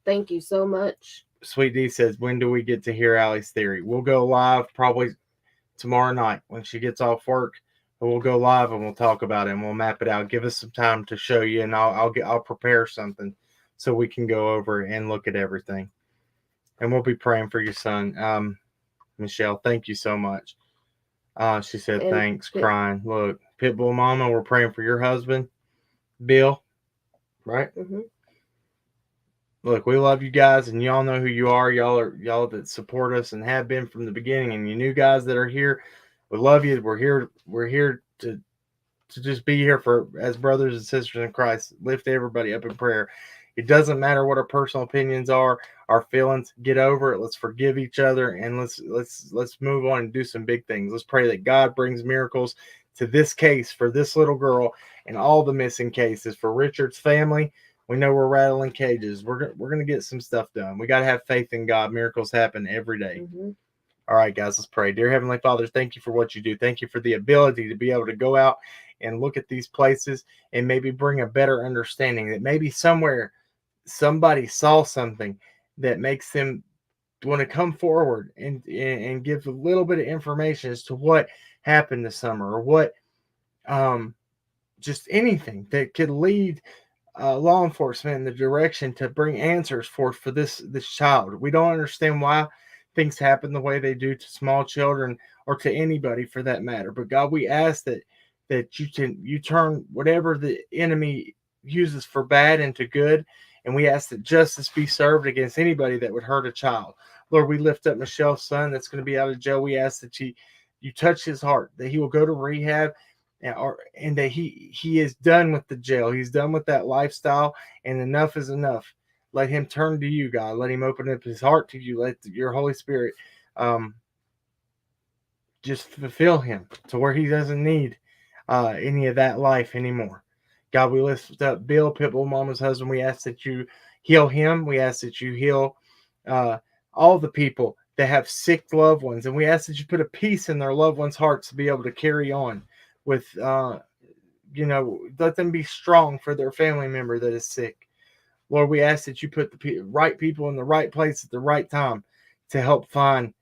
thank you so much. Sweet D says, when do we get to hear Allie's theory? We'll go live probably tomorrow night when she gets off work. We'll go live and we'll talk about it and we'll map it out. Give us some time to show you, and I'll prepare something so we can go over and look at everything. And we'll be praying for your son. Michelle, thank you so much. She said, And thanks, crying. Look, Pitbull Mama, we're praying for your husband, Bill, right? Mm-hmm. Look, we love you guys, and y'all know who you are. Y'all that support us and have been from the beginning, and you new guys that are here, we love you. We're here to just be here for as brothers and sisters in Christ. Lift everybody up in prayer. It doesn't matter what our personal opinions are, our feelings. Get over it. Let's forgive each other, and let's move on and do some big things. Let's pray that God brings miracles to this case for this little girl and all the missing cases for Richard's family. We know we're rattling cages. We're gonna get some stuff done. We got to have faith in God. Miracles happen every day. Mm-hmm. All right, guys, let's pray. Dear Heavenly Father, thank you for what you do. Thank you for the ability to be able to go out and look at these places and maybe bring a better understanding that maybe somewhere somebody saw something that makes them want to come forward and give a little bit of information as to what happened this summer or what just anything that could lead law enforcement in the direction to bring answers for this child. We don't understand why things happen the way they do to small children or to anybody for that matter. But God, we ask that you turn whatever the enemy uses for bad into good, and we ask that justice be served against anybody that would hurt a child. Lord, we lift up Michelle's son that's going to be out of jail. We ask that you touch his heart, that he will go to rehab, and that he is done with the jail. He's done with that lifestyle, and enough is enough. Let him turn to you, God. Let him open up his heart to you. Let your Holy Spirit just fulfill him to where he doesn't need any of that life anymore. God, we lift up Bill, Pitbull Mama's husband. We ask that you heal him. We ask that you heal all the people that have sick loved ones. And we ask that you put a peace in their loved ones' hearts to be able to carry on with, let them be strong for their family member that is sick. Lord, we ask that you put the right people in the right place at the right time to help find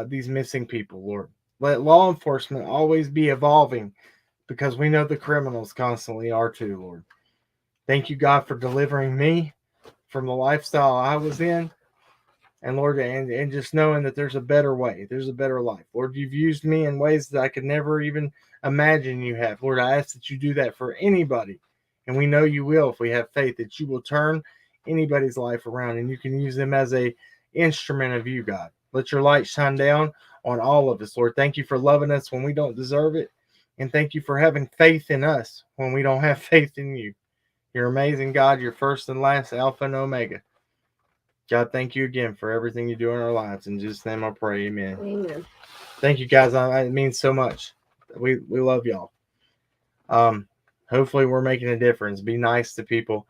these missing people, Lord. Let law enforcement always be evolving because we know the criminals constantly are too, Lord. Thank you, God, for delivering me from the lifestyle I was in. And Lord, and just knowing that there's a better way, there's a better life. Lord, you've used me in ways that I could never even imagine you have. Lord, I ask that you do that for anybody. And we know you will if we have faith that you will turn anybody's life around and you can use them as a instrument of you, God. Let your light shine down on all of us, Lord. Thank you for loving us when we don't deserve it. And thank you for having faith in us when we don't have faith in you. You're amazing, God. You're first and last, Alpha and Omega. God, thank you again for everything you do in our lives. In Jesus' name I pray, amen. Amen. Thank you, guys. It means so much. We love y'all. Hopefully we're making a difference. Be nice to people.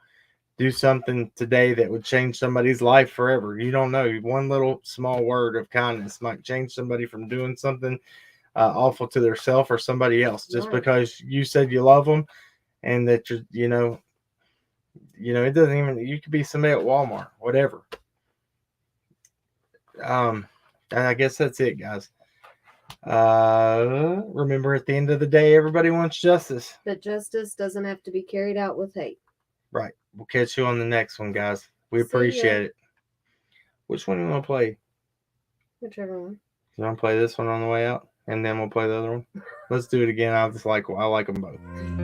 Do something today that would change somebody's life forever. You don't know. One little small word of kindness might change somebody from doing something awful to themselves or somebody else just because you said you love them and that it doesn't even, you could be somebody at Walmart, whatever. I guess that's it, guys. Remember, at the end of the day, everybody wants justice. But justice doesn't have to be carried out with hate. Right. We'll catch you on the next one, guys. We appreciate it. Which one do you want to play? Whichever one. You want to play this one on the way out? and then we'll play the other one. Let's do it again. I like them both.